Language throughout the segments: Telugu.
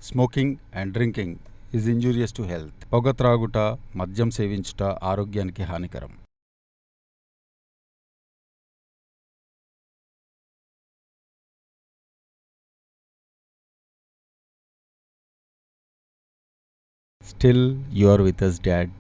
Smoking and drinking is injurious to health. పొగ త్రాగుట, మద్యం సేవించుట ఆరోగ్యానికి హానికరం. Still you are with us, dad.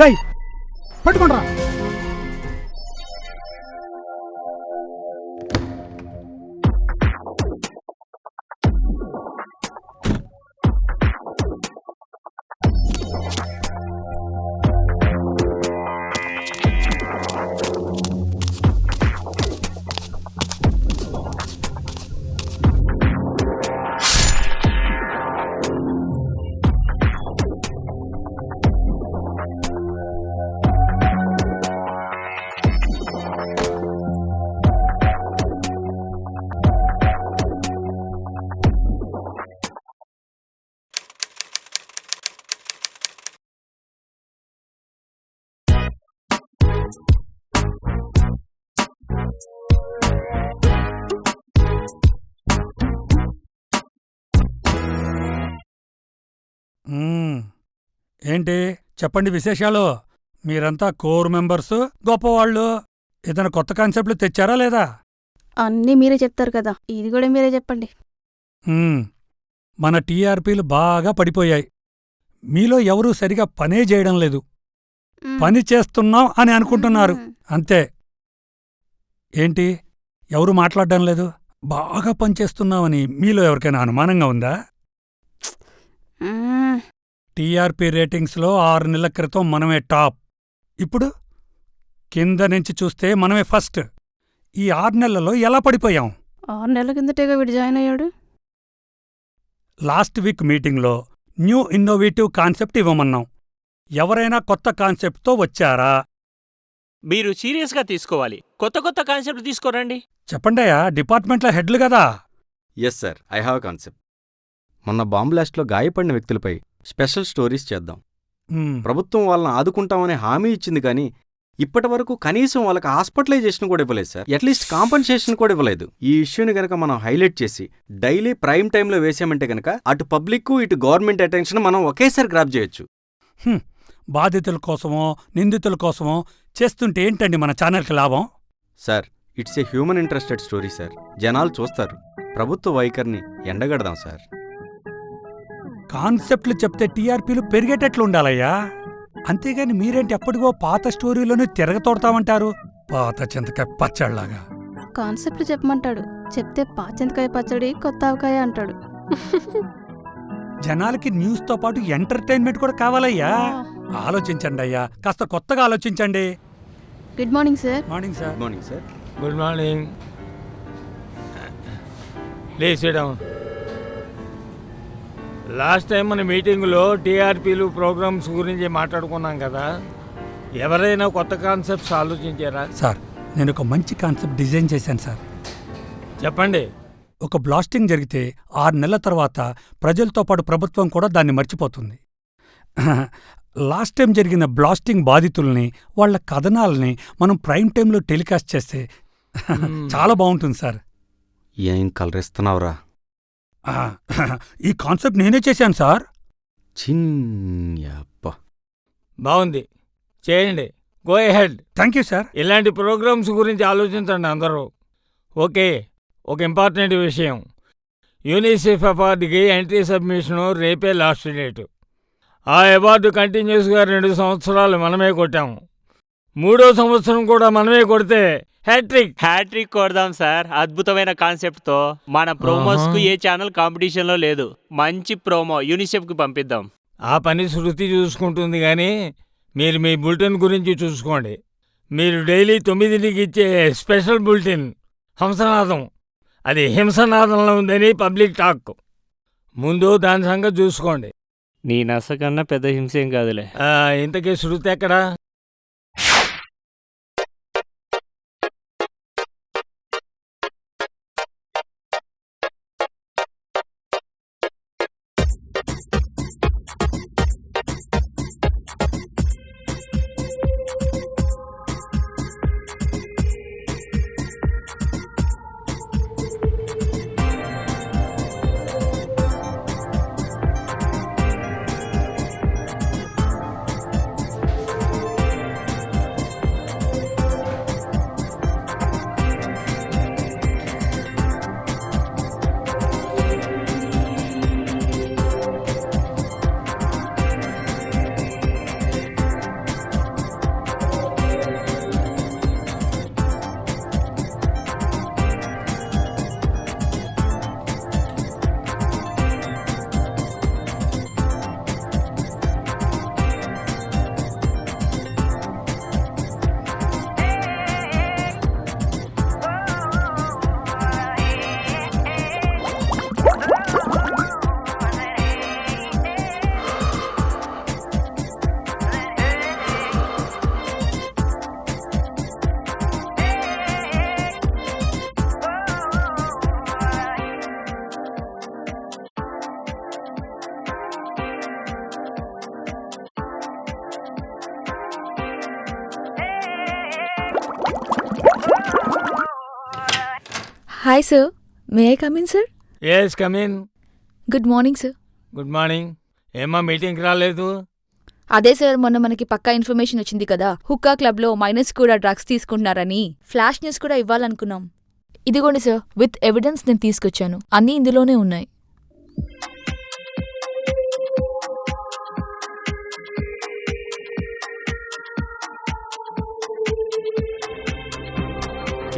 రై పట్టుకుంట్రా. ఏంటి చెప్పండి విశేషాలు. మీరంతా కోర్ మెంబర్సు, గొప్పవాళ్ళు. ఏదైనా కొత్త కాన్సెప్ట్లు తెచ్చారా లేదా? అన్నీ మీరే చెప్తారు కదా, ఇది కూడా మీరే చెప్పండి. మన టీఆర్పీలు బాగా పడిపోయాయి. మీలో ఎవరూ సరిగా పనే చేయడం లేదు. పని చేస్తున్నాం అని అనుకుంటున్నారు అంతే. ఏంటి ఎవరూ మాట్లాడడం లేదు? బాగా పనిచేస్తున్నామని మీలో ఎవరికైనా అనుమానంగా ఉందా? టీఆర్పీ రేటింగ్స్లో 6 నెలల క్రితం మనమే టాప్. ఇప్పుడు కింద నుంచి చూస్తే మనమే ఫస్ట్. ఈ 6 నెలలలో ఎలా పడిపోయాం? 6 నెలల కిందటేగా వీడు జాయిన్ అయ్యాడు. లాస్ట్ వీక్ మీటింగ్లో న్యూ ఇన్నోవేటివ్ కాన్సెప్ట్ ఇవ్వమన్నాం. ఎవరైనా కొత్త కాన్సెప్ట్తో వచ్చారా? మీరు సీరియస్గా తీసుకోవాలి. కొత్త కొత్త కాన్సెప్ట్ తీసుకోరండి. చెప్పండయ్యా, డిపార్ట్మెంట్ల హెడ్లు కదా. Yes sir, I have concept. మొన్న బాంబ్ బ్లాస్ట్లో గాయపడిన వ్యక్తులపై స్పెషల్ స్టోరీస్ చేద్దాం. ప్రభుత్వం వాళ్ళని ఆదుకుంటామని హామీ ఇచ్చింది, కానీ ఇప్పటి వరకు కనీసం వాళ్ళకి హాస్పిటలైజేషన్ కూడా ఇవ్వలేదు సార్. అట్లీస్ట్ కాంపన్సేషన్ కూడా ఇవ్వలేదు. ఈ ఇష్యూని కనుక మనం హైలైట్ చేసి డైలీ ప్రైమ్ టైంలో వేసామంటే కనుక అటు పబ్లిక్ ఇటు గవర్నమెంట్ అటెన్షన్ మనం ఒకేసారి గ్రాప్ చేయొచ్చు. బాధితుల కోసమో నిందితుల కోసమో చేస్తుంటే ఏంటండి మన ఛానల్కి లాభం? Sir, it's a human interested story sir. జనాలు చూస్తారు. ప్రభుత్వ వైఖరిని ఎండగడదాం సార్. కాన్సెప్ట్లు చెప్తే టీఆర్పీలు పెరిగేటట్లు ఉండాలయ్యా. అంతేగాని మీరేంటి ఎప్పటికో పాత స్టోరీలోనే తిరగతోడతామంటారు, పాత చింతకాయ పచ్చడిలాగా. కాన్సెప్ట్లు చెప్పమంటాడు, చెప్తే పాచింతకాయ పచ్చడి కొత్త ఆవకాయ అంటాడు. జనాలకి న్యూస్తో పాటు ఎంటర్టైన్మెంట్ కూడా కావాలయ్యా. ఆలోచించండి అయ్యా, కాస్త కొత్తగా ఆలోచించండి. Good morning sir. Morning sir. Good morning sir. Good morning. Please SIT down. Last time మన మీటింగ్లో టీఆర్పీలు ప్రోగ్రామ్స్ గురించి మాట్లాడుకున్నాం కదా, ఎవరైనా కొత్త కాన్సెప్ట్స్ ఆలోచించారా? సార్, నేను ఒక మంచి కాన్సెప్ట్ డిజైన్ చేశాను సార్. చెప్పండి. ఒక బ్లాస్టింగ్ జరిగితే 6 నెలల తర్వాత ప్రజలతో పాటు ప్రభుత్వం కూడా దాన్ని మర్చిపోతుంది. లాస్ట్ టైం జరిగిన బ్లాస్టింగ్ బాధితుల్ని, వాళ్ల కథనాలని మనం ప్రైమ్ టైంలో టెలికాస్ట్ చేస్తే చాలా బాగుంటుంది సార్. ఏం కలరిస్తున్నావురా? ఈ కాన్సెప్ట్ నేనే చేశాను సార్. చిన్నప్ప బాగుంది, చేయండి. Go ahead. Thank you sir. ఇలాంటి ప్రోగ్రామ్స్ గురించి ఆలోచించండి అందరూ. ఓకే, ఒక ఇంపార్టెంట్ విషయం. యూనిసెఫ్ అవార్డుకి ఎంట్రీ సబ్మిషను రేపే లాస్ట్ డేటు. ఆ అవార్డు కంటిన్యూస్గా 2 సంవత్సరాలు మనమే కొట్టాము. 3వ సంవత్సరం కూడా మనమే కొడితే హ్యాట్రిక్ కొడదాం సార్. అద్భుతమైన కాన్సెప్ట్తో మన ప్రోమోస్కు ఏ ఛానల్ కాంపిటీషన్లో లేదు. మంచి ప్రోమో యూనిసెఫ్కి పంపిద్దాం. ఆ పని శృతి చూసుకుంటుంది, కానీ మీరు మీ బులెటిన్ గురించి చూసుకోండి. మీరు డైలీ 9కి ఇచ్చే స్పెషల్ బులెటిన్ హంసనాదం, అది హింసనాదంలో ఉందని పబ్లిక్ టాక్. ముందు దాని సంగతి చూసుకోండి. నీ నస కన్నా పెద్ద హింస ఏం కాదులే. ఇంతకీ శృతి ఎక్కడా? Hi sir, may I come in sir? Yes, come in. Good morning sir. Good morning. ఏమ్మా మీటింగ్కి రాలేదు? అదే సార్, మొన్న మనకి పక్కా ఇన్ఫర్మేషన్ వచ్చింది కదా, హుక్కా క్లబ్లో మైనర్స్ కూడా డ్రగ్స్ తీసుకుంటున్నారని. ఫ్లాష్ న్యూస్ కూడా ఇవ్వాలనుకున్నాం. ఇదిగోండి సార్, విత్ ఎవిడెన్స్ నేను తీసుకొచ్చాను. అన్నీ ఇందులోనే ఉన్నాయి.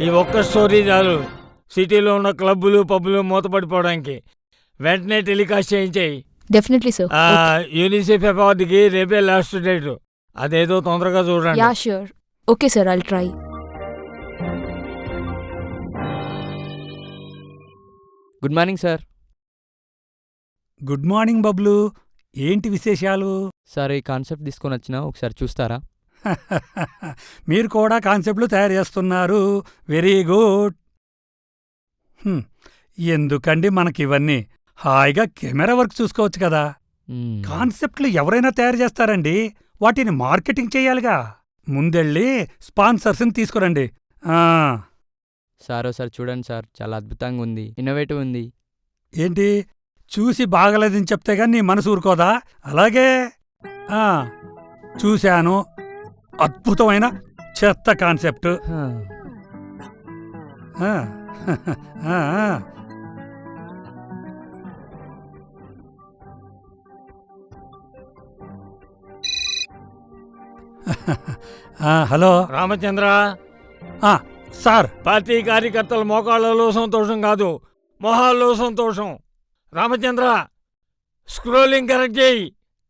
ఈ ఒక్క స్టోరీ చాలు సిటీలో ఉన్న క్లబ్బులు పబ్బులు మూతపడిపోవడానికి. వెంటనే టెలికాస్ట్ చేయించాయి. Definitely sir. యూనిసెఫ్ అవార్డుకి రేపే లాస్ట్ డేట్. అదేదో తొందరగా చూడండి. Yeah sure. Okay sir, I'll try. Good morning sir. Good morning Bablu, ఏంటి విశేషాలు? సార్, ఈ కాన్సెప్ట్ తీసుకొని వచ్చినా ఒకసారి చూస్తారా? మీరు కూడా కాన్సెప్ట్లు తయారు చేస్తున్నారు. Very good. ఎందుకండి మనకివన్నీ? హాయిగా కెమెరా వర్క్ చూసుకోవచ్చు కదా. కాన్సెప్ట్లు ఎవరైనా తయారు చేస్తారండి, వాటిని మార్కెటింగ్ చెయ్యాలిగా. ముందెళ్ళి స్పాన్సర్స్ని తీసుకురండి. ఆ, సార్ ఒకసారి చూడండి సార్, చాలా అద్భుతంగా ఉంది, ఇన్నోవేటివ్ ఉంది. ఏంటి చూసి బాగలేదని చెప్తే గాని నీ మనసు ఊరుకోదా? అలాగే ఆ, చూశాను, అద్భుతమైన చెత్త కాన్సెప్ట్. హా. ఆ, ఆ, ఆ. Hello Ramachandra, sir. పార్టీ కార్యకర్తల మోకాళ్ళలో సంతోషం కాదు, మొహాల్లో సంతోషం. రామచంద్ర, స్క్రోలింగ్ కరెక్ట్ చేయి.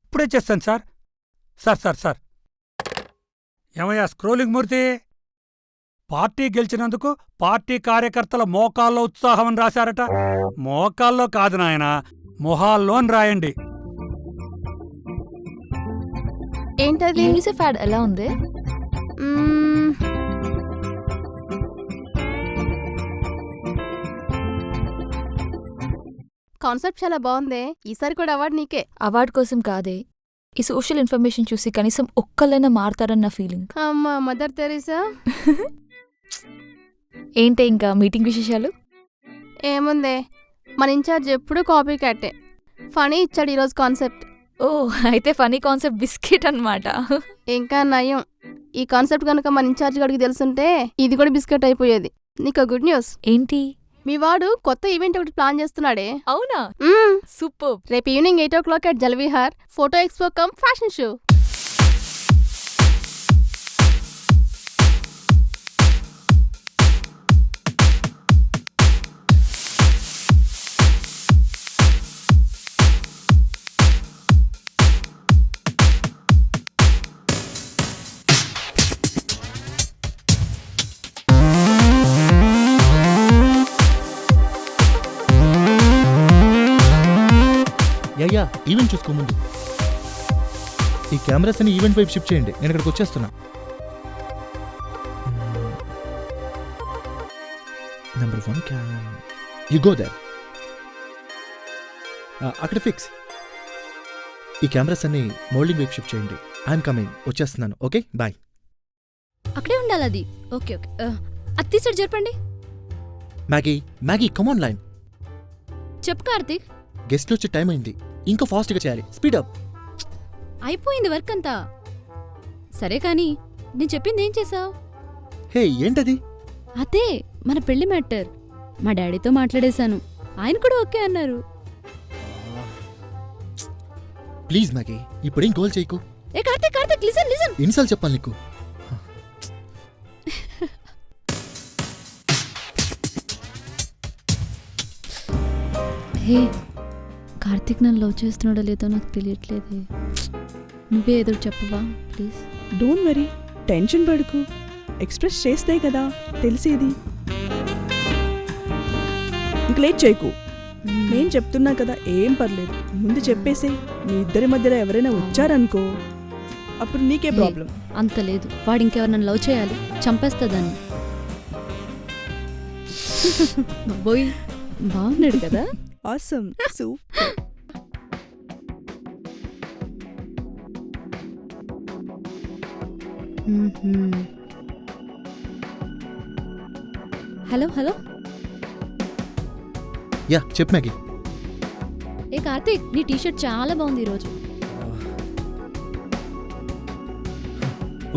ఇప్పుడే చేస్తాను సార్. సార్ సార్ సార్ ఏమయ్యా స్క్రోలింగ్ మూర్తి, పార్టీ గెలిచినందుకు పార్టీ కార్యకర్తల మోకాల్లో ఉత్సాహం అని రాశారట. మోకాల్లో కాదు నాయనా, మొహాల్లోని రాయండి. ఏంటది? యూనిసెఫ్ యాడ్ ఎలా ఉంది? మ్మ్, కాన్సెప్ట్ చాలా బాగుందే. ఈసారి కూడా అవార్డు నీకే. అవార్డు కోసం కాదే, ఈ సోషల్ ఇన్ఫర్మేషన్ చూసి కనీసం ఒక్కళ్ళైనా మారతారన్న ఫీలింగ్. అమ్మా మదర్ తెరీసా. ఏంటే ఇంకా మీటింగ్ విశేషాలు? ఏముందే, మన ఇన్ఛార్జ్ ఎప్పుడూ కాపీ క్యాటే. ఫనీ ఇచ్చాడు ఈరోజు కాన్సెప్ట్. ఓ, అయితే ఫనీ కాన్సెప్ట్ బిస్కెట్ అన్నమాట. ఇంకా నయం, ఈ కాన్సెప్ట్ కనుక మన ఇన్ఛార్జ్ గడికి తెలుసుంటే ఇది కూడా బిస్కెట్ అయిపోయేది. నీకు గుడ్ న్యూస్. ఏంటి? మీ వాడు కొత్త ఈవెంట్ ఒకటి ప్లాన్ చేస్తున్నాడే. అవునా? సూపర్. రేపు evening 8 o'clock at Jalvihar photo expo cum fashion show. Yeah event చూసుకోముందు ఈ కెమెరాస్ అని ఈవెంట్ వైపు షిఫ్ట్ చేయండి, నేను ఇక్కడికి వచ్చేస్తున్నా. Number 1 cam, you go there. అక్కడ ఫిక్స్. ఈ కెమెరాస్ అన్ని మోల్డింగ్ వైపు షిఫ్ట్ చేయండి. ఐఎమ్ కమింగ్, వచ్చేస్తున్నాను. Okay bye. అక్కడే ఉండాలి అది. ఓకే ఓకే, అది తీసాడు జరపండి. మ్యాగీ కమాన్ లైన్. చెప్పు కార్తీక్. గెస్ట్ వచ్చే టైం అయింది, ఇంకా ఫాస్ట్గా చేయాలి. Speed up. అయిపోయింది వర్క్ అంతా. సరే కానీ నేను చెప్పింది ఏం చేసావు? హే ఏంటది? అదే మన పెళ్లి మ్యాటర్. మా డాడీతో మాట్లాడేశాను, ఆయన కూడా ఓకే అన్నారు. ప్లీజ్ మ్యాగీ, ఇప్పుడేం గోల్ చేయకు. ఏ కార్తీక్ కార్తీక్ లిసన్ లిసన్. ఎన్నిసార్లు చెప్పాలి నీకు? హే కార్తీక్ నన్ను లవ్ చేస్తున్నాడో లేదో నాకు తెలియట్లేదే. నువ్వే ఏదో చెప్పవా ప్లీజ్. డోంట్ వరీ, టెన్షన్ పడుకు. ఎక్స్ప్రెస్ చేస్తే కదా తెలిసేది. ఇంక లేట్ చేయకు. నేను చెప్తున్నా కదా, ఏం పర్లేదు, ముందు చెప్పేసే. మీ ఇద్దరి మధ్యలో ఎవరైనా వచ్చారనుకో, అప్పుడు నీకే ప్రాబ్లం. అంత లేదు, వాడు ఇంకెవరు నన్ను లవ్ చేయాలి, చంపేస్తా దాన్ని. బోయ్ బాగున్నాడు కదా. Awesome, super. Hello hello. Yeah చెప్పు మ్యాగీ. ఏ కార్తీక్, నీ టీషర్ట్ చాలా బాగుంది ఈరోజు.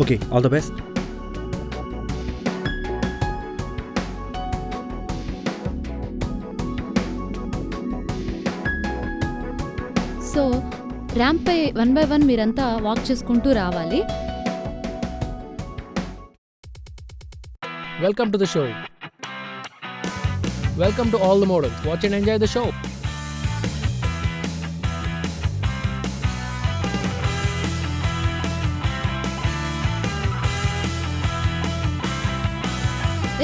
Okay, all the best. So ramp పై 1 by 1 మీరంతా వాక్ చేసుకుంటూ రావాలి. Welcome to the show. Welcome to all the models. Watch and enjoy the show.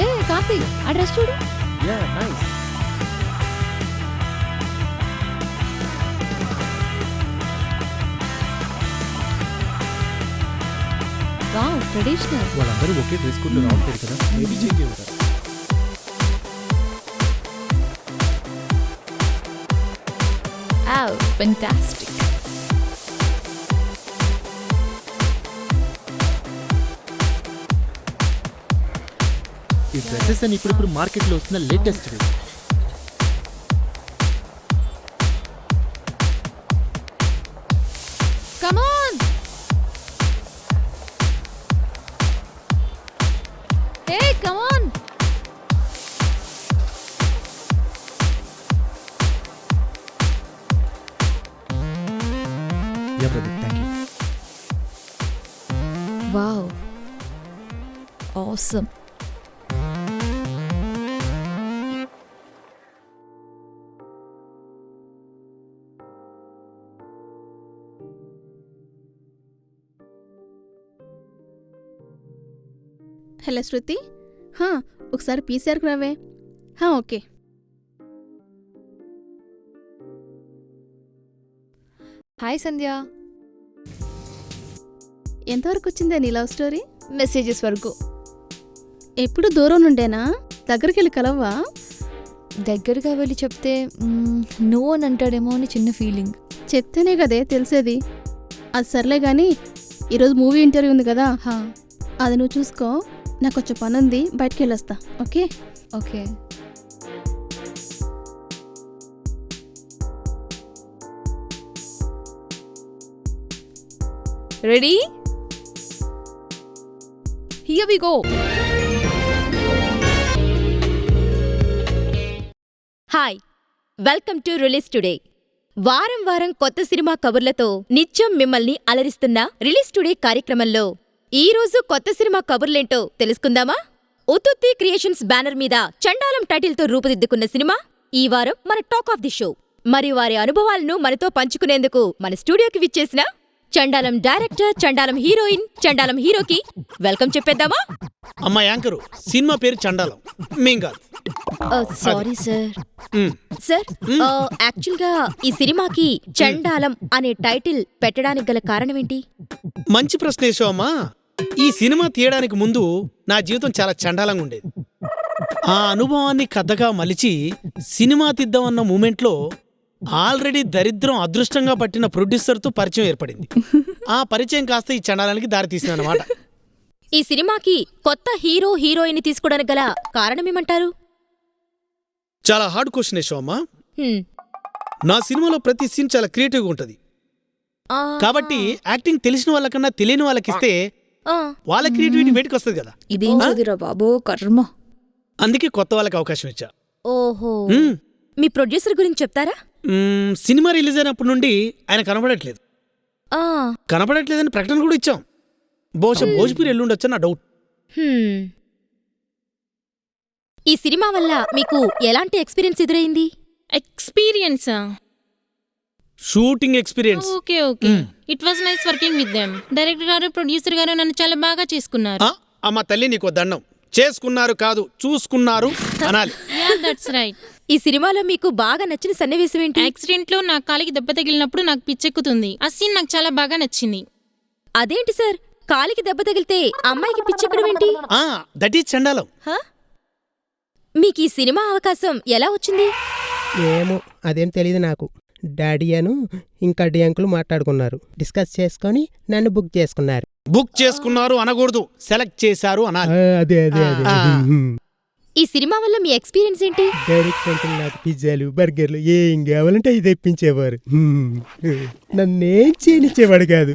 ఏ కార్తీక్, ఆ డ్రెస్ చూడు. Yeah nice. Wow, traditional. వాళ్ళందరూ ఒకే డ్రెస్ కోడ్లో రావట్లేదు కదా, మేబీ చేంజ్ అవుతారు. Oh, fantastic. డ్రెస్సెస్ అని ఇప్పుడు మార్కెట్లో వస్తున్న latest. Come on! Hey, come on! Yeah, brother. Thank you. Wow. Awesome. Hello Shruti, ఒకసారి పీసీఆర్కి రావే. ఓకే. హాయ్ సంధ్య. ఎంతవరకు వచ్చిందే నీ లవ్ స్టోరీ? మెసేజెస్ వరకు. ఎప్పుడు దూరం నుండేనా? దగ్గరికి వెళ్ళి కలవ్వా? దగ్గరగా వెళ్ళి చెప్తే నో అని అంటాడేమో అని చిన్న ఫీలింగ్. చెప్తేనే కదే తెలిసేది. అది సర్లే కానీ ఈరోజు మూవీ ఇంటర్వ్యూ ఉంది కదా, అది నువ్వు చూసుకో. నాకు కొంచెం పని ఉంది, బయటికి వెళ్ళొస్తా. Okay? Okay. Ready? Here we go. Hi, welcome to release today. వారం వారం కొత్త సినిమా కబుర్లతో నిత్యం మిమ్మల్ని అలరిస్తున్న రిలీజ్ టుడే కార్యక్రమంలో ఈ రోజు కొత్త సినిమా కబుర్లేంటో తెలుసుకుందామా? ఉతుత్తి క్రియేషన్స్ బ్యానర్ మీద చండాలం టైటిల్తో రూపుదిద్దుకున్న సినిమా ఈ వారం మన టాక్ ఆఫ్ ది షో. మరి వారి అనుభవాలను మనతో పంచుకునేందుకు మన స్టూడియోకి విచ్చేసిన చండాలం డైరెక్టర్, చండాలం హీరోయిన్, చండాలం హీరోకి వెల్కమ్ చెప్పేద్దామా? అమ్మా యాంకరు, సినిమా పేరు చండాలం, మేం కాదు. Sorry sir. సార్, యాక్చువల్గా ఈ సినిమాకి చండాలం అనే టైటిల్ పెట్టడానికి గల కారణమేంటి? మంచి ప్రశ్న వేసావు అమ్మా. ఈ సినిమా తీయడానికి ముందు నా జీవితం చాలా చండాలంగా ఉండేది. ఆ అనుభవాన్ని కథగా మలిచి సినిమా తీద్దామన్న మూమెంట్లో ఆల్రెడీ దరిద్రం అదృష్టంగా పట్టిన ప్రొడ్యూసర్తో పరిచయం ఏర్పడింది. ఆ పరిచయం కాస్త ఈ చండాలానికి దారితీసిందన్నమాట. ఈ సినిమాకి కొత్త హీరో హీరోయిన్ తీసుకోవడానికి గల కారణమేమంటారు? చాలా హార్డ్ క్వశ్చన్ వేసావు అమ్మా. నా సినిమాలో ప్రతి సీన్ చాలా క్రియేటివ్గా ఉంటుంది కాబట్టి యాక్టింగ్ తెలిసిన వాళ్ళకన్నా తెలియని వాళ్ళకిస్తే వాళ్ళ క్రియేటివిటీ బయటకు వస్తుంది కదా. ఇదేం చదిరా బాబో కర్మ. అందుకే కొత్త వాళ్ళకి అవకాశం ఇచ్చా. ఓహో, మీ ప్రొడ్యూసర్ గురించి చెప్తారా? సినిమా రిలీజ్ అయినప్పటి నుండి ఆయన కనపడట్లేదు. కనపడట్లేదని ప్రకటన కూడా ఇచ్చాం. బహుశా భోజ్పూర్ ఎల్లుండొచ్చా నా డౌట్. ఈ సినిమా వల్ల మీకు ఎలాంటి ఎక్స్పీరియన్స్ ఎదురైంది? ఎక్స్పీరియన్సా? Shooting experience. Okay okay, it was nice working with them. Director గారు, ప్రొడ్యూసర్ గారు నన్ను చాలా బాగా చేసుకున్నారు. అమ్మ తల్లి నీకో దండం. చేసుకున్నారు కాదు, చూసుకున్నారు అనాలి. Yeah, that's right. ఈ సినిమాలో మీకు బాగా నచ్చిన సన్నివేశం ఏంటి? యాక్సిడెంట్ లో నా కాలికి దెబ్బ తగిలినప్పుడు నాకు పిచ్చెక్కుతుంది. ఆ సీన్ నాకు చాలా బాగా నచ్చింది. అదేంటి సార్, కాలికి దెబ్బ తగిలితే అమ్మాయికి పిచ్చెక్కడం ఏంటి? దట్ ఈజ్ చండాలం. మీకు ఈ సినిమా అవకాశం ఎలా వచ్చింది? ఏమో, అదేం తెలియదు నాకు. డాడీ అను ఇంకా అంకుల్ మాట్లాడుకున్నారు, డిస్కస్ చేసుకొని నన్ను బుక్ చేసుకున్నారు. బుక్ చేసుకున్నారు అనకూడదు, సెలెక్ట్ చేశారు అనాలి. అదే అదే అదే. ఈ సినిమా వల్ల మీ ఎక్స్పీరియన్స్ ఏంటి? డైరెక్ట్ అంకుల్ నాకు పిజ్జాలు, బర్గర్లు ఏం కావాలంటే అది తెప్పించేవారు. నన్నేం చేయనిచ్చేవాడు కాదు,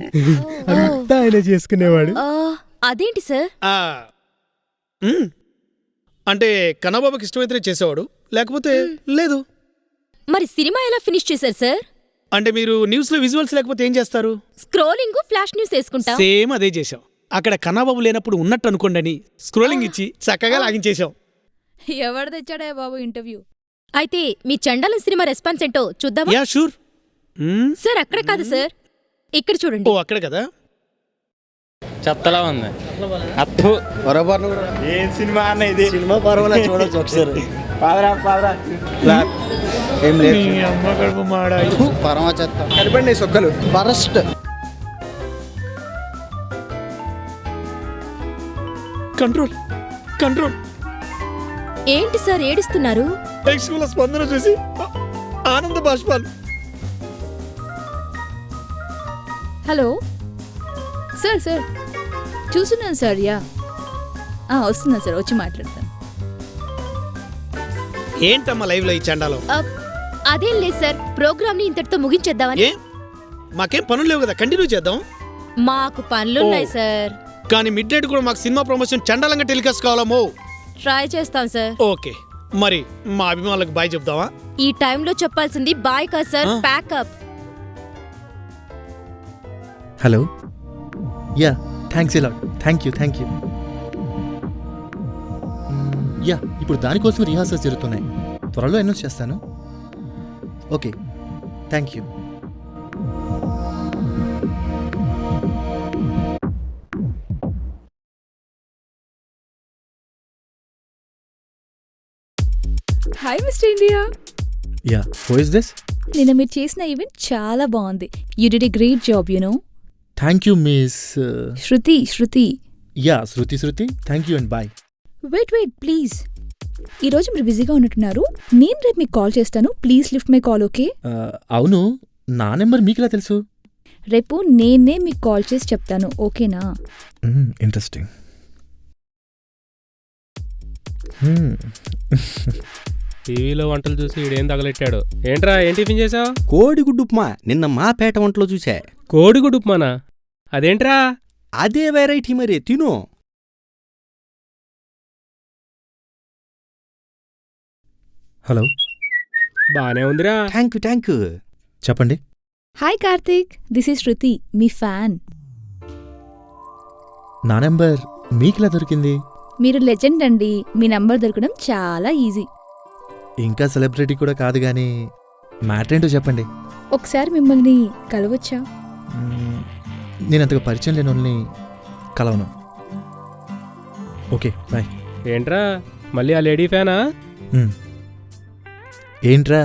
అంతా ఆయన చేసుకునేవాడు. అదేంటి సార్? అంటే కన్నబాబుకి ఇష్టమైతే చేసేవాడు, లేకపోతే లేదు. మరి సినిమా ఎలా ఫినిష్ చేశారు సార్? అంటే మీరు న్యూస్ లో విజువల్స్ లేకపోతే ఏం చేస్తారు? స్క్రోలింగ్, ఫ్లాష్ న్యూస్ వేసుకుంటా. సేమ్ అదే చేశాం. అక్కడ కన్నబాబు లేనప్పుడు ఉన్నట్టు అనుకోండి, స్క్రోలింగ్ ఇచ్చి చక్కగా లాగించేశాం. ఎవరు తెచ్చాడా బాబు ఇంటర్వ్యూ? అయితే మీ చండాలం సినిమా రెస్పాన్స్ ఏంటో చూద్దామా? Yeah sure. సార్ అక్కడ కాదు సార్, ఇక్కడ చూడండి. ఓ అక్కడ కదా. చెత్తలా ఉంది. ఏం సినిమా అన్న ఇది? సినిమా పర్వాలా, చూడొచ్చు ఒకసారి. ఏం లేదు, పరమ చెత్త. కనిపండి సొక్కలు ఫస్ట్. Control control. ఏంటి సార్ ఏడుస్తున్నారు? ప్రేక్షకుల స్పందన చూసి ఆనంద బాష్పాలు. హలో సార్, సార్ చూస్తున్నాను సార్. యా వస్తున్నా సార్, వచ్చి మాట్లాడతాను. ఏంటమ్మా లైవ్ లో ఈ చండాలో? అదేం లేదు సార్, ప్రోగ్రామ్ ని ఇంతటితో ముగించేద్దామని. ఏ మాకేం పనులు లేవు కదా, కంటిన్యూ చేద్దాం. మాకు పనులున్నాయి సార్. కానీ మిడ్ నైట్ కూడా మాకు సినిమా ప్రమోషన్ చండాలంగా టెలికాస్ట్ కావాలమో. ట్రై చేస్తాం సార్. ఓకే, మరి మా అభిమానులకు బాయ్ చెప్దామా? ఈ టైంలో చెప్పాల్సింది బాయ్ కాదు sir, pack up. Hello, yeah thanks ఇలా, థ్యాంక్ యూ. యా, ఇప్పుడు దానికోసం రిహార్సల్స్ జరుగుతున్నాయి, త్వరలో అనౌన్స్ చేస్తాను. Okay, thank you. Hi mister India. Yeah, who is this? నిన్న మీరు చేసిన ఈవెంట్ చాలా బాగుంది. You did a great job, you know. Thank you miss Shruti. Yeah, Shruti, thank you and bye. Wait please. ఈరోజు మీరు బిజీగా ఉన్నట్టున్నారు, నేను రేపు మీకు కాల్ చేస్తాను. Please lift my call, okay? అవును, నా నెంబర్ మీకెలా తెలుసు? రేపు నేనే మీకు కాల్ చేసి చెప్తాను, ఓకేనా? ఇంట్రెస్టింగ్. టీవీలో వంటలు చూసి ఈడేం తగలెట్టాడు. ఏంట్రా, ఏం టిఫిన్ చేసావు? కోడిగుడ్డు ఉప్మా. నిన్న మా పేట వంటలో చూసా. కోడిగుడ్డు ఉప్మానా? అదేంట్రా? అదే వెరైటీ మరి, తిను. హలో, బానే ఉందిరా. Thank you. చెప్పండి. Hi Karthik, this is Shruti, మీ ఫ్యాన్. నా నెంబర్ మీకెలా దొరికింది? మీరు లెజెండ్ అండి, మీ నంబర్ దొరకడం చాలా ఈజీ. ఇంకా సెలబ్రిటీ కూడా కాదు కానీ మ్యాటర్ ఏంటో చెప్పండి. ఒకసారి మిమ్మల్ని కలవచ్చా? నేను అంతగా పరిచయం లేని వాళ్ళని కలవను. Okay, bye. ఏంట్రా, మళ్ళీ ఆ లేడీ ఫ్యానా? ఏంట్రా,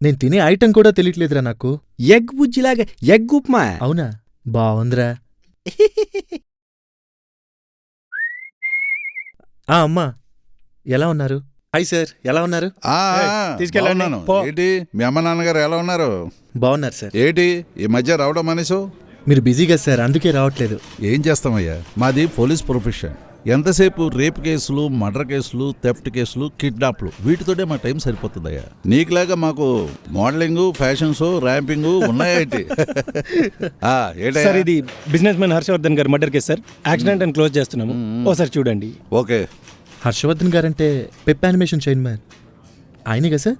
నేను తినే ఐటెం కూడా తెలియట్లేదురా నాకు. ఎగ్ బుజ్జిలాగా ఎగ్ ఉప్మా. అవునా, బాగుందిరా. అమ్మా, ఎలా ఉన్నారు? హాయ్ సార్, ఎలా ఉన్నారు? తీసుకెళ్ళండి. ఏంటి మీ అమ్మ నాన్నగారు ఎలా ఉన్నారు? బాగున్నారు సార్. ఏంటి ఈ మధ్య రావడం అనేసో? మీరు బిజీగా సార్, అందుకే రావట్లేదు. ఏం చేస్తామయ్యా, మాది పోలీస్ ప్రొఫెషన్. ఎంతసేపు రేప్ కేసులు, మర్డర్ కేసులు, థెఫ్ట్ కేసులు, కిడ్నాప్లు, వీటితోటే మా టైం సరిపోతుందయ్యా. నీకులాగా మాకు మోడలింగ్, ఫ్యాషన్ షో, ర్యాంపింగ్ ఉన్నాయేంటి? సార్, ఇది బిజినెస్ మ్యాన్ హర్షవర్ధన్ గారు మర్డర్ కేసు సార్. యాక్సిడెంట్ అని క్లోజ్ చేస్తున్నాము, ఓసారి చూడండి. ఓకే. హర్షవర్ధన్ గారంటే పెప్ యానిమేషన్ చైర్మన్ ఆయనే కదా సార్?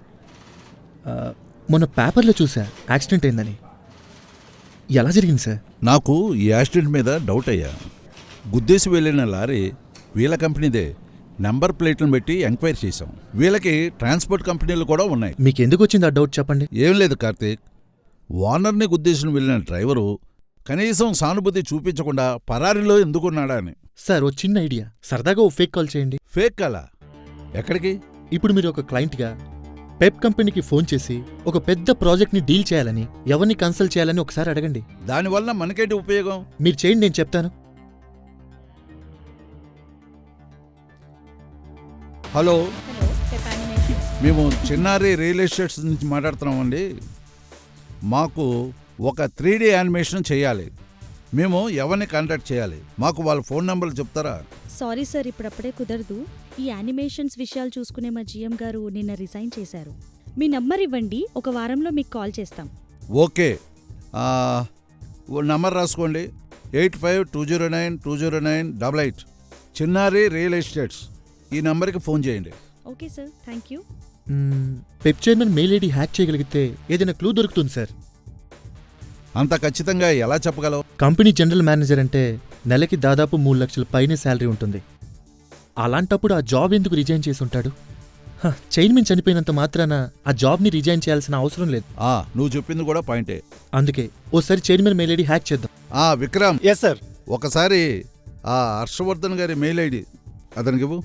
మొన్న పేపర్లో చూసా యాక్సిడెంట్ అయిందని. ఎలా జరిగింది సార్? నాకు ఈ యాక్సిడెంట్ మీద డౌట్ అయ్యా. గుద్దేసి వెళ్ళిన లారీ వీళ్ళ కంపెనీదే. నెంబర్ ప్లేట్లను పెట్టి ఎంక్వైరీ చేశాం. వీళ్ళకి ట్రాన్స్పోర్ట్ కంపెనీలు కూడా ఉన్నాయి. మీకు ఎందుకు వచ్చింది ఆ డౌట్ చెప్పండి. ఏం లేదు కార్తీక్, ఓనర్ని గుద్దేసిన వెళ్ళిన డ్రైవరు కనీసం సానుభూతి చూపించకుండా పరారీలో ఎందుకున్నాడా అని. సార్, ఓ చిన్న ఐడియా, సరదాగా ఓ ఫేక్ కాల్ చేయండి. ఫేక్ కాలా? ఎక్కడికి? ఇప్పుడు మీరు ఒక క్లయింట్గా పెప్ కంపెనీకి ఫోన్ చేసి ఒక పెద్ద ప్రాజెక్ట్ని డీల్ చేయాలని, ఎవరిని కన్సల్ట్ చేయాలని ఒకసారి అడగండి. దానివల్ల మనకేంటి ఉపయోగం? మీరు చేయండి, నేను చెప్తాను. హలో, మేము చిన్నారి రియల్ ఎస్టేట్స్ నుంచి మాట్లాడుతున్నామండి. మాకు ఒక 3D యానిమేషన్ చేయాలి. మేము ఎవరిని కాంటాక్ట్ చేయాలి? మాకు వాళ్ళ ఫోన్ నెంబర్లు చెప్తారా? సారీ సార్, ఇప్పుడప్పుడే కుదరదు. ఈ యానిమేషన్స్ విషయాలు చూసుకునే మా GM గారు నిన్న రిజైన్ చేశారు. మీ నంబర్ ఇవ్వండి, ఒక వారంలో మీకు కాల్ చేస్తాం. ఓకే, నంబర్ రాసుకోండి. 8520920988. చిన్నారి రియల్ ఎస్టేట్స్. ఈ నంబర్కి ఫోన్ చేయండి. Okay sir, thank you. Pep chairman mail ID hack చేయగలిగితే ఏదైనా క్లూ దొరుకుతుంది సార్. అంత ఖచ్చితంగా ఎలా చెప్పగలవు? కంపెనీ జనరల్ మేనేజర్ అంటే నెలకి దాదాపు 3 లక్షల పైనే శాలరీ ఉంటుంది. అలాంటప్పుడు ఆ జాబ్ ఎందుకు రిజైన్ చేసి ఉంటాడు? చైర్మన్ చనిపోయినంత మాత్రాన ఆ జాబ్ని రిజైన్ చేయాల్సిన అవసరం లేదు. నువ్వు చెప్పింది కూడా పాయింటే. అందుకే ఓసారి చైర్మన్ మెయిల్ ఐడి హ్యాక్ చేద్దాం. విక్రమ్. Yes sir. ఒకసారి ఆ హర్షవర్ధన్ గారి మెయిల్ ఐడి అతనికి ఇవ్వు.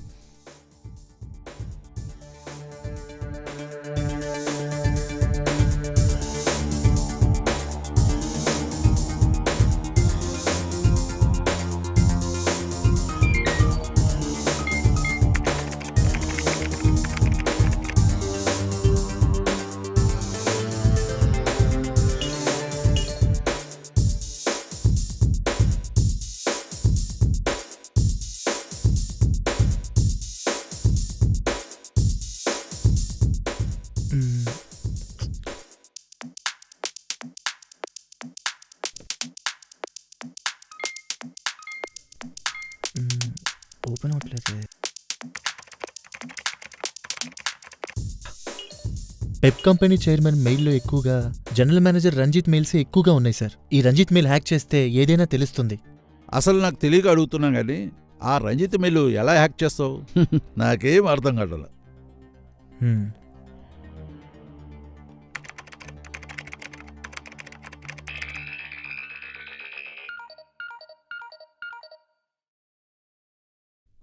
ఓపెన్ అవట్లేదు. పెప్ కంపెనీ చైర్మన్ మెయిల్లో ఎక్కువగా జనరల్ మేనేజర్ రంజిత్ మెయిల్సే ఎక్కువగా ఉన్నాయి సార్. ఈ రంజిత్ మెయిల్ హ్యాక్ చేస్తే ఏదైనా తెలుస్తుంది. అసలు నాకు తెలియక అడుగుతున్నాం కానీ ఆ రంజిత్ మెయిల్ ఎలా హ్యాక్ చేస్తావు? నాకేం అర్థం కావట్ల.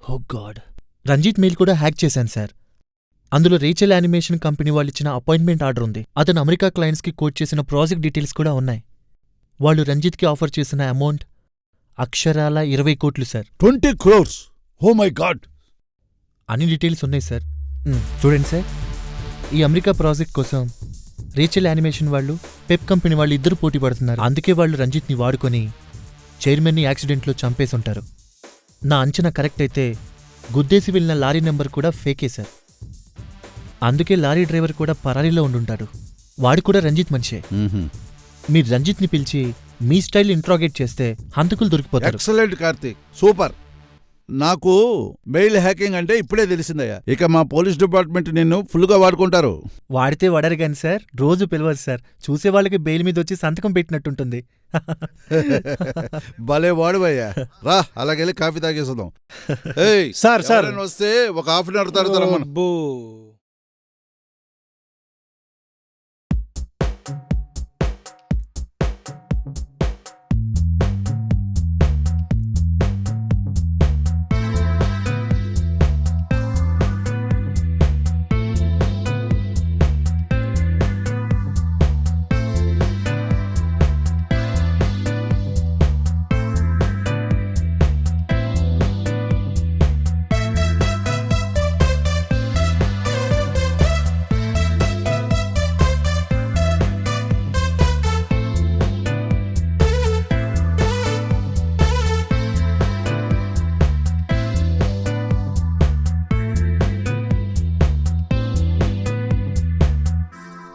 ఓ గాడ్, రంజిత్ మెయిల్ కూడా హ్యాక్ చేశాను సార్. అందులో రేచల్ యానిమేషన్ కంపెనీ వాళ్ళు ఇచ్చిన అపాయింట్మెంట్ ఆర్డర్ ఉంది. అతను అమెరికా క్లయింట్స్కి కోట్ చేసిన ప్రాజెక్ట్ డీటెయిల్స్ కూడా ఉన్నాయి. వాళ్ళు రంజిత్కి ఆఫర్ చేసిన అమౌంట్ అక్షరాల 20 కోట్లు sir. 20 crores. Oh my god. అన్ని డీటెయిల్స్ ఉన్నాయి సార్. చూడండి సార్, ఈ అమెరికా ప్రాజెక్ట్ కోసం రేచల్ యానిమేషన్ వాళ్ళు పెప్ కంపెనీ వాళ్ళు ఇద్దరు పోటీ పడుతున్నారు. అందుకే వాళ్ళు రంజిత్ని వాడుకొని చైర్మన్ని యాక్సిడెంట్లో చంపేసుంటారు. నా అంచనా కరెక్ట్ అయితే గుద్దేసి వెళ్ళిన లారీ నెంబర్ కూడా ఫేకే సార్. అందుకే లారీ డ్రైవర్ కూడా పరారీలో ఉండుంటాడు. వాడు కూడా రంజిత్ మనిషే. మీరు రంజిత్ని పిలిచి మీ స్టైల్ ఇంట్రాగేట్ చేస్తే హంతకులు దొరికిపోతారు. Excellent Karthik, super. నాకు మెయిల్ హ్యాకింగ్ అంటే ఇప్పుడే తెలిసిందయ్యా. ఇక మా పోలీస్ డిపార్ట్మెంట్ నిన్ను ఫుల్గా వాడుకుంటారు. వాడితే వాడరు గాని సార్, రోజు పిలవరు సార్. చూసే వాళ్ళకి బెయిల్ మీద వచ్చి సంతకం పెట్టినట్టుంటుంది. భలే వాడువయ్యా. రా అలాగెళ్ళి కాఫీ తాగేసుదాం. సార్ వస్తే ఒక హాఫ్ అన్ అవర్ తర్వాత.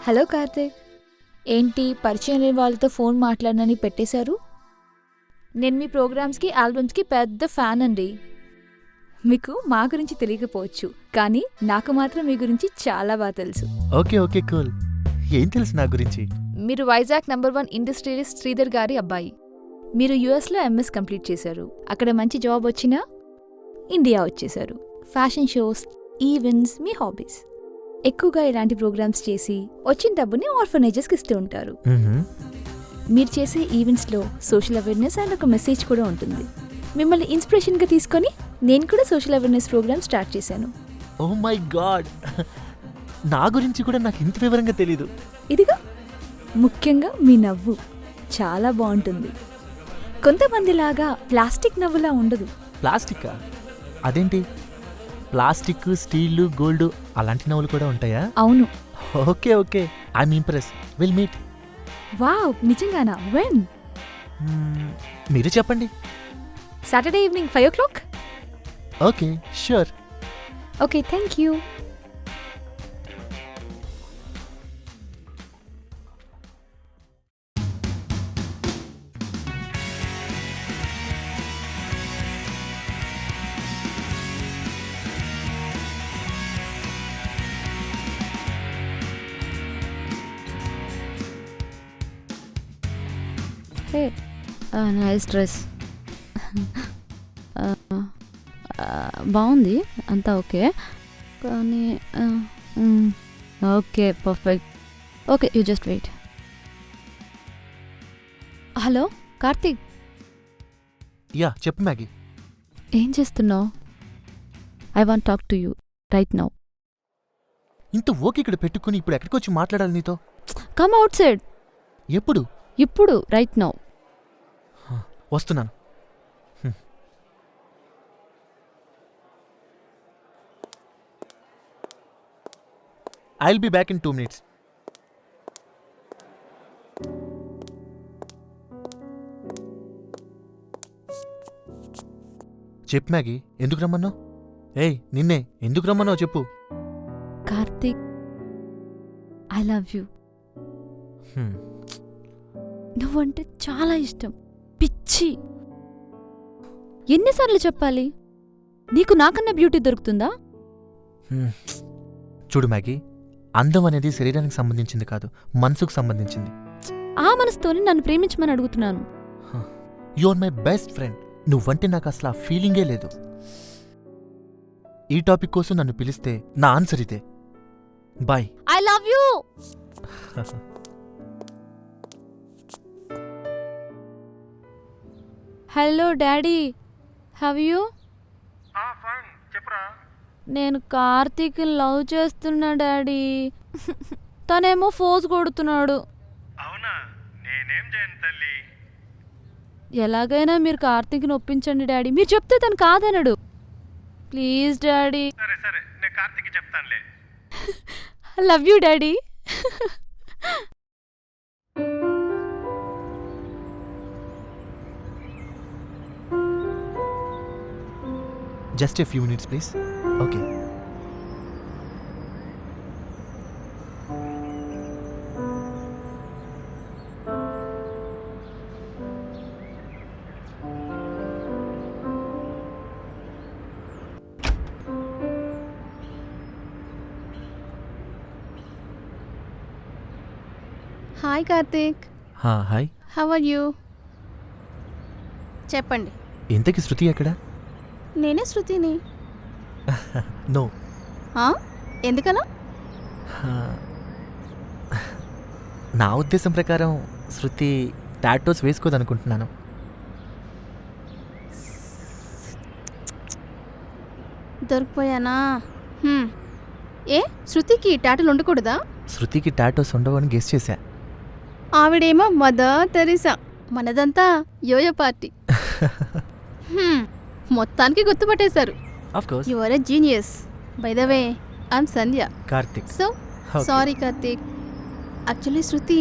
హలో కార్తీక్, ఏంటి పరిచయం లేని వాళ్ళతో ఫోన్ మాట్లాడనని పెట్టేశారు? నేను మీ ప్రోగ్రామ్స్కి ఆల్బమ్స్కి పెద్ద ఫ్యాన్ అండి. మీకు మా గురించి తెలియకపోవచ్చు, కానీ నాకు మాత్రం మీ గురించి చాలా బాగా తెలుసు. Okay okay cool. ఏం తెలుసు నా గురించి? మీరు వైజాగ్ #1 ఇండస్ట్రియలిస్ట్ శ్రీధర్ గారి అబ్బాయి. మీరు యుఎస్లో ఎంఎస్ కంప్లీట్ చేశారు. అక్కడ మంచి జాబ్ వచ్చినా ఇండియా వచ్చేశారు. ఫ్యాషన్ షోస్, ఈవెంట్స్ మీ హాబీస్. ఎక్కువగా ఇలాంటి ప్రోగ్రామ్స్ చేసి వచ్చిన డబ్బుని ఆర్ఫనేజెస్కి ఇస్తూ ఉంటారు. మీరు చేసే ఈవెంట్స్లో సోషల్ అవేర్నెస్ అండ్ ఒక మెసేజ్ కూడా ఉంటుంది. మిమ్మల్ని ఇన్స్పిరేషన్గా తీసుకొని నేను కూడా సోషల్ అవేర్నెస్ ప్రోగ్రామ్ స్టార్ట్ చేశాను. ఓ మై గాడ్, నా గురించి కూడా నాకు ఇంత వివరంగా తెలీదు. ఇదిగా ముఖ్యంగా మీ నవ్వు చాలా బాగుంటుంది. కొంతమందిలాగా ప్లాస్టిక్ నవ్వులా ఉండదు. ప్లాస్టికా? అదేంటి? ప్లాస్టిక్, స్టీల్, గోల్డ్ అలాంటి నవ్వులు కూడా ఉంటాయా? అవును. Okay okay, I'm impress. Will meet. Wow, నిజంగానా? వెన్? మీరు చెప్పండి. Saturday evening 5 o'clock. Okay, sure. Okay, thank you. Nice dress. బాగుంది, అంతా ఓకే. కానీ okay, perfect. Okay, you just wait. Hello Karthik. Yeah, చెప్పు మ్యాగీ. ఏం చేస్తున్నావు? I want talk to you right now. ఇంత ఓకే ఇక్కడ పెట్టుకుని ఇప్పుడు ఎక్కడికి వచ్చి మాట్లాడాలి నీతో? Come outside. ఎప్పుడు? ఇప్పుడు, రైట్ నౌ. వస్తున్నాను. I will be back in 2 minutes. చెప్పు మ్యాగీ, ఎందుకు రమ్మన్నావు? నిన్నే ఎందుకు రమ్మన్నావు చెప్పు. Karthik, I love you. నువ్వంటే చాలా ఇష్టం, పిచ్చి. ఎన్నిసార్లు చెప్పాలి? నీకు నాకన్నా బ్యూటీ దొరుకుతుందా? చూడు మ్యాగీ, అందం అనేది శరీరానికి సంబంధించింది కాదు, మనసుకు సంబంధించింది. ఆ మనసుతోనే నన్ను ప్రేమించమని అడుగుతున్నాను. You are my best friend. నువ్వంటే నాకు అసలు ఆ ఫీలింగే లేదు. ఈ టాపిక్ కోసం నన్ను పిలిస్తే నా ఆన్సర్ ఇదే. Bye. I love you. Hello daddy, how you? నేను కార్తీక్ లవ్ చేస్తున్నా డాడీ. తనేమో ఫోర్స్ కొడుతున్నాడు. అవునా? నేనేం చేయను తల్లి. ఎలాగైనా మీరు కార్తీక్ని ఒప్పించండి డాడీ. మీరు చెప్తే తను కాదనడు. Please daddy. సరే సరే, నేను కార్తీక్ చెప్తానులే. I love you daddy. Just a few minutes please. Okay. Hi Karthik. Hi. How are you? చెప్పండి. ఇంతకీ శృతి ఎక్కడా? నేనే శృతిని. నో. ఎందుకలా? నా ఉద్దేశం ప్రకారం శృతి టాటోస్ వేసుకోదనుకుంటున్నాను. దొరికిపోయానా? ఏ శృతికి టాటూలు ఉండకూడదా? శృతికి టాటోస్ ఉండవని గెస్ చేశా. ఆవిడేమో మదర్ తెరీసా, మనదంతా యోయో పార్టీ. మొత్తానికి గుర్తుపట్టేశారు. You are a genius. By the way, I'm Sandhya. Karthik. So sorry Karthik. Actually Shruti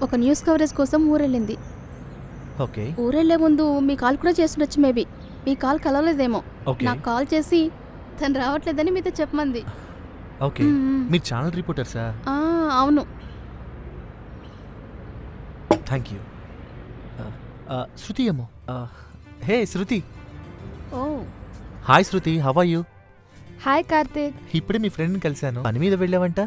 ఒక న్యూస్ కవరేజ్ కోసం ఊరెళ్ళింది. ఓకే. ఊరెళ్లే ముందు మీ కాల్ కూడా చేస్తుండొచ్చు. మేబీ మీ కాల్ కలవలేదేమో. నాకు కాల్ చేసి తను రావట్లేదని మీతో చెప్పమంది. ఓకే. మీరు ఛానల్ రిపోర్టర్సా? అవును. Thank you. శృతి ఏమో. Hey Shruti. Oh hi Shruti, how are you? Hi Karthik. ఇప్పుడే మీ ఫ్రెండ్ని కలిశాను. పని మీద వెళ్ళావంట.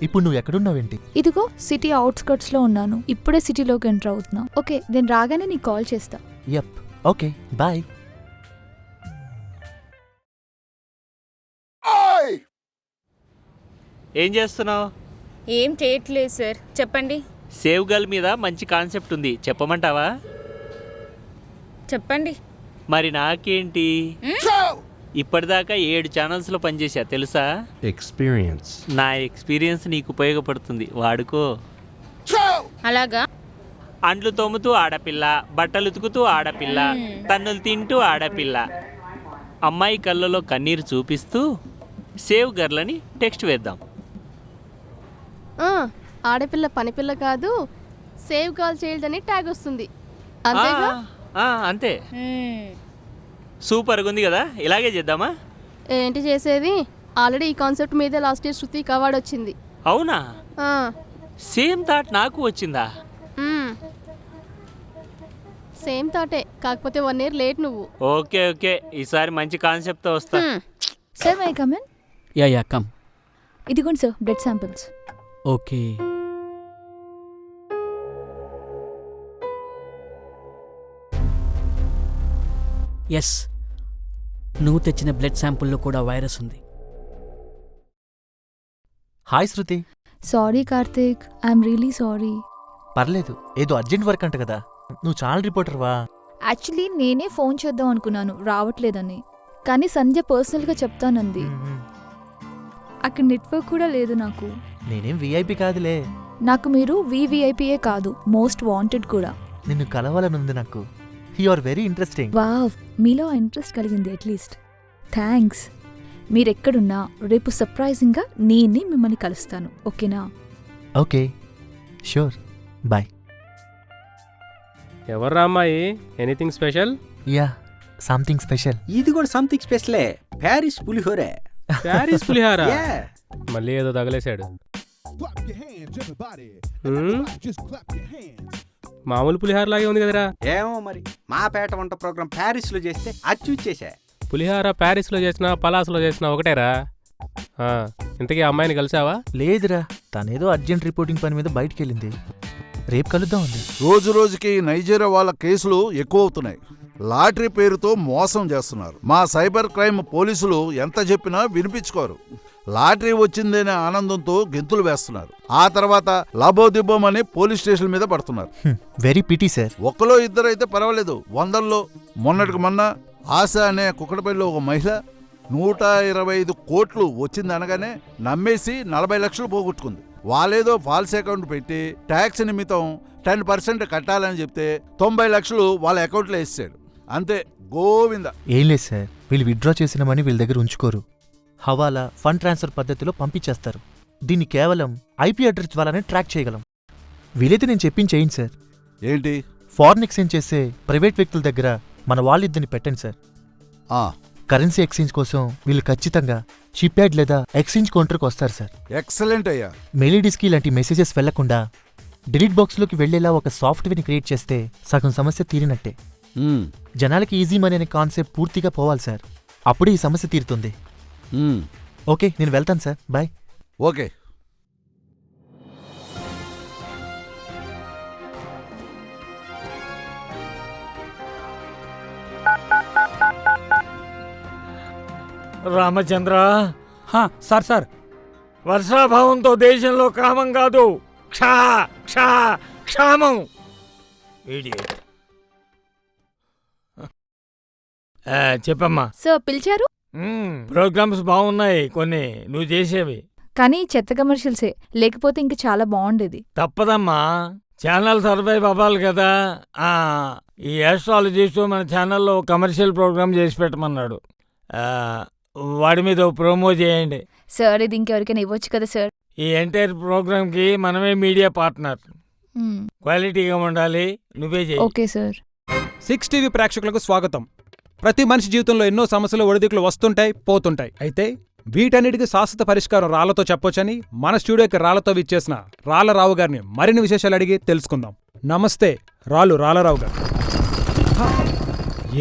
ఇప్పుడు నువ్వు ఎక్కడున్నావేంటి? ఇదిగో సిటీ అవుట్స్కర్ట్స్లో ఉన్నాను. ఇప్పుడే సిటీలోకి ఎంటర్ అవుతున్నా. ఓకే, నేను రాగానే నీకు కాల్ చేస్తా. యప్. Okay, bye. ఏం చేస్తున్నావు? ఏం చేయట్లేదు సార్. చెప్పండి. సేవ్ గర్ల్ మీద మంచి కాన్సెప్ట్ ఉంది, చెప్పమంటావా? చెప్పండి. మరి నాకేంటి, ఇప్పటిదాకా 7 ఛానల్స్లో పనిచేసా తెలుసా? ఎక్స్పీరియన్స్. నా ఎక్స్పీరియన్స్ నీకు ఉపయోగపడుతుంది, వాడుకో. అలాగా? అంట్లు తోముతూ ఆడపిల్ల, బట్టలు ఉతుకుతూ ఆడపిల్ల, తన్నులు తింటూ ఆడపిల్ల, అమ్మాయి కళ్ళలో కన్నీరు చూపిస్తూ సేవ్ గర్ల్ అని టెక్స్ట్ వేద్దాం. ఆడపిల్ల పనిపిల్ల కాదు, సేవ్ గర్ల్ చైల్డ్ అని ట్యాగ్ వస్తుంది. అంతేగా? అంతే. సూపర్గా ఉంది కదా, ఇలాగే చేద్దామా? ఏంటి చేసేది? ఆల్రెడీ ఈ కాన్సెప్ట్ మీద లాస్ట్ ఇయర్ శృతికి అవార్డు వచ్చింది. అవునా? సేమ్ థాట్ నాకు వచ్చిందా? సేమ్ థాటే, కాకపోతే 1 year లేట్ నువ్వు. ఓకే ఓకే, ఈసారి మంచి కాన్సెప్ట్తో వస్తా. Sir may come in? Yeah come. ఇదిగోండి sir blood samples. Okay. Yes, నువ్వు తెచ్చిన బ్లడ్ శాంపుల్లో కూడా వైరస్ ఉంది. Hi Shruti. Sorry Karthik, I'm really sorry. పర్లేదు, ఏదో అర్జెంట్ వర్క్ అంట కదా. నువ్వు ఛానల్ రిపోర్టర్వా? యాక్చువల్లీ నేనే ఫోన్ చేద్దాం అనుకున్నాను, రావట్లేదని. కానీ సంధ్య పర్సనల్గా చెప్తానంది. అక్కడ నెట్వర్క్ కూడా లేదు నాకు. నేనేం విఐపి కాదులే. నాకు మీరు వివిఐపియే కాదు, మోస్ట్ వాంటెడ్ కూడా. నిన్ను కలవాలనుంది నాకు. You are very interesting. Wow, మీలో ఇంట్రెస్ట్ కలిగింది అట్లీస్ట్. థ్యాంక్స్. మీరెక్కడున్నా రేపు సర్ప్రైజింగ్గా నేనే మిమ్మల్ని కలుస్తాను, ఓకేనా? Okay, sure. బాయ్. ఎవర్రా అమ్మాయి? Anything special? Yeah, something special. ఇది కూడా సంథింగ్ స్పెషలే. ప్యారిస్ పులిహోరే. ప్యారిస్ పులిహోర? మళ్ళీ ఏదో తగలేశాడు. మామూలు పులిహార లాగే ఉంది కదరా. ఏమో మరి మా పేట వంట ప్రోగ్రాం ప్యారిస్లో చేస్తే అచ్చుచ్చేసా. పులిహార ప్యారిస్లో చేసినా పలాస్లో చేసినా ఒకటేరా. ఇంతకీ ఆ అమ్మాయిని కలిసావా? లేదురా, తనేదో అర్జెంట్ రిపోర్టింగ్ పని మీద బయటికి వెళ్ళింది. రేపు కలుద్దాం అండి. రోజు రోజుకి నైజీరియా వాళ్ళ కేసులు ఎక్కువ అవుతున్నాయి. లాటరీ పేరుతో మోసం చేస్తున్నారు. మా సైబర్ క్రైమ్ పోలీసులు ఎంత చెప్పినా వినిపించుకోరు. లాటరీ వచ్చిందనే ఆనందంతో గెంతులు వేస్తున్నారు. ఆ తర్వాత లాభోదిబ్బోమని పోలీస్ స్టేషన్ మీద పడుతున్నారు. Very pity sir. ఒక్కలో ఇద్దరైతే పర్వాలేదు, వందల్లో. మొన్నటికి మొన్న ఆశ అనే కుక్కడపల్లిలో ఒక మహిళ 125 కోట్లు వచ్చింది అనగానే నమ్మేసి 40 లక్షలు పోగొట్టుకుంది. వాళ్ళేదో ఫాల్స్ అకౌంట్ పెట్టి ట్యాక్స్ నిమిత్తం 10% కట్టాలని చెప్తే 90 లక్షలు వాళ్ళ అకౌంట్లో వేసాడు. అంతే, గోవింద. ఏం లేదు సార్, వీళ్ళు విత్డ్రా చేసిన మనీ వీళ్ళ దగ్గర ఉంచుకోరు. హవాలా, ఫండ్ ట్రాన్స్ఫర్ పద్ధతిలో పంపించేస్తారు. దీన్ని కేవలం ఐపీ అడ్రస్ ద్వారానే ట్రాక్ చేయగలం. వీలైతే నేను చెప్పింది చేయండి సార్. ఏంటి? ఫారిన్ ఎక్స్చేంజ్ చేసే ప్రైవేట్ వ్యక్తుల దగ్గర మన వాళ్ళిద్దరిని పెట్టండి సార్. కరెన్సీ ఎక్స్చేంజ్ కోసం వీళ్ళు ఖచ్చితంగా షిప్ యార్డ్ లేదా ఎక్స్చేంజ్ కౌంటర్కి వస్తారు సార్. ఎక్సలెంట్ అయ్యా. మెయిల్ఐడీస్కి ఇలాంటి మెసేజెస్ వెళ్లకుండా డిలీట్ బాక్స్లోకి వెళ్లేలా ఒక సాఫ్ట్వేర్ని క్రియేట్ చేస్తే సగం సమస్య తీరినట్టే. జనాలకి ఈజీ మనీ అనే కాన్సెప్ట్ పూర్తిగా పోవాలి సార్. అప్పుడే ఈ సమస్య తీరుతుంది. ఓకే, నేను వెళ్తాను sir. Bye. Okay. Ramachandra. Sir sir, వర్షాభావంతో దేశంలో కామం కాదు, క్షామం. చెప్పమ్మా. సార్ పిలిచారు? ప్రోగ్రామ్స్ బాగున్నాయి కొన్ని నువ్వు చేసేవి, కానీ చెత్త కమర్షియల్సే. లేకపోతే ఇంక చాలా బాగుండేది. తప్పదమ్మా, ఛానల్ సర్వైవ్ అవ్వాలి కదా. ఈ ఆస్ట్రాలజిస్ట్ మన ఛానల్లో కమర్షియల్ ప్రోగ్రామ్ చేసి పెట్టమన్నాడు. వాడి మీద ప్రోమో చేయండి సార్. ఇది ఇంకెవరికైనా ఇవ్వచ్చు కదా సార్. ఈ ఎంటైర్ ప్రోగ్రామ్కి మనమే మీడియా పార్ట్నర్. క్వాలిటీగా ఉండాలి, నువ్వే చేయి. Okay sir. 6 టీవీ ప్రేక్షకులకు స్వాగతం. ప్రతి మనిషి జీవితంలో ఎన్నో సమస్యలు ఒడిదుడుకులు వస్తుంటాయి, పోతుంటాయి. అయితే వీటన్నిటికీ శాశ్వత పరిష్కారం రాళ్లతో చెప్పొచ్చని మన స్టూడియోకి రాళ్లతో విచ్చేసిన రాళ్లరావు గారిని మరిన్ని విశేషాలు అడిగి తెలుసుకుందాం. నమస్తే రాళ్లరావు గారు.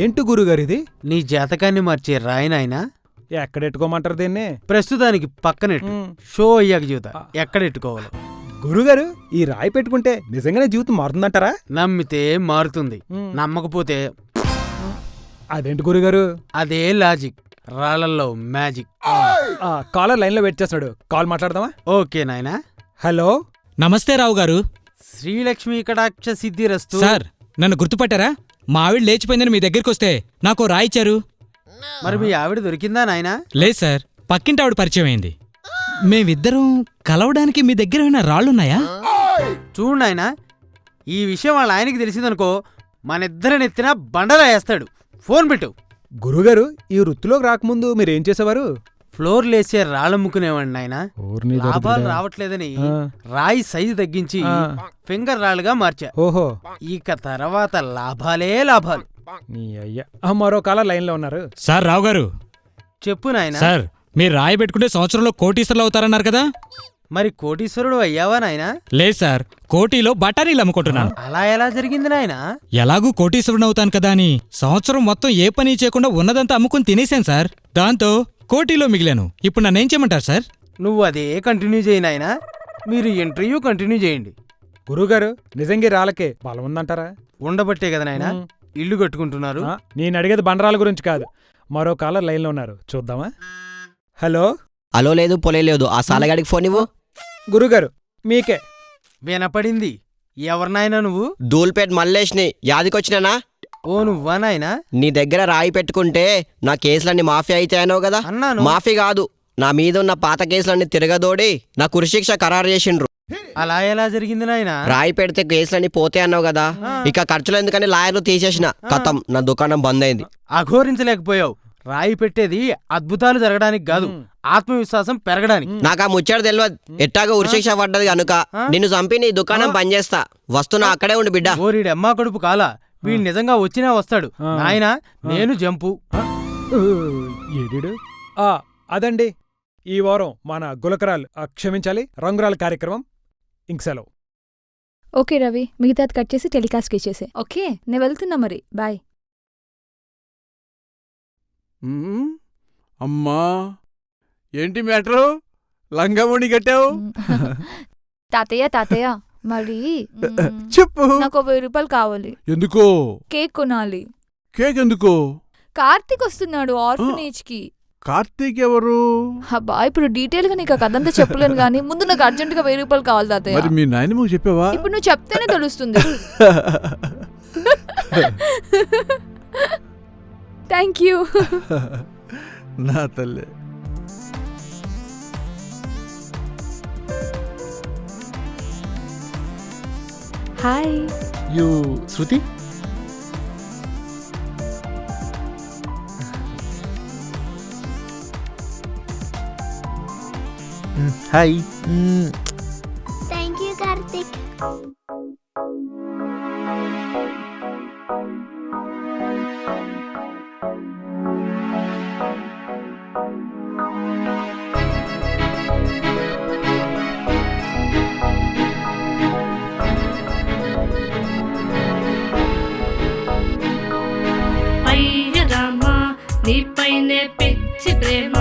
ఏంటి గురుగారు ఇది? నీ జాతకాన్ని మార్చే రాయి నాయనా. ఎక్కడెట్టుకోమంటారు దీన్ని? ప్రస్తుతానికి పక్కనెట్టు, షో అయ్యాక జీవిత ఎక్కడెట్టుకోవాలి. గురుగారు, ఈ రాయి పెట్టుకుంటే నిజంగానే జీవితం మారుతుందంటారా? నమ్మితే మారుతుంది, నమ్మకపోతే. అదేంటి గురుగారు? అదే లాజిక్, రాళ్లలో మ్యాజిక్. కాలర్ లైన్లో వెయిట్ చేస్తున్నాడు, కాల్ మాట్లాడదామా? ఓకే నాయనా. హలో. నమస్తే రావు గారు. శ్రీలక్ష్మి కటాక్ష సిద్ధిరస్తు. సార్, నన్ను గుర్తుపట్టారా? మా ఆవిడ లేచిపోయిందని మీ దగ్గరికి వస్తే నాకు రాయిచ్చారు. మరి మీ ఆవిడ దొరికిందా నాయనా? లేదు సార్, పక్కింటి ఆవిడ పరిచయం అయింది. మేమిద్దరం కలవడానికి మీ దగ్గర ఏమైనా రాళ్లున్నాయా? చూడు నాయనా, ఈ విషయం వాళ్ళ ఆయనకి తెలిసిందనుకో మనిద్దరిని ఎత్తినా బండలా వేస్తాడు. ఫోన్ పెట్టు. గురుగారు, ఈ వృత్తిలోకి రాకముందు మీరేం చేసేవారు? ఫ్లోర్ లేసే రాళ్ళమ్ముకునేవాడిని నాయనా. లాభాలు రావట్లేదని రాయి సైజు తగ్గించి ఫింగర్ రాళ్ళుగా మార్చా. ఓహో. ఇక తర్వాత లాభాలే లాభాలు. నీ అయ్యా. మరో కాలర్ లైన్లో ఉన్నారు. సార్ రావు గారు. చెప్పు నాయనా. సార్, మీరు రాయి పెట్టుకుంటే సంవత్సరంలో కోటీశ్వరులు అవుతారన్నారు కదా? మరి కోటీశ్వరుడు అయ్యావా నాయనా? లేదు సార్, కోటీలో బఠానీలు అమ్ముకుంటున్నాను. అలా ఎలా జరిగింది నాయనా? ఎలాగూ కోటీశ్వరుడు అవుతాను కదా అని సంవత్సరం మొత్తం ఏ పని చేయకుండా ఉన్నదంతా అమ్ముకుని తినేశాను సార్. దాంతో కోటీలో మిగిలాను. ఇప్పుడు నన్నేం చేయమంటారు సార్? నువ్వు అదే కంటిన్యూ చేయి నాయనా. మీరు ఇంటర్వ్యూ కంటిన్యూ చేయండి. గురుగారు, నిజంగా రాళ్ళకే బలం ఉందంటారా? ఉండబట్టే కదా నాయనా ఇల్లు కట్టుకుంటున్నారు. నేను అడిగేది బండరాల గురించి కాదు. మరో కాలర్ లైన్లో ఉన్నారు, చూద్దామా? హలో. అలో లేదు, పొలే లేదు. ఆ సాలగాడికి ఫోన్ ఇవ్వు. గురుగారు, మీకే వినపడింది. ఎవరినాయనా నువ్వు? దూల్పేట్ మల్లేష్ని. యాదికొచ్చినానా? ఓ నువ్వా నాయనా? నీ దగ్గర రాయి పెట్టుకుంటే నా కేసులన్నీ మాఫీ అయితాయనో కదా? మాఫీ కాదు, నా మీద ఉన్న పాత కేసులన్నీ తిరగదోడి నా కురిశిక్ష ఖరారు చేసిండ్రు. అలా ఎలా జరిగింది నాయనా? రాయి పెడితే కేసులన్నీ పోతే అన్నావు కదా, ఇక ఖర్చులు ఎందుకని లాయర్లు తీసేసిన. కథం, నా దుకాణం బంద్ అయింది. అఘోరించలేకపోయావు. రాయి పెట్టేది అద్భుతాలు జరగడానికి కాదు, ఆత్మవిశ్వాసం పెరగడానికి. నాకు ఆ ముచ్చట తెలియదు. ఎట్టాగా ఉరిశిక్ష పడ్డది కనుక నిన్ను చంపి నీ దుకాణం పనిచేస్తా. వస్తున్నా, అక్కడే ఉండి బిడ్డ. ఓరిడి అమ్మా కడుపు కాలా, వీడు నిజంగా వచ్చినా వస్తాడు. నాయనా నేను జంపు. ఏడు. అదండి, ఈ వారం మన గులకరాలు క్షమించాలి రంగురాల కార్యక్రమం ఇంక సెలవు. ఓకే రవి, మిగతాది కట్ చేసి టెలికాస్ట్కి ఇచ్చేసే. ఓకే, నేను వెళ్తున్నా మరి, బాయ్. అమ్మా ఏంటి మ్యాటరు, లంగామణి కట్టావు? తాతయ్య మరి చెప్పు. నాకు 1000 రూపాయలు కావాలి. ఎందుకో? కేక్ కొనాలి. కేక్ ఎందుకో? కార్తీక్ వస్తున్నాడు ఆర్ఫనేజ్ కి. కార్తీక్ ఎవరు? అబ్బా, ఇప్పుడు డీటెయిల్ గా నీకు ఆ కథంతా చెప్పలేను గానీ ముందు నాకు అర్జెంట్ గా 1000 రూపాయలు కావాలి తాతయ్య. మరి మీ నాయనమ్మకు చెప్పావా? ఇప్పుడు నువ్వు చెప్తేనే తెలుస్తుంది. Thank you. నా తల్లి. Hi. You Shruti? Hi. Thank you Karthik. నీపైనే పిచ్చి ప్రేమ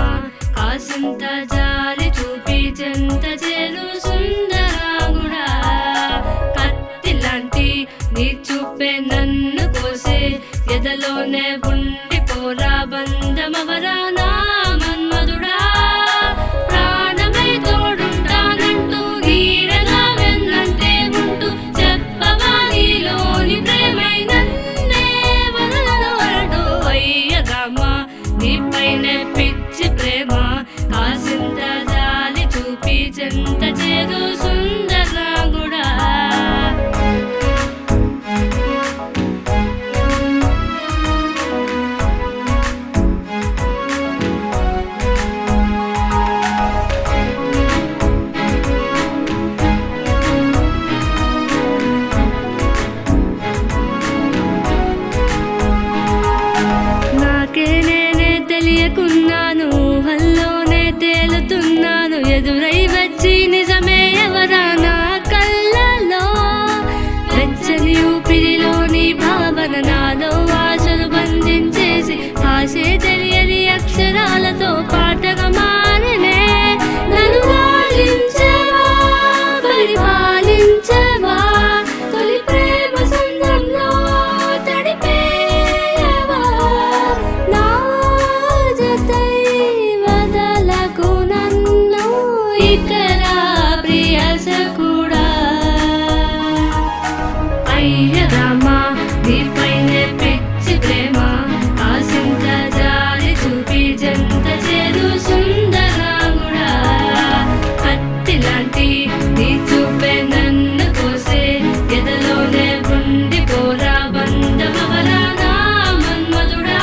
కాసింత జాలి చూపి చెంత చేరు సుందరాముడా. కత్తి లాంటి నీ చూపే నన్ను కోసే ఎదలోనే ఉండిపోరా బంధమవరా నా మన్మధుడా. ప్రాణమై తోడుంటానంటూ నీడగా వెన్నంటే ఉంటూ చెప్పవా నీలోని ప్రేమై నన్నే వదలను అంటూ. అయ్యగామా నీపైనే పిచ్చి ప్రేమ కాసింత జాలి చూపి చెంత చేరు సుందరాముడా. నాకే నేనే తెలియకున్నాను, ఊహల్లోనే తేలుతున్నాను. ఎదురై వచ్చి నిజమే ఎవరా నా కళ్ళలో. వెచ్చని ఊపిరిలోని భావన నాలో ఆశలు బంధించేసి ఆశే తెలియని అక్షరాలతో పాటగా మారనే. నన్ను లాలించవా, పరిపాలించవా, తొలి ప్రేమ సంద్రంలో తడిపేయవా. నా జతై వదలకు నన్ను ఇకరా ప్రియ సఖుడా. అయ్యరామా నీపైనే పిచ్చి ప్రేమ కాసింత జాలి చూపి జంత చేరు సుందరాముడా. కత్తి లాంటి నీ చూపే నన్ను కోసే ఎదలోనే ఉండిపోరా బంధమవరా నా మన్మధుడా.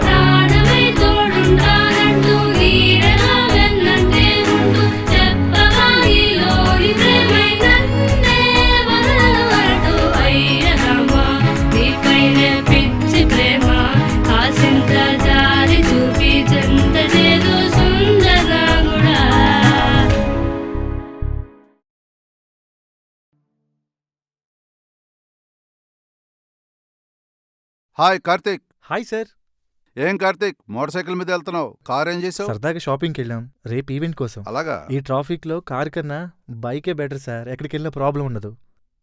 ప్రాణమై తోడుంటానంటూ నీడగా వెన్నంటే ఉంటూ చెప్పవా నీలోని ప్రేమై నన్నే వదలను అంటూ. అయ్యరామా నీపైనే పిచ్చి ప్రేమ కాసింత జాలి చూపి చెంత చేరు సుందరాముడా. హాయ్ కార్తీక్. Hi sir. ఏం కార్తీక్, మోటార్ సైకిల్ మీద వెళ్తున్నావు? కార్ ఏం చేసావు? సరదాగా షాపింగ్కి వెళ్ళాం రేపు ఈవెంట్ కోసం. అలాగా? ఈ ట్రాఫిక్లో కార్ కన్నా బైకే బెటర్ సార్. ఎక్కడికి వెళ్ళినా ప్రాబ్లం ఉండదు.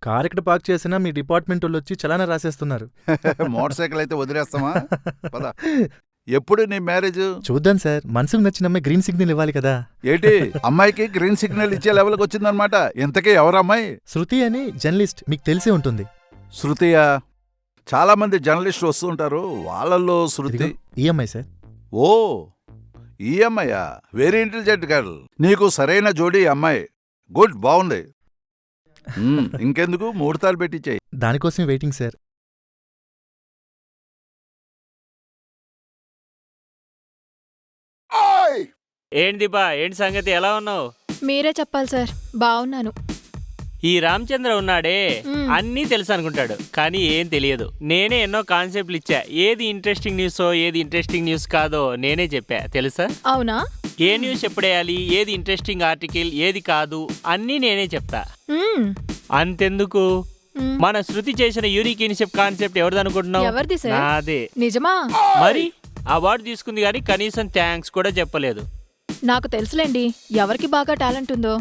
కార్ ఎక్కడ పార్క్ చేసినా మీ డిపార్ట్మెంట్ వాళ్ళు వచ్చి చలానా రాసేస్తున్నారు. మోటార్ సైకిల్ అయితే వదిలేస్తామా? పద. ఎప్పుడు నీ మ్యారేజ్? చూద్దాం సార్, మనసుకు నచ్చిన అమ్మాయి గ్రీన్ సిగ్నల్ ఇవ్వాలి కదా. ఏంటి అమ్మాయికి గ్రీన్ సిగ్నల్ ఇచ్చే లెవెల్కి వచ్చిందనమాట. ఇంతకీ ఎవరమ్మాయి? శృతి అని జర్నలిస్ట్, మీకు తెలిసే ఉంటుంది. శృతియా? చాలా మంది జర్నలిస్టులు వస్తూ ఉంటారు, వాళ్ళల్లో శృతి. EMI sir. ఓ ఈఎంఐయా? Very intelligent girl. నీకు సరైన జోడీ అమ్మాయి. గుడ్, బాగుంది. ఇంకెందుకు, ముహూర్తాలు పెట్టించాయి. దానికోసమే వెయిటింగ్ సార్. ఏంటి దీపా, ఏంటి సంగతి, ఎలా ఉన్నావు? మీరే చెప్పాలి సార్. బాగున్నాను. ఈ రామచంద్ర ఉన్నాడే అన్నీ తెలుసు అనుకుంటాడు, కానీ ఏం తెలియదు. నేనే ఎన్నో కాన్సెప్ట్లు ఇచ్చా. ఏది ఇంట్రెస్టింగ్ న్యూసో ఏది ఇంట్రెస్టింగ్ న్యూస్ కాదో నేనే చెప్పా, తెలుసా? అవునా? ఏ న్యూస్ ఎప్పుడేయాలి, ఏది ఇంట్రెస్టింగ్ ఆర్టికల్, ఏది కాదు అన్నీ నేనే చెప్తా. అంతెందుకు, మన శృతి చేసిన యూనిక్ కాన్సెప్ట్ ఎవరిది అనుకుంటున్నావు? ఎవరిది సార్? నాదే. నిజమా? మరి అవార్డు తీసుకుంది కానీ కనీసం థ్యాంక్స్ కూడా చెప్పలేదు. నాకు తెలుసులేండి ఎవరికి బాగా టాలెంట్ ఉందో.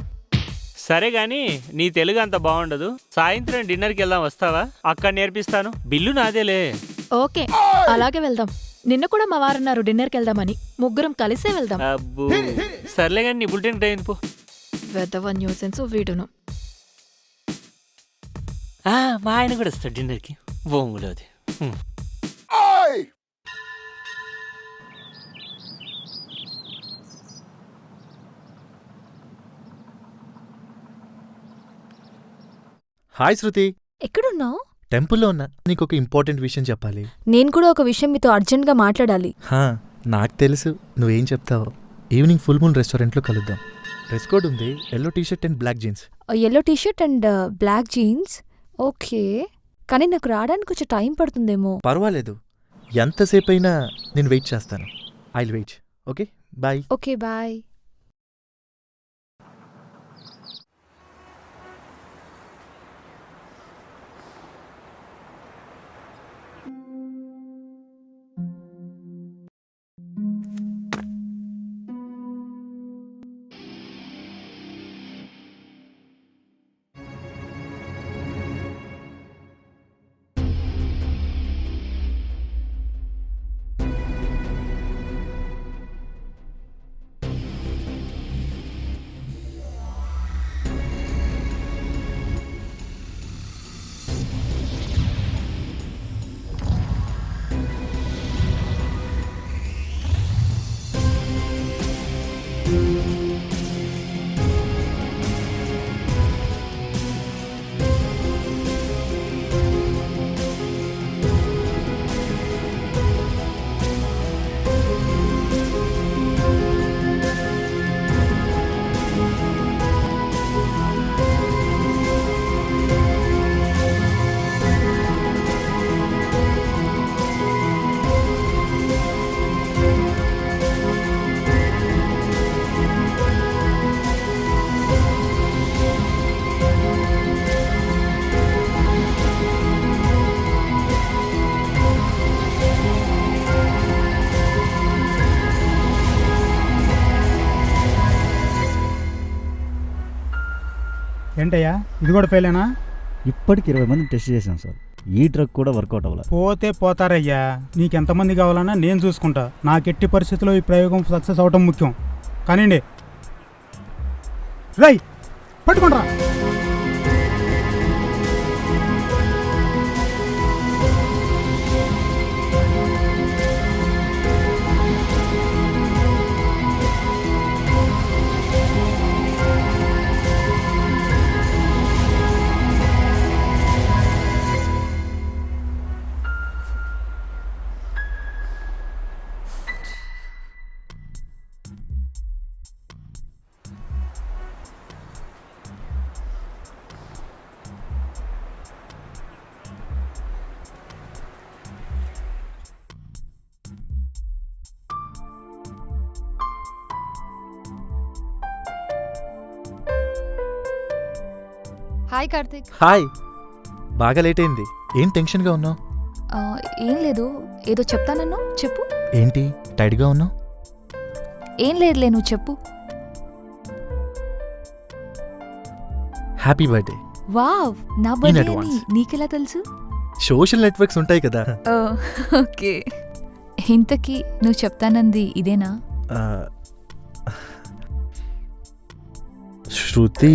సరే గాని నీ తెలుగు అంత బాగుండదు. సాయంత్రం డిన్నర్కి వెళ్దాం, వస్తావా? అక్కడ నేర్పిస్తాను. బిల్లు నాదేలే. ఓకే, అలాగే వెళ్దాం. నిన్న కూడా మా వారన్నారు డిన్నర్కి వెళ్దామని. ముగ్గురం కలిసే వెళ్దాం. అబ్బో సర్లే కానీ నీ బుల్టెన్ టైం పో. వెదవ న్యూసెన్స్ వీడును. మా ఆయన కూడా వస్తాడు డిన్నర్కి. బొంగులోది. హాయ్ శృతి. ఎక్కడున్నావు? టెంపుల్లో ఉన్నా. నీకు ఒక ఇంపార్టెంట్ విషయం చెప్పాలి. నేను కూడా ఒక విషయం మీతో అర్జెంట్గా మాట్లాడాలి. నాకు తెలుసు నువ్వేం చెప్తావో. ఈవినింగ్ ఫుల్ మూన్ రెస్టారెంట్లో కలుద్దాం. డ్రెస్ కోడ్ ఉంది, yellow t shirt and black jeans. Yellow t shirt and black jeans. Okay, కానీ నాకు రావడానికి కొంచెం టైం పడుతుందేమో. పర్వాలేదు, ఎంతసేపు అయినా నేను వెయిట్ చేస్తాను. I will wait. Okay bye. Okay bye. ఏంటయ్యా ఇది కూడా ఫెయిలేనా? ఇప్పటికి 20 మంది టెస్ట్ చేశాం సార్. ఈ డ్రగ్ కూడా వర్కౌట్ అవ్వాలి. పోతే పోతారయ్యా, నీకెంతమంది కావాలన్నా నేను చూసుకుంటా. నాకెట్టి పరిస్థితుల్లో ఈ ప్రయోగం సక్సెస్ అవటం ముఖ్యం. కానివ్వండి. రై పట్టుకుంటా. హాయ్ కార్తిక్. హాయ్. బాగా లేట్ అయింది. ఏం టెన్షన్గా ఉన్నావు? ఏం లేదు, ఏదో చెప్తానన్ను. చెప్పు. ఏంటి టైట్గా ఉన్నావు? ఏం లేదులే, నువ్వు చెప్పు. Happy birthday. వావ్, నా బర్త్డే అని నీకెలా తెలుసు? సోషల్ నెట్వర్క్స్ ఉంటాయి కదా. ఓకే. ఇంతకీ నువ్వు చెప్తానంది ఇదేనా? శృతి,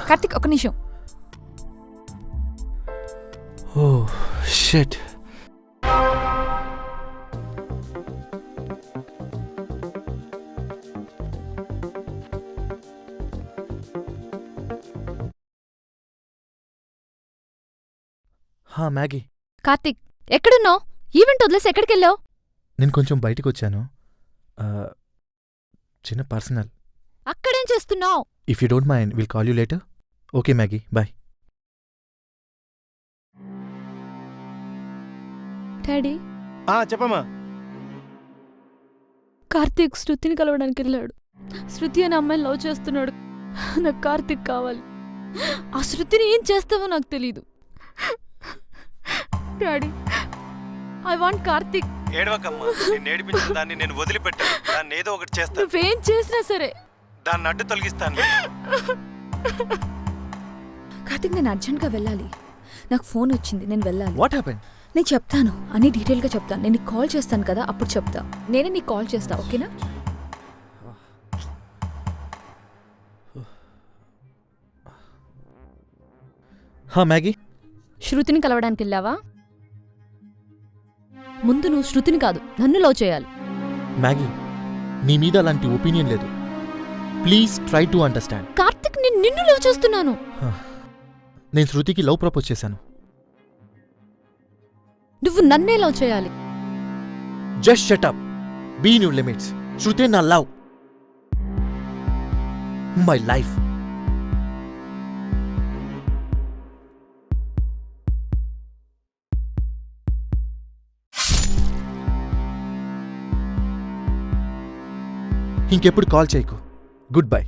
కార్తిక్ ఒక నిమిషం. Oh shit. మ్యాగీ. కార్తిక్ ఎక్కడున్నావు? ఈవెంట్ వదిలేసి ఎక్కడికి వెళ్ళావు? నేను కొంచెం బయటికి వచ్చాను. చిన్న పర్సనల్. అక్కడేం చేస్తున్నావు? If you don't mind will call you later. Okay Maggie, bye. Daddy చెప్పమ్మా. కార్తీక్ శృతిని కలవడానికి వెళ్ళాడు. శృతి అనే అమ్మాయిని లవ్ చేస్తున్నాడు. నాకు కార్తీక్ కావాలి. ఆ శృతిని ఏం చేస్తావో నాకు తెలీదు. Daddy, I want Karthik. ఏడవకమ్మా, నేను ఏడిపించిన దాన్ని నేను వదిలిపెట్టాను. దాన్ని ఏదో ఒకటి చేస్తాను. నువ్వేం చేసినా సరే దాన్ని అడ్డు తొలగిస్తాను. కార్తీక్, నేను అర్జెంట్గా వెళ్ళాలి. నాకు ఫోన్ వచ్చింది, నేను వెళ్ళాలి. What happened? నేను చెప్తాను, అన్ని డీటెయిల్గా చెప్తాను. నేను నీకు కాల్ చేస్తాను కదా, అప్పుడు చెప్తా. నేనే నీకు కాల్ చేస్తా, ఓకేనా? మ్యాగీ, శృతిని కలవడానికి వెళ్ళావా? ముందు నువ్వు శృతిని కాదు, నన్ను లవ్ చేయాలి. మ్యాగీ, నీ మీద అలాంటి ఒపీనియన్ లేదు. Please try to understand. Karthik, నేను నిన్ను లవ్ చేస్తున్నాను. నేను శృతికి లవ్ ప్రపోజ్ చేశాను. నువ్వు నన్నే లవ్ చేయాలి. Just shut up. Be in your limits. Shruti నా లవ్, మై లైఫ్. ఇంకెప్పుడు కాల్ చేయకు. Goodbye.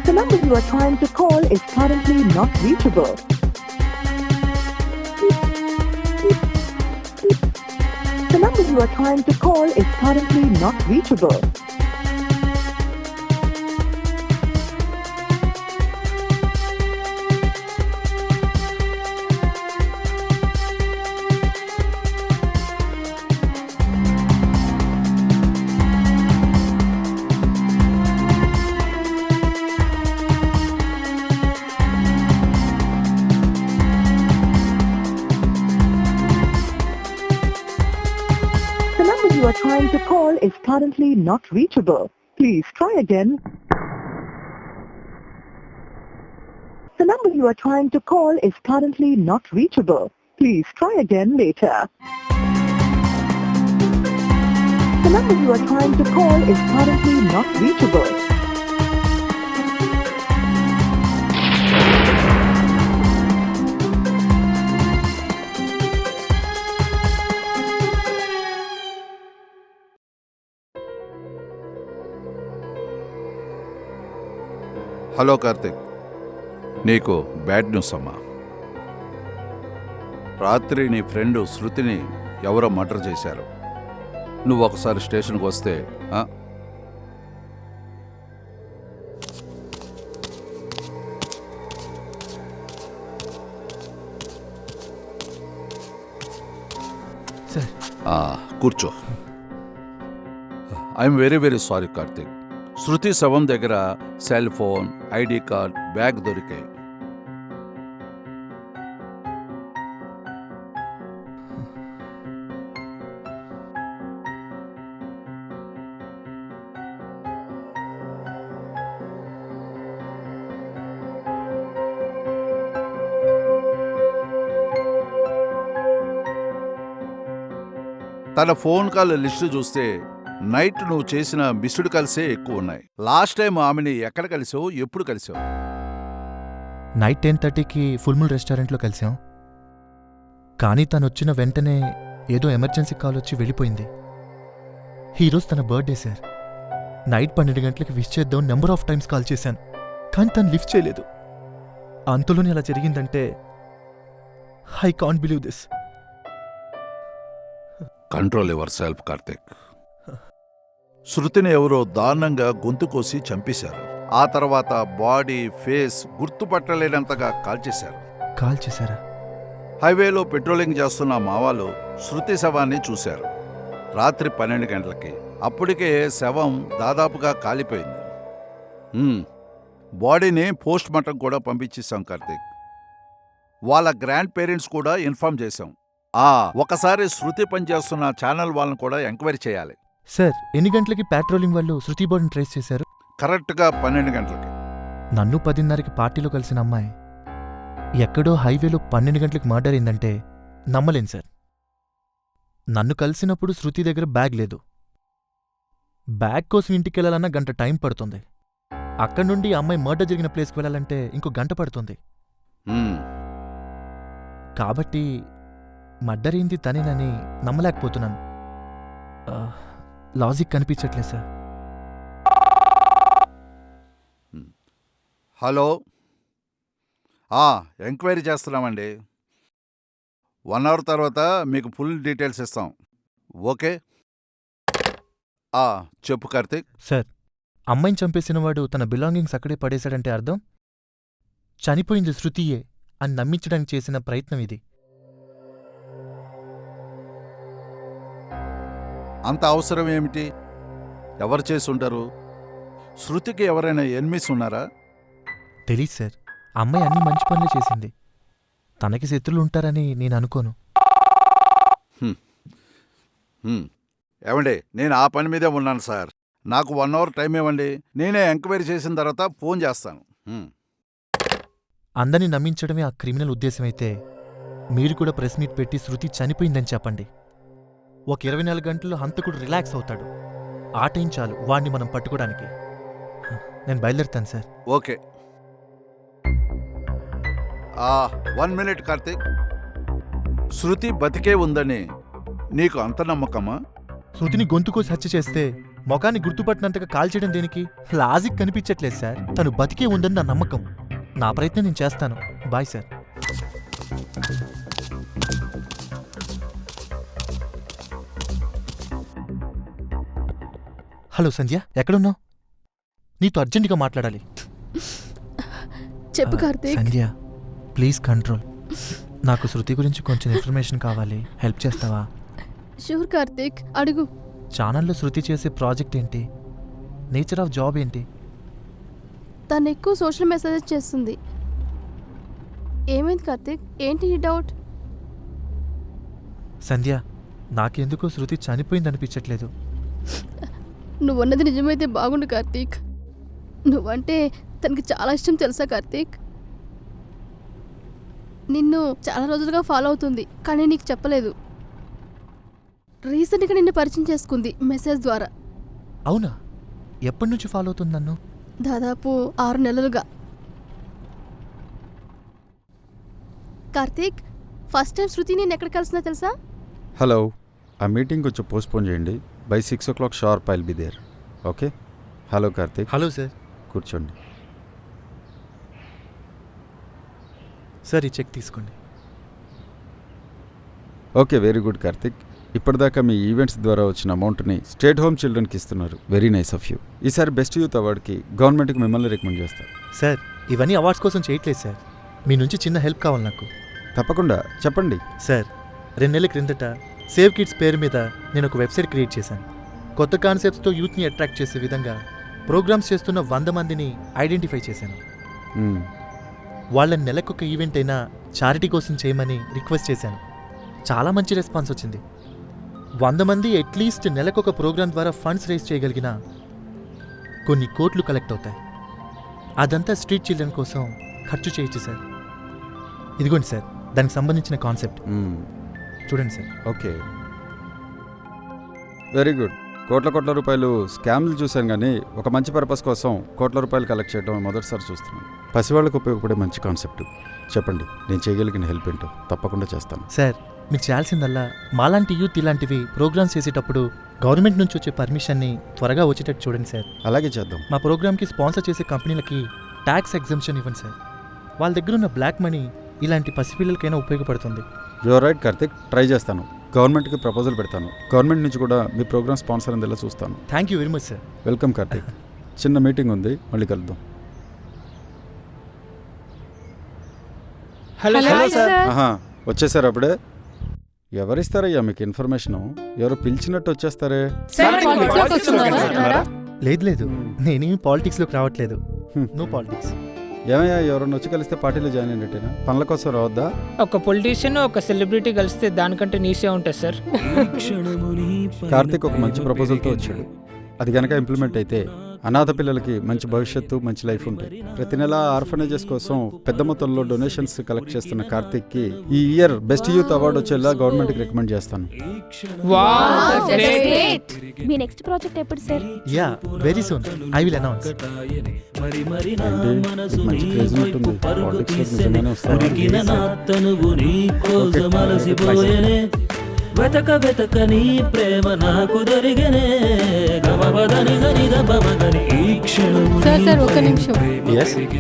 The number you are trying to call is currently not reachable. The number you are trying to call is currently not reachable. The number you are trying to call is currently not reachable. Please try again. The number you are trying to call is currently not reachable. Please try again later. The number you are trying to call is currently not reachable. Hello Karthik, నీకు బ్యాడ్ న్యూస్ అమ్మా. రాత్రి నీ ఫ్రెండ్ శృతిని ఎవరో మర్డర్ చేశారు. నువ్వు ఒకసారి స్టేషన్కి వస్తే కూర్చో. I'm very very sorry Karthik. Shruti శవం దగ్గర cell phone, ID card, bag దొరికాయి. తన ఫోన్ కాల్ లిస్టు చూస్తే నైట్ నువ్వు చేసిన మిస్డ్ కాల్సే ఎక్కువ ఉన్నాయి. లాస్ట్ టైం ఆమెని ఎక్కడ కలిసావు, ఎప్పుడు కలిసావు? నైట్ 10:30కి ఫుల్ మూన్ రెస్టారెంట్లో కలిసాం. కానీ తను వచ్చిన వెంటనే ఏదో ఎమర్జెన్సీ కాల్ వచ్చి వెళ్ళిపోయింది. ఈరోజు తన బర్త్డే సార్. నైట్ 12 గంటలకి విష్ చేద్దాం నెంబర్ ఆఫ్ టైమ్స్ కాల్ చేశాను, కానీ తను లిఫ్ట్ చేయలేదు. అంతలోనే అలా జరిగిందంటే I can't believe this. Control your self Karthik. శృతిని ఎవరో దారుణంగా గొంతు కోసి చంపేశారు. ఆ తర్వాత బాడీ, ఫేస్ గుర్తుపట్టలేనంతగా కాల్చేశారు. కాల్ చేశారా? హైవేలో పెట్రోలింగ్ చేస్తున్న మావాలు శృతి శవాన్ని చూశారు రాత్రి 12 గంటలకి. అప్పటికే శవం దాదాపుగా కాలిపోయింది. బాడీని పోస్ట్ మార్టం కూడా పంపించేశాం కార్తిక్. వాళ్ళ గ్రాండ్ పేరెంట్స్ కూడా ఇన్ఫార్మ్ చేశాం. ఒకసారి శృతి పనిచేస్తున్న ఛానల్ వాళ్ళని కూడా ఎంక్వైరీ చేయాలి. సార్, ఎన్ని గంటలకి పెట్రోలింగ్ వాళ్ళు శృతి బాడీని ట్రేస్ చేశారు? కరెక్ట్గా 12 గంటలకి. నన్ను 10:30కి పార్టీలో కలిసిన అమ్మాయి ఎక్కడో హైవేలో 12 గంటలకు మర్డర్ అయిందంటే నమ్మలేను సార్. నన్ను కలిసినప్పుడు శృతి దగ్గర బ్యాగ్ లేదు. బ్యాగ్ కోసం ఇంటికెళ్లాలన్నా గంట టైం పడుతుంది. అక్కడి నుండి ఆ అమ్మాయి మర్డర్ జరిగిన ప్లేస్కి వెళ్ళాలంటే ఇంకో గంట పడుతుంది. కాబట్టి మర్డర్ అయింది తనేనని నమ్మలేకపోతున్నాను. లాజిక్ కనిపించట్లేదు సార్. హలో, ఎంక్వైరీ చేస్తున్నామండి. 1 అవర్ తర్వాత మీకు ఫుల్ డీటెయిల్స్ ఇస్తాం. ఓకే. చెప్పు కార్తీక్. సార్, అమ్మాయిని చంపేసినవాడు తన బిలాంగింగ్స్ అక్కడే పడేశాడంటే అర్థం చనిపోయింది శృతియే అని నమ్మించడానికి చేసిన ప్రయత్నం ఇది. అంత అవసరం ఏమిటి? ఎవరు చేసి ఉంటారు? శృతికి ఎవరైనా ఎనిమిస్ ఉన్నారా? తెలీదు సార్. అమ్మాయి అన్ని మంచి పనులు చేసింది. తనకి శత్రులు ఉంటారని నేను అనుకోను. ఏమండి, నేను ఆ పని మీదే ఉన్నాను సార్. నాకు 1 అవర్ టైం ఇవ్వండి. నేనే ఎంక్వైరీ చేసిన తర్వాత ఫోన్ చేస్తాను. అందరినీ నమ్మించడమే ఆ క్రిమినల్ ఉద్దేశమైతే మీరు కూడా ప్రెస్ మీట్ పెట్టి శృతి చనిపోయిందని చెప్పండి. ఒక 24 గంటల్లో హంతకుడు రిలాక్స్ అవుతాడు. ఆ టైం చాలు వాణ్ణి మనం పట్టుకోవడానికి. నేను బయలుదేరుతాను సార్. ఓకే. 1 మినిట్ కార్తీక్. శృతి బతికే ఉందని నీకు అంత నమ్మకమా? శృతిని గొంతుకోసి హత్య చేస్తే మొఖాన్ని గుర్తుపట్టినంతగా కాల్చేయడం దేనికి? లాజిక్ కనిపించట్లేదు సార్. తను బతికే ఉందని నా నమ్మకం. నా ప్రయత్నం నేను చేస్తాను. Bye sir. హలో సంధ్య, ఎక్కడున్నావు? నీతో అర్జెంటుగా మాట్లాడాలి. చెప్పు కార్తీక్. సంధ్య, ప్లీజ్ కంట్రోల్. నాకు శృతి గురించి కొంచెం ఇన్ఫర్మేషన్ కావాలి. హెల్ప్ చేస్తావా? షూర్ కార్తీక్, అడుగు. ఛానల్లో శృతి చేసే ప్రాజెక్ట్ ఏంటి? నేచర్ ఆఫ్ జాబ్ ఏంటి? తను ఎక్కువ సోషల్ మెసేజెస్ చేస్తుంది. ఏమైంది కార్తీక్? ఏంటి ఈ డౌట్? సంధ్య, నాకెందుకో శృతి చనిపోయిందనిపించట్లేదు. నువ్వన్నది నిజమైతే బాగుండు కార్తీక్. నువ్వంటే తనకి చాలా ఇష్టం తెలుసా కార్తీక్? నిన్ను చాలా రోజులుగా ఫాలో అవుతుంది, కానీ నీకు చెప్పలేదు. రీసెంట్గా నిన్ను పరిచయం చేసుకుంది మెసేజ్ ద్వారా. అవునా? ఎప్పటి నుంచి ఫాలో అవుతుంది నన్ను? దాదాపు 6 నెలలుగా. కార్తీక్, ఫస్ట్ టైం శృతి నేను ఎక్కడ కలిసినా తెలుసా? హలో, ఆ మీటింగ్ కొంచెం పోస్ట్పోన్ చేయండి. By 6 o'clock sharp I'll be there. Okay. Hello Karthik. Hello sir. కూర్చోండి. సార్, ఈ చెక్ తీసుకోండి. Okay, very good Karthik. ఇప్పటిదాకా మీ ఈవెంట్స్ ద్వారా వచ్చిన అమౌంట్ని స్టేట్ హోమ్ చిల్డ్రన్కి ఇస్తున్నారు. Very nice of you. ఈసారి బెస్ట్ యూత్ అవార్డ్కి గవర్నమెంట్కి మిమ్మల్ని రికమెండ్ చేస్తారు. సార్, ఇవన్నీ అవార్డ్స్ కోసం చేయట్లేదు సార్. మీ నుంచి చిన్న హెల్ప్ కావాలి నాకు. తప్పకుండా చెప్పండి. సార్, 2 నెలల క్రిందట సేవ్ కిడ్స్ పేరు మీద నేను ఒక వెబ్సైట్ క్రియేట్ చేశాను. కొత్త కాన్సెప్ట్స్తో యూత్ని అట్రాక్ట్ చేసే విధంగా ప్రోగ్రామ్స్ చేస్తున్న 100 మందిని ఐడెంటిఫై చేశాను. వాళ్ళని నెలకొక ఈవెంట్ అయినా చారిటీ కోసం చేయమని రిక్వెస్ట్ చేశాను. చాలా మంచి రెస్పాన్స్ వచ్చింది. 100 మంది అట్లీస్ట్ నెలకొక ప్రోగ్రాం ద్వారా ఫండ్స్ రేస్ చేయగలిగిన కొన్ని కోట్లు కలెక్ట్ అవుతాయి. అదంతా స్ట్రీట్ చిల్డ్రన్ కోసం ఖర్చు చేయొచ్చు సార్. ఇదిగోండి సార్, దానికి సంబంధించిన కాన్సెప్ట్. చూడండి సార్. Okay, very good. కోట్ల రూపాయలు స్కామ్లు చూశాను, కానీ ఒక మంచి పర్పస్ కోసం కోట్ల రూపాయలు కలెక్ట్ చేయడం మొదటిసారి చూస్తున్నాను. పసివాళ్ళకు ఉపయోగపడే మంచి కాన్సెప్ట్. చెప్పండి, నేను చేయగలిగిన హెల్ప్ ఏంటో తప్పకుండా చేస్తాను. సార్, మీరు చేయాల్సిందల్లా మాలాంటి యూత్ ఇలాంటివి ప్రోగ్రామ్స్ చేసేటప్పుడు గవర్నమెంట్ నుంచి వచ్చే పర్మిషన్ని త్వరగా వచ్చేటట్టు చూడండి సార్. అలాగే చేద్దాం. మా ప్రోగ్రామ్కి స్పాన్సర్ చేసే కంపెనీలకి ట్యాక్స్ ఎగ్జంప్షన్ ఇవ్వండి సార్. వాళ్ళ దగ్గర ఉన్న బ్లాక్ మనీ ఇలాంటి పసిపిల్లలకైనా ఉపయోగపడుతుంది. యువర్ రైట్ కార్తిక్, ట్రై చేస్తాను. గవర్నమెంట్కి ప్రపోజల్ పెడతాను. గవర్నమెంట్ నుంచి కూడా మీ ప్రోగ్రామ్ స్పాన్సర్ అందేలా చూస్తాను. Thank you very much sir. Welcome Karthik. చిన్న మీటింగ్ ఉంది, మళ్ళీ కలుద్దాం. Hello sir. వచ్చేసారు అప్పుడే? ఎవరిస్తారయ్యా మీకు ఇన్ఫర్మేషను? ఎవరు పిలిచినట్టు వచ్చేస్తారే? లేదు, నేనేమి పాలిటిక్స్లోకి రావట్లేదు. No politics. ఏమయ్యా, ఎవరన్నా వచ్చి కలిస్తే పార్టీలో జాయిన్ అయినట్టేనా? పనుల కోసం రావద్దా? ఒక పొలిటీషియన్ ఒక సెలబ్రిటీ కలిస్తే దానికంటే నీసే ఉంటుంది సార్. కార్తిక్ ఒక మంచి ప్రపోజల్తో వచ్చాడు. అది కనుక ఇంప్లిమెంట్ అయితే అనాథ పిల్లలకి మంచి భవిష్యత్తు, మంచి లైఫ్ ఉంటాయి. ప్రతి నెల ఆర్ఫనేజెస్ కోసం పెద్ద మొత్తంలో డొనేషన్స్ కలెక్ట్ చేస్తున్న కార్తిక్కి ఈ ఇయర్ బెస్ట్ యూత్ అవార్డు వచ్చేలా గవర్నమెంట్కి రికమెండ్ చేస్తాను. మీ నెక్స్ట్ ప్రాజెక్ట్ ఎప్పుడు sir? Yeah, very soon I will announce. మంచి క్రేజ్ ఉంటుంది. పాలిటిక్స్ నిజంగానే వెతక వెతక నీ ప్రేమ నాకు దొరిగనే గమబదని గని దబమగని ఈ క్షణం. సార్ ఒక్క నిమిషం.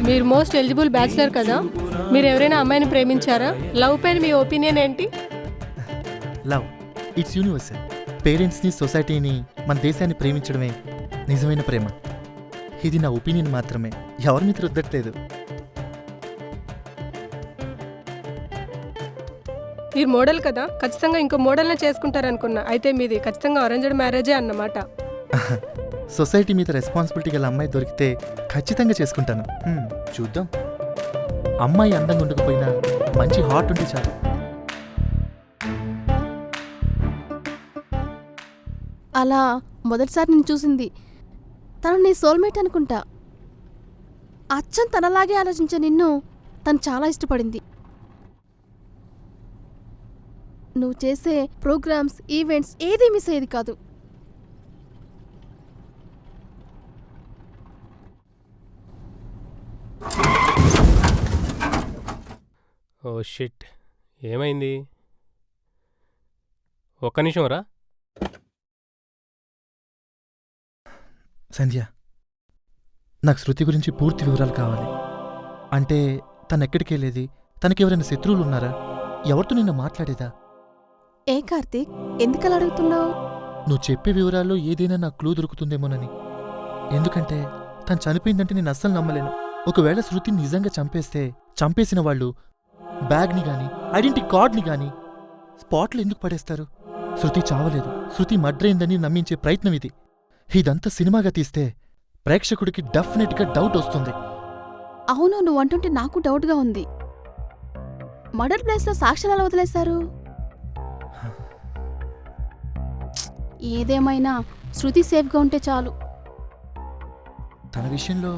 మీరు మోస్ట్ ఎలిజిబుల్ బ్యాచిలర్ కదా, మీరు ఎవరైనా అమ్మాయిని ప్రేమించారా? లవ్ పైన మీ ఒపీనియన్ ఏంటి? Love it's universal. పేరెంట్స్ని, సొసైటీని, మన దేశాన్ని ప్రేమించడమే నిజమైన ప్రేమ. ఇది నా ఒపీనియన్ మాత్రమే, ఎవరి మీద రుద్దట్లేదు. మీరు మోడల్ కదా, ఖచ్చితంగా ఇంకో మోడల్నే చేసుకుంటారనుకున్నా. అయితే మీది ఖచ్చితంగా అరేంజ్డ్ మ్యారేజే అన్నమాట. సొసైటీ మీద రెస్పాన్సిబిలిటీ గల అమ్మాయి దొరికితే ఖచ్చితంగా చేసుకుంటాను. చూద్దాం. అమ్మాయి అందంగా ఉండకపోయినా మంచి హార్ట్ ఉంటే చాలు. అలా మొదటిసారి నేను చూసింది తను నీ సోల్మేట్ అనుకుంటా. అచ్చం తనలాగే ఆలోచించే నిన్ను తను చాలా ఇష్టపడింది. నువ్వు చేసే ప్రోగ్రామ్స్, ఈవెంట్స్ ఏదీ మిస్ అయ్యేది కాదు. ఓ షిట్, ఏమైంది? ఒక్క నిమిషం రా. సంధ్య, నాకు శృతి గురించి పూర్తి వివరాలు కావాలి. అంటే తను ఎక్కడికి వెళ్ళేది, తనకెవరైనా శత్రువులు ఉన్నారా, ఎవరితో నిన్న మాట్లాడేదా? ఏ కార్తీక్, ఎందుకలా అడుగుతున్నావు? నువ్వు చెప్పే వివరాల్లో ఏదైనా నాకు క్లూ దొరుకుతుందేమోనని. ఎందుకంటే తను చనిపోయిందంటే నేను అస్సలు నమ్మలేను. ఒకవేళ శృతిని నిజంగా చంపేస్తే చంపేసిన వాళ్ళు బ్యాగ్ని గాని, ఐడెంటిటీ కార్డ్ని గాని స్పాట్లో ఎందుకు పడేస్తారు? శృతి చావలేదు, శృతి మర్డర్ అయిందని నమ్మించే ప్రయత్నం ఇది. ఇదంతా సినిమాగా తీస్తే ప్రేక్షకుడికి డెఫినెట్గా డౌట్ వస్తుంది. అవును, నువ్వు అంటుంటే నాకు డౌట్గా ఉంది. మర్డర్ ప్లేస్లో సాక్ష్యాలు ఎలా వదిలేశారు? ఏదేమైనా శృతి సేఫ్గా ఉంటే చాలు. తన విషయంలో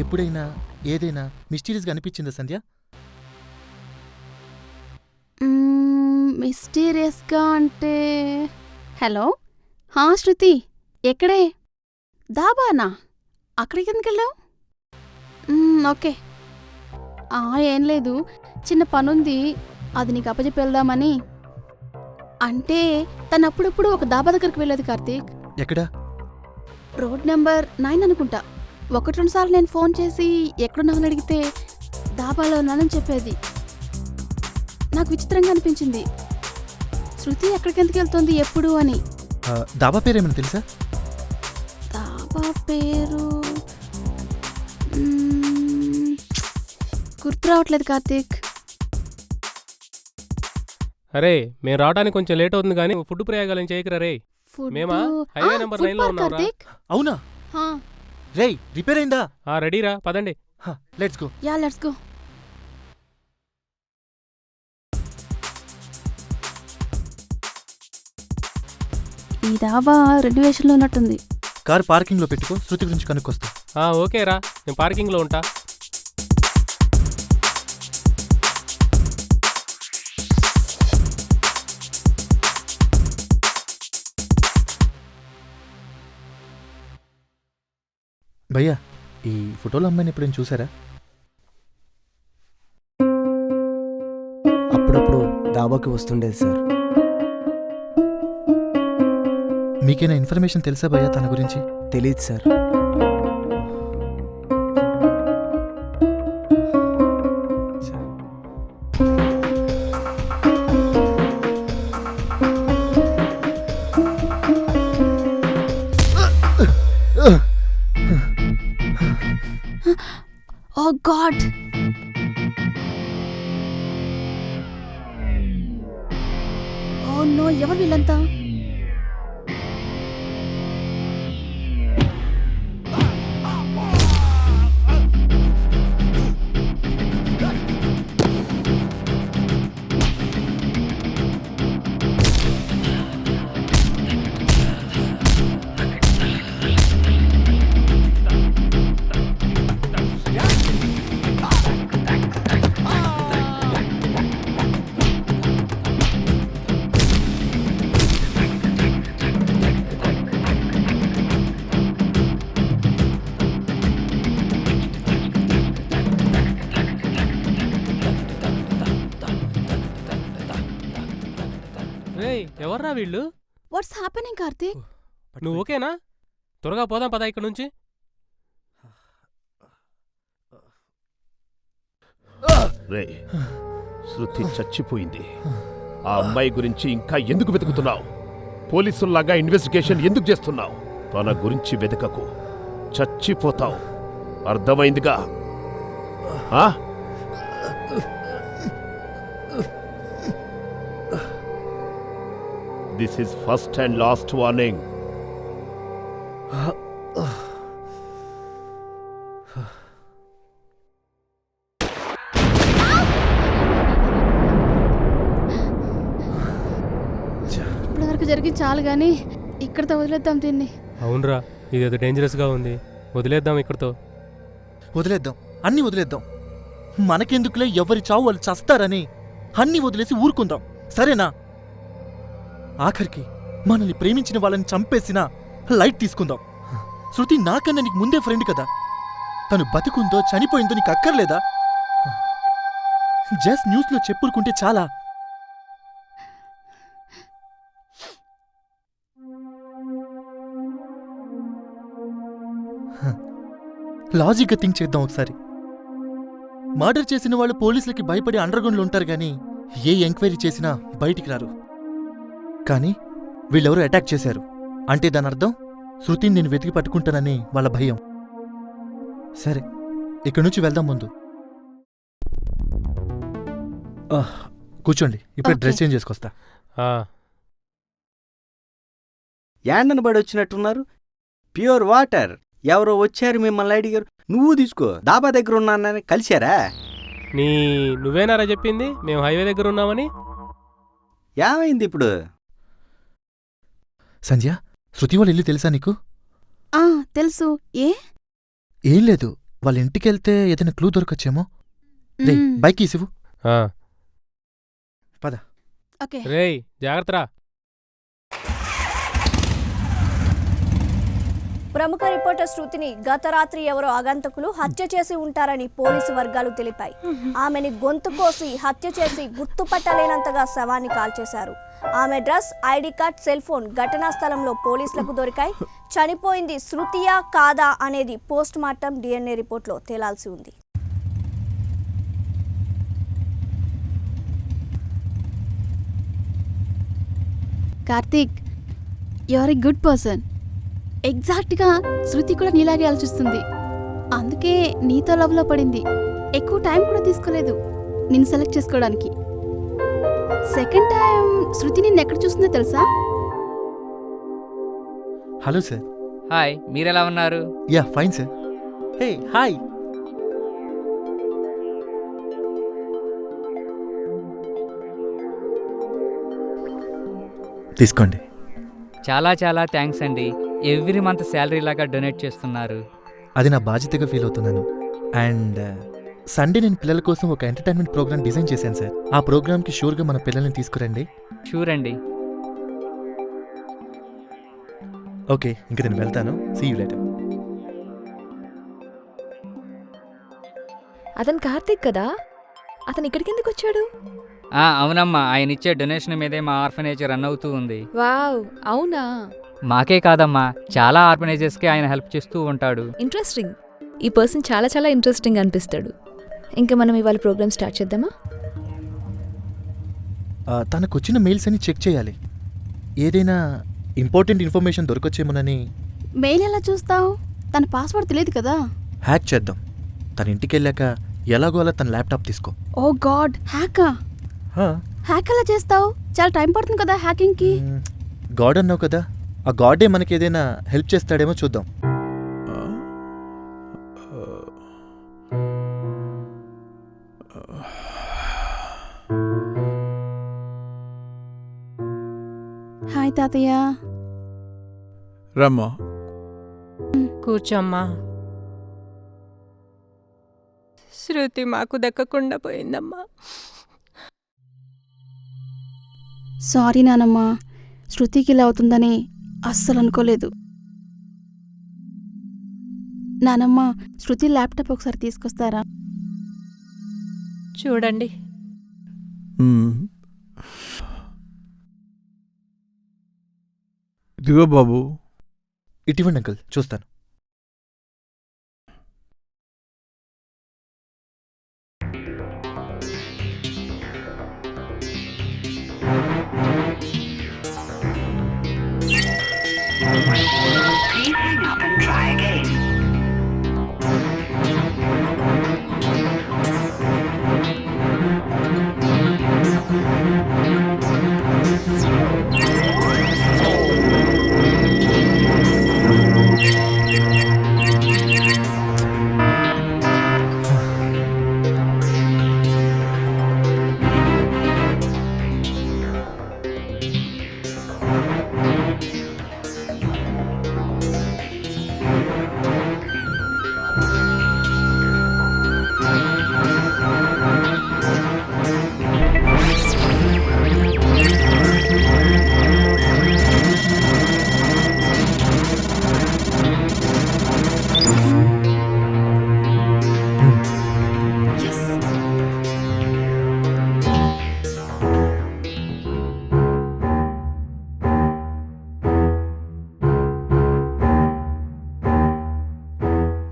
ఎప్పుడైనా ఏదైనా మిస్టీరియస్గా అనిపించిందా సంధ్య? మిస్టీరియస్గా అంటే... హలో, శృతి ఎక్కడే? దాబానా? అక్కడికి ఎందుకు వెళ్ళావు? ఓకే. ఏం లేదు, చిన్న పనుంది, అది నీకు అప్పచెప్పి వెళ్దామని. అంటే తను అప్పుడప్పుడు ఒక దాబా దగ్గరికి వెళ్ళేది కార్తీక్. ఎక్కడా? రోడ్ నెంబర్ 9 అనుకుంటా. 1-2 సార్లు నేను ఫోన్ చేసి ఎక్కడున్నామని అడిగితే దాబాలో ఉన్నానని చెప్పేది. నాకు విచిత్రంగా అనిపించింది. శృతి ఎక్కడికెందుకు వెళ్తుంది ఎప్పుడు అని. దాబా పేరేమైనా తెలుసా? దాబా పేరు గుర్తు రావట్లేదు కార్తీక్. అరే, మేము రావడానికి కొంచెం లేట్ అవుతుంది కానీ ఫుడ్ ప్రయోగాలు చేయకరా రే. మేమా హైవే నెంబర్ 9లో ఉన్నాం రా. అవునా? రేయ్, రిపేర్ అయిందా? రెడీరా, పదండి. Let's go. Yeah, let's go. ఈ దాబా రెనోవేషన్లో ఉన్నట్టుంది. కార్ పార్కింగ్లో పెట్టుకో, శృతి గురించి కనుక్కొస్తా. ఓకే రా, నేను పార్కింగ్లో ఉంటా. భయ్యా, ఈ ఫోటోలో అమ్మాయిని ఎప్పుడైనా చూసారా? అప్పుడప్పుడు దాబాకి వస్తుండేది సార్. మీకేనా ఇన్ఫర్మేషన్ తెలుసా భయ్యా తన గురించి? తెలీదు sir. Oh God! Oh no, ఎవరు వీళ్ళంతా? రేయ్ ఎవర్రా వీళ్ళు? What's happening Karthik? నువ్వు ఓకేనా? త్వరగా పోదాం పదా ఇక్కడ నుంచి. రే, శృతి చచ్చిపోయింది. ఆ అమ్మాయి గురించి ఇంకా ఎందుకు వెతుకుతున్నావు? పోలీసుల్లాగా ఇన్వెస్టిగేషన్ ఎందుకు చేస్తున్నావు? తన గురించి వెతకకు, చచ్చిపోతావు. అర్థమైందిగా? This is first and last warning. ఇప్పటివరకు జరిగి చాలు కానీ ఇక్కడితో వదిలేద్దాం దీన్ని. అవునరా, ఇదేదో డేంజరస్గా ఉంది. వదిలేద్దాం ఇక్కడితో. వదిలేద్దాం, అన్నీ వదిలేద్దాం. మనకెందుకులే, ఎవరి చావు వాళ్ళు చస్తారని అన్నీ వదిలేసి ఊరుకుందాం, సరేనా? ఆఖరికి మనల్ని ప్రేమించిన వాళ్ళని చంపేసినా లైట్ తీసుకుందాం. శృతి నాకన్నా నీకు ముందే ఫ్రెండ్ కదా. తను బతుకుందో చనిపోయిందో నీకు అక్కర్లేదా? జస్ట్ న్యూస్లో చెప్పుకుంటే చాలా. లాజిక్గా థింక్ చేద్దాం ఒకసారి. మర్డర్ చేసిన వాళ్ళు పోలీసులకి భయపడి అండర్గ్రౌండ్లో ఉంటారు కానీ ఏ ఎంక్వైరీ చేసినా బయటికి రారు. కానీ వీళ్ళెవరో అటాక్ చేశారు అంటే దాని అర్థం శృతిని నేను వెతికి పట్టుకుంటానని వాళ్ళ భయం. సరే, ఇక్కడి నుంచి వెళ్దాం. ముందు కూర్చోండి, ఇప్పుడు డ్రెస్ చేంజ్ చేసుకొస్తా. యాండన్ బడి వచ్చినట్టున్నారు. Pure water. ఎవరో వచ్చారు, మిమ్మల్ని అడిగారు. నువ్వు తీసుకో. డాబా దగ్గర ఉన్నానని కలిశారా? నువ్వేనారా చెప్పింది మేము హైవే దగ్గర ఉన్నామని? ఏమైంది ఇప్పుడు? సంధ్య, శృతి వాళ్ళ ఇల్లు తెలుసా నీకు? తెలుసు. ఏం లేదు, వాళ్ళ ఇంటికెళ్తే ఏదైనా క్లూ దొరకొచ్చేమో. రే, బైక్ ఈసివు. పద. రేయ్ జాగ్రత్తరా. ప్రముఖ రిపోర్టర్ శృతిని గత రాత్రి ఎవరో ఆగంతకులు హత్య చేసి ఉంటారని పోలీసు వర్గాలు తెలిపాయి. ఆమెని గొంతు కోసి హత్య చేసి గుర్తుపట్టలేనంతగా శవాన్ని కాల్చేశారు. ఆమె dress, ID card, cell phone ఘటనా స్థలంలో పోలీసులకు దొరికాయి. చనిపోయింది శృతియా కాదా అనేది పోస్ట్ మార్టం DNA రిపోర్ట్లో తేలాల్సి ఉంది. Karthik, you are a good person. ఎగ్జాక్ట్గా శృతి కూడా నీలాగే ఆలోచిస్తుంది. అందుకే నీతో లవ్లో పడింది. ఎక్కువ టైం కూడా తీసుకోలేదు నిన్ను సెలెక్ట్ చేసుకోవడానికి. సెకండ్ టైం శృతి నిన్ను ఎక్కడ చూస్తుందో తెలుసా? Hello sir. హాయ్, మీరెలా ఉన్నారు? Yeah, fine sir. Hey, hi. తీసుకోండి. చాలా చాలా థ్యాంక్స్ అండి. ఎవ్రీ మంత్ శాలరీ లాగా డొనేట్ చేస్తున్నారు. అది నా బాధ్యతగా ఫీల్ అవుతున్నాను. అండ్ సండే నేను పిల్లల కోసం ఒక ఎంటర్టైన్మెంట్ ప్రోగ్రామ్ డిజైన్ చేశాను సార్. ఆ ప్రోగ్రామ్కి షూర్గా మన పిల్లల్ని తీసుకురండి. షూర్ అండి. ఓకే, ఇంక నేను వెళ్తాను. See you later. అతను కార్తీక్ కదా? అతను ఇక్కడికి ఎందుకు వచ్చాడు? అవునమ్మా, ఆయన ఇచ్చే డొనేషన్ మీదే మా ఆర్ఫనేజ్ రన్ అవుతూ ఉంది. వావ్, అవునా? మాకే కాదమ్మా, చాలా ఆర్ఫనేజెస్కి ఆయన హెల్ప్ చేస్తూ ఉంటాడు. ఇంట్రెస్టింగ్. ఈ పర్సన్ చాలా చాలా ఇంట్రెస్టింగ్ అనిపిస్తాడు. ఇంకా మనం ఇవాళ ప్రోగ్రామ్ స్టార్ట్ చేద్దామా? తనకు వచ్చిన మెయిల్స్ అన్ని చెక్ చేయాలి. ఏదైనా ఇంపార్టెంట్ ఇన్ఫర్మేషన్ దొరకొచ్చేమోనని. మెయిల్ ఎలా చూస్తావు? తన పాస్వర్డ్ తెలియదు కదా. హ్యాక్ చేద్దాం. తన ఇంటికి వెళ్ళాక ఎలాగో అలా తన ల్యాప్టాప్ తీసుకో. ఓ గాడ్, హ్యాకా? హ్యాక్ ఎలా చేస్తావు? చాలా టైం పడుతుంది కదా హ్యాకింగ్కి. గాడ్ అన్నావు కదా, ఆ గాడే మనకి ఏదైనా హెల్ప్ చేస్తాడేమో చూద్దాం. హాయ్ తాతయ్య. రమ్మా. కూర్చోమ్మా. శృతి మాకు దక్కకుండా పోయిందమ్మా. సారీ నానమ్మా, శృతికి ఇలా అవుతుందని అస్సలు అనుకోలేదు. నానమ్మ, శృతి ల్యాప్టాప్ ఒకసారి తీసుకొస్తారా? చూడండి. ఇదిగో బాబు. ఇటువంటి అంకుల్ చూస్తాను.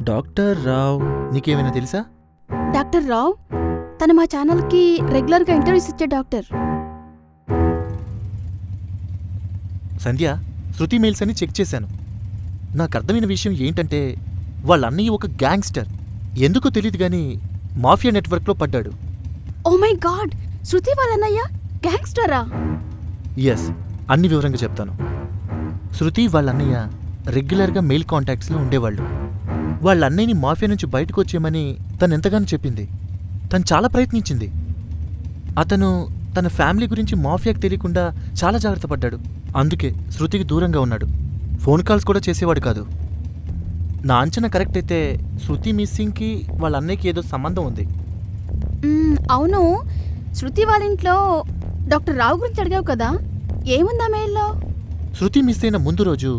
డాక్టర్ రావ్ నీకేమైనా తెలుసా? డాక్టర్ రావ్ తను మా ఛానల్కి రెగ్యులర్గా ఇంటర్వ్యూస్ ఇచ్చే డాక్టర్. సంధ్య, శృతి మెయిల్స్ అని చెక్ చేశాను. నాకు అర్థమైన విషయం ఏంటంటే వాళ్ళ అన్నయ్య ఒక గ్యాంగ్స్టర్. ఎందుకో తెలియదు కానీ మాఫియా నెట్వర్క్లో పడ్డాడు. ఓ మై గాడ్, శృతి వాళ్ళన్నయ్య గ్యాంగ్స్టరా? ఎస్, అన్ని వివరంగా చెప్తాను. శృతి వాళ్ళ అన్నయ్య రెగ్యులర్గా మెయిల్ కాంటాక్ట్స్లో ఉండేవాళ్ళు. వాళ్ళ అన్నయ్యని మాఫియా నుంచి బయటకు వచ్చేయమని తను ఎంతగానో చెప్పింది. తను చాలా ప్రయత్నించింది. అతను తన ఫ్యామిలీ గురించి మాఫియాకి తెలియకుండా చాలా జాగ్రత్త పడ్డాడు. అందుకే శృతికి దూరంగా ఉన్నాడు. ఫోన్ కాల్స్ కూడా చేసేవాడు కాదు. నా అంచనా కరెక్ట్ అయితే శృతి మిస్సింగ్కి వాళ్ళ అన్నయ్యకి ఏదో సంబంధం ఉంది. అవును, శృతి వాళ్ళ ఇంట్లో డాక్టర్ రావు గురించి అడిగావు కదా, ఏముందా మెయిల్లో? శృతి మిస్ అయిన ముందు రోజు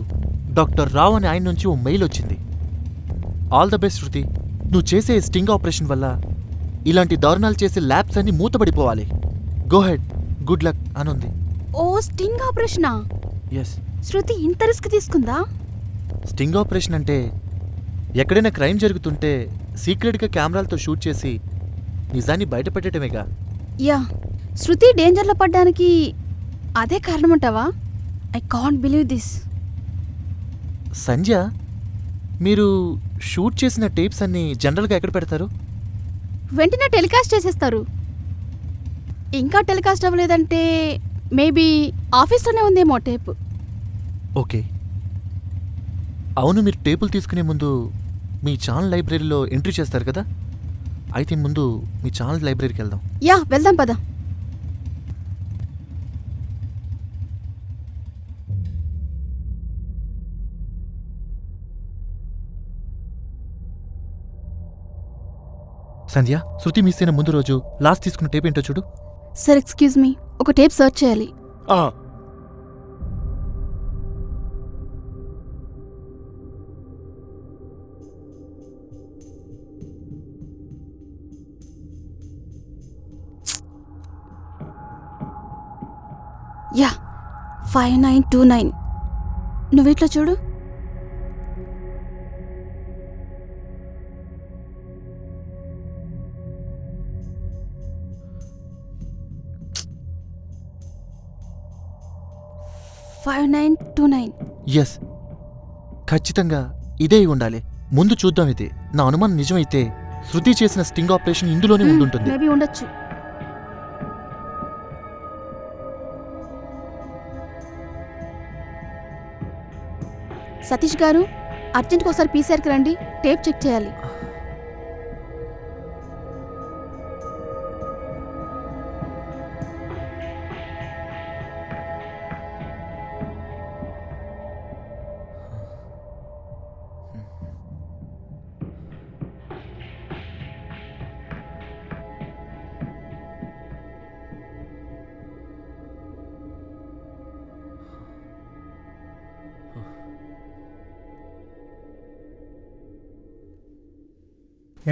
డాక్టర్ రావు అనే ఆయన నుంచి ఓ మెయిల్ వచ్చింది. ఆల్ ద బెస్ట్ శృతి, నువ్వు చేసే స్టింగ్ ఆపరేషన్ వల్ల ఇలాంటి దారుణాలు చేసే ల్యాబ్స్ అన్ని మూతపడిపోవాలి. గో హెడ్, గుడ్ లక్ అనుంది. ఓ స్టింగ్ ఆపరేషనా? ఎస్. శృతి ఇంత రిస్క్ తీసుకుందా? స్టింగ్ ఆపరేషన్ అంటే ఎక్కడైనా క్రైమ్ జరుగుతుంటే సీక్రెట్గా కెమెరాలతో షూట్ చేసి నిజాన్ని బయటపెట్టడమేగా. యా, శృతి డేంజర్లో పడ్డానికి అదే కారణమంటావా? I can't believe this. Sandhya, మీరు షూట్ చేసిన టేప్స్ అన్ని జనరల్గా ఎక్కడ పెడతారు? వెంటనే టెలికాస్ట్ చేసేస్తారు. ఇంకా టెలికాస్ట్ అవ్వలేదంటే మేబీ ఆఫీస్లోనే ఉందేమో టేప్. ఓకే. అవును, మీరు టేపులు తీసుకునే ముందు మీ ఛానల్ లైబ్రరీలో ఎంట్రీ చేస్తారు కదా, అయితే ముందు మీ ఛానల్ లైబ్రరీకి వెళ్దాం. యా, వెళ్దాం పద. సంధ్య, శృతి మిస్ అయిన ముందు రోజు లాస్ట్ తీసుకున్న టేప్ ఏంటో చూడు. సార్ ఎక్స్క్యూజ్ మీ, ఒక టేప్ సర్చ్ చేయాలి. యా, 5929. నువ్వు ఇట్లా చూడు. ఎస్, ఖచ్చితంగా ఇదే ఉండాలి. ముందు చూద్దాం. ఇది నా అనుమానం నిజమైతే శృతి చేసిన స్టింగ్ ఆపరేషన్ ఇందులోనే ఉండుంటుంది. మేబీ ఉండొచ్చు. సతీష్ గారు, అర్జెంట్గా ఒకసారి పీసీఆర్కి రండి, టేప్ చెక్ చేయాలి.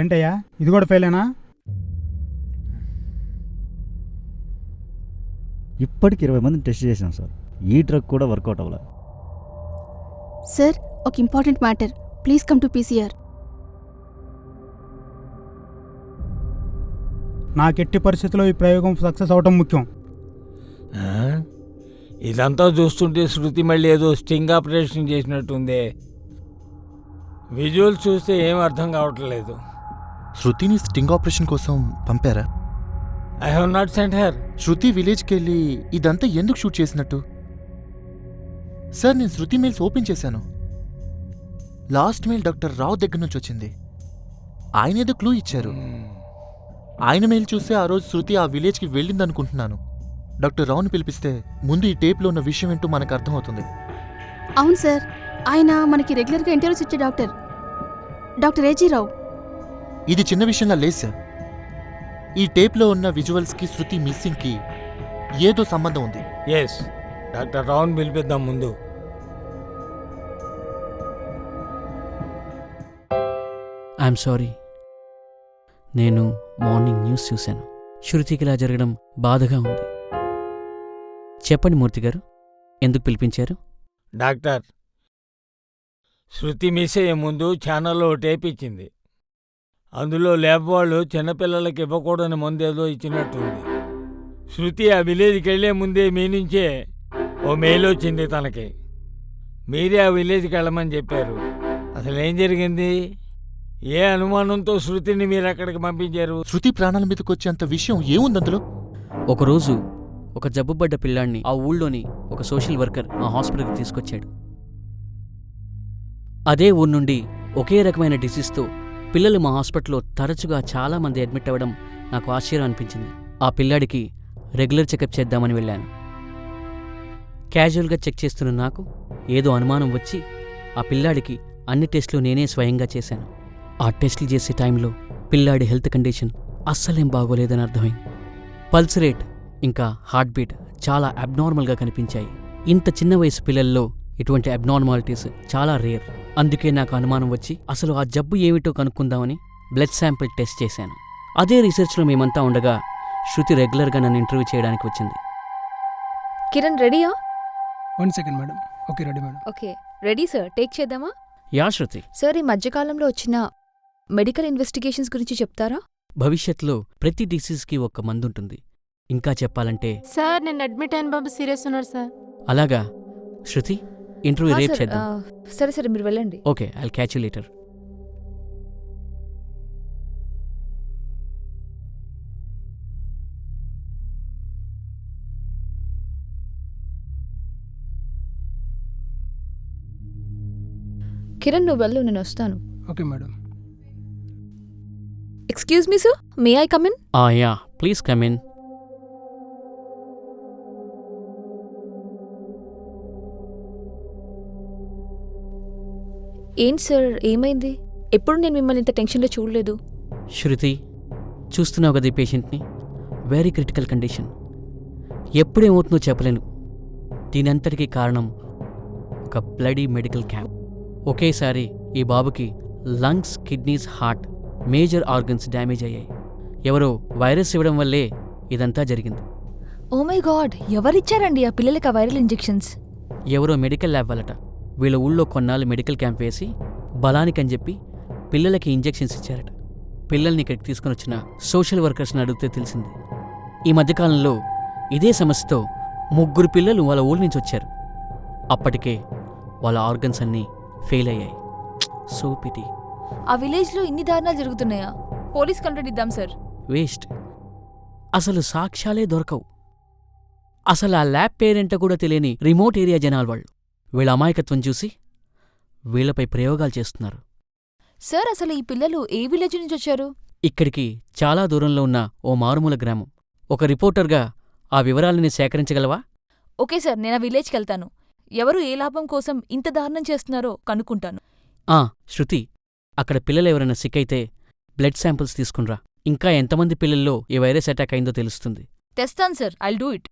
ఏంటయ్యా, ఇది కూడా ఫెయిలేనా? ఇప్పటికి 20 మందిని టెస్ట్ చేశాం సార్, ఈ డ్రగ్ కూడా వర్కౌట్ అవ్వలేదు. సార్ ఒక important matter, please come to PCR. నాకెట్టి పరిస్థితుల్లో ఈ ప్రయోగం సక్సెస్ అవటం ముఖ్యం. ఇదంతా చూస్తుంటే శృతి మళ్ళీ ఏదో స్టింగ్ ఆపరేషన్ చేసినట్టుందే. విజువల్స్ చూస్తే ఏం అర్థం కావట్లేదు. శృతిని స్టింగ్ ఆపరేషన్ కోసం పంపారా? I have not sent her. Shruti విలేజ్కి వెళ్ళి ఇదంతా ఎందుకు షూట్ చేసినట్టు? సార్, నేను శృతి మెయిల్స్ ఓపెన్ చేశాను. లాస్ట్ మెయిల్ డాక్టర్ రావు దగ్గర నుంచి వచ్చింది. ఆయన ఏదో క్లూ ఇచ్చారు. ఆయన మెయిల్ చూస్తే ఆ రోజు శృతి ఆ విలేజ్కి వెళ్ళిందనుకుంటున్నాను. డాక్టర్ రావుని పిలిపిస్తే ముందు ఈ టేప్లో ఉన్న విషయం ఏంటో మనకు అర్థమవుతుంది. అవును సార్, ఆయన మనకి రెగ్యులర్గా ఇంటర్వ్యూస్ ఇచ్చే డాక్టర్ ఏజీ రావు. ఇది చిన్న విషయంలా లేదు సార్. ఈ టేప్లో ఉన్న విజువల్స్కి శృతి మిస్సింగ్కి ఏదో సంబంధం ఉంది. ఎస్, డాక్టర్ రావుని పిలిపిద్దాం ముందు. I'm sorry. నేను మార్నింగ్ న్యూస్ చూశాను. శృతికి ఇలా జరగడం బాధగా ఉంది. చెప్పండి మూర్తి గారు, ఎందుకు పిలిపించారు? డాక్టర్, శృతి మిస్ అయ్యే ముందు ఛానల్లో టేప్ ఇచ్చింది. అందులో ల్యాబ్ వాళ్ళు చిన్నపిల్లలకి ఇవ్వకూడని మందేదో ఇచ్చినట్టుంది. శృతి ఆ విలేజ్కి వెళ్లే ముందే మీ నుంచే ఓ మెయిల్ వచ్చింది తనకి. మీరే ఆ విలేజ్కి వెళ్ళమని చెప్పారు. అసలు ఏం జరిగింది? ఏ అనుమానంతో శృతిని మీరు అక్కడికి పంపించారు? శృతి ప్రాణాల మీదకి వచ్చేంత విషయం ఏముంది అందులో? ఒకరోజు ఒక జబ్బుపడ్డ పిల్లాడిని ఆ ఊళ్ళోని ఒక సోషల్ వర్కర్ మా హాస్పిటల్కి తీసుకొచ్చాడు. అదే ఊరు నుండి ఒకే రకమైన డిసీజ్తో పిల్లలు మా హాస్పిటల్లో తరచుగా చాలామంది అడ్మిట్ అవ్వడం నాకు ఆశ్చర్యం అనిపించింది. ఆ పిల్లాడికి రెగ్యులర్ చెకప్ చేద్దామని వెళ్ళాను. క్యాజువల్గా చెక్ చేస్తున్న నాకు ఏదో అనుమానం వచ్చి ఆ పిల్లాడికి అన్ని టెస్టులు నేనే స్వయంగా చేశాను. ఆ టెస్టులు చేసే టైంలో పిల్లాడి హెల్త్ కండిషన్ అస్సలేం బాగోలేదని అర్థమైంది. పల్స్ రేట్ ఇంకా హార్ట్ బీట్ చాలా అబ్నార్మల్గా కనిపించాయి. ఇంత చిన్న వయసు పిల్లల్లో ఇటువంటి అబ్నార్మాలిటీస్ చాలా రేర్. అందుకే నాకు అనుమానం వచ్చి అసలు ఆ జబ్బు ఏమిటో కనుక్కుందామని బ్లడ్ శాంపిల్ టెస్ట్ చేశాను. అదే రీసెర్చ్లో మేమంతా ఉండగా శృతి రెగ్యులర్గా నన్ను ఇంటర్వ్యూ చేయడానికి వచ్చింది. కిరణ్ రెడీయా? 1 second madam. Okay, ready madam. Okay, ready sir. Take చేద్దామా? యా శృతి. సార్, ఈ మధ్యకాలంలో వచ్చిన మెడికల్ ఇన్వెస్టిగేషన్స్ గురించి చెప్తారా? భవిష్యత్తులో ప్రతి డిసీజ్కి ఒక మందుంటుంది. ఇంకా చెప్పాలంటే సార్, నేను అడ్మిట్ అయిన బాబు సీరియస్ ఉన్నారు సార్. అలాగా శృతి, ఇంటర్వ్యూ రేపు సార్, చేద్దాం. సరే సరే, మీరు వెళ్ళండి. Okay, I'll catch you later. Kiran, నువ్వు వెళ్ళు, నేను వస్తాను. Okay madam. Excuse me sir, may I come in? Yeah, please come in. ఏంటి సార్, ఏమైంది? ఎప్పుడు నేను మిమ్మల్ని ఇంత టెన్షన్లో చూడలేదు. శృతి, చూస్తున్నావు కదా ఈ పేషెంట్ని. Very critical condition. ఎప్పుడేమవుతుందో చెప్పలేను. దీనంతటికీ కారణం ఒక బ్లడీ మెడికల్ క్యాంప్. ఒకేసారి ఈ బాబుకి lungs, kidneys, heart, major organs damage అయ్యాయి. ఎవరో వైరస్ ఇవ్వడం వల్లే ఇదంతా జరిగింది. ఓ మై గాడ్, ఎవరిచ్చారండి ఆ పిల్లలకి ఆ వైరల్ ఇంజెక్షన్స్? ఎవరో మెడికల్ ల్యాబ్ వాళ్ళట. వీళ్ళ ఊళ్ళో కొన్నాళ్ళు మెడికల్ క్యాంప్ వేసి బలానికని చెప్పి పిల్లలకి ఇంజెక్షన్స్ ఇచ్చారట. పిల్లల్ని ఇక్కడికి తీసుకుని వచ్చిన సోషల్ వర్కర్స్ని అడిగితే తెలిసింది. ఈ మధ్యకాలంలో ఇదే సమస్యతో 3 పిల్లలు వాళ్ళ ఊళ్ళ నుంచి వచ్చారు. అప్పటికే వాళ్ళ ఆర్గన్స్ అన్నీ ఫెయిల్ అయ్యాయి. So pity. ఆ విలేజ్లో ఇన్ని దారుణాలు జరుగుతున్నాయా? పోలీస్ కంప్లైంట్ ఇద్దాం సార్. వేస్ట్. అసలు సాక్ష్యాలే దొరకవు. అసలు ఆ ల్యాబ్ పేరెంట్ కూడా తెలియని రిమోట్ ఏరియా జనాలు వాళ్ళు. వీళ్ళ అమాయకత్వం చూసి వీళ్లపై ప్రయోగాలు చేస్తున్నారు. సార్, అసలు ఈ పిల్లలు ఏ విలేజ్ నుంచి వచ్చారు? ఇక్కడికి చాలా దూరంలో ఉన్న ఓ మారుమూల గ్రామం. ఒక రిపోర్టర్గా ఆ వివరాలని సేకరించగలవా? ఓకే సార్, నేను ఆ విలేజ్కి వెళ్తాను. ఎవరు ఏ లాభం కోసం ఇంత దారుణం చేస్తున్నారో కనుక్కుంటాను. శృతి, అక్కడ పిల్లలు ఎవరైనా సిక్ అయితే బ్లడ్ శాంపిల్స్ తీసుకునిరా. ఇంకా ఎంతమంది పిల్లల్లో ఈ వైరస్ అటాక్ అయిందో తెలుస్తుంది. తెస్తాను సార్, ఐల్ డూ ఇట్.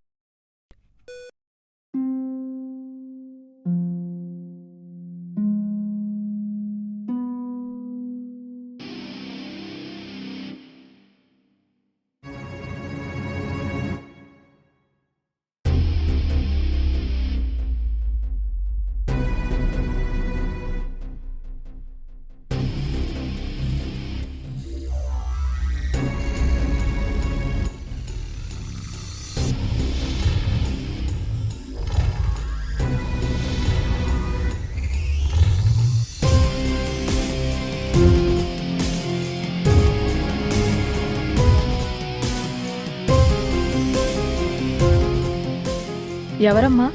ఎవరమ్మా?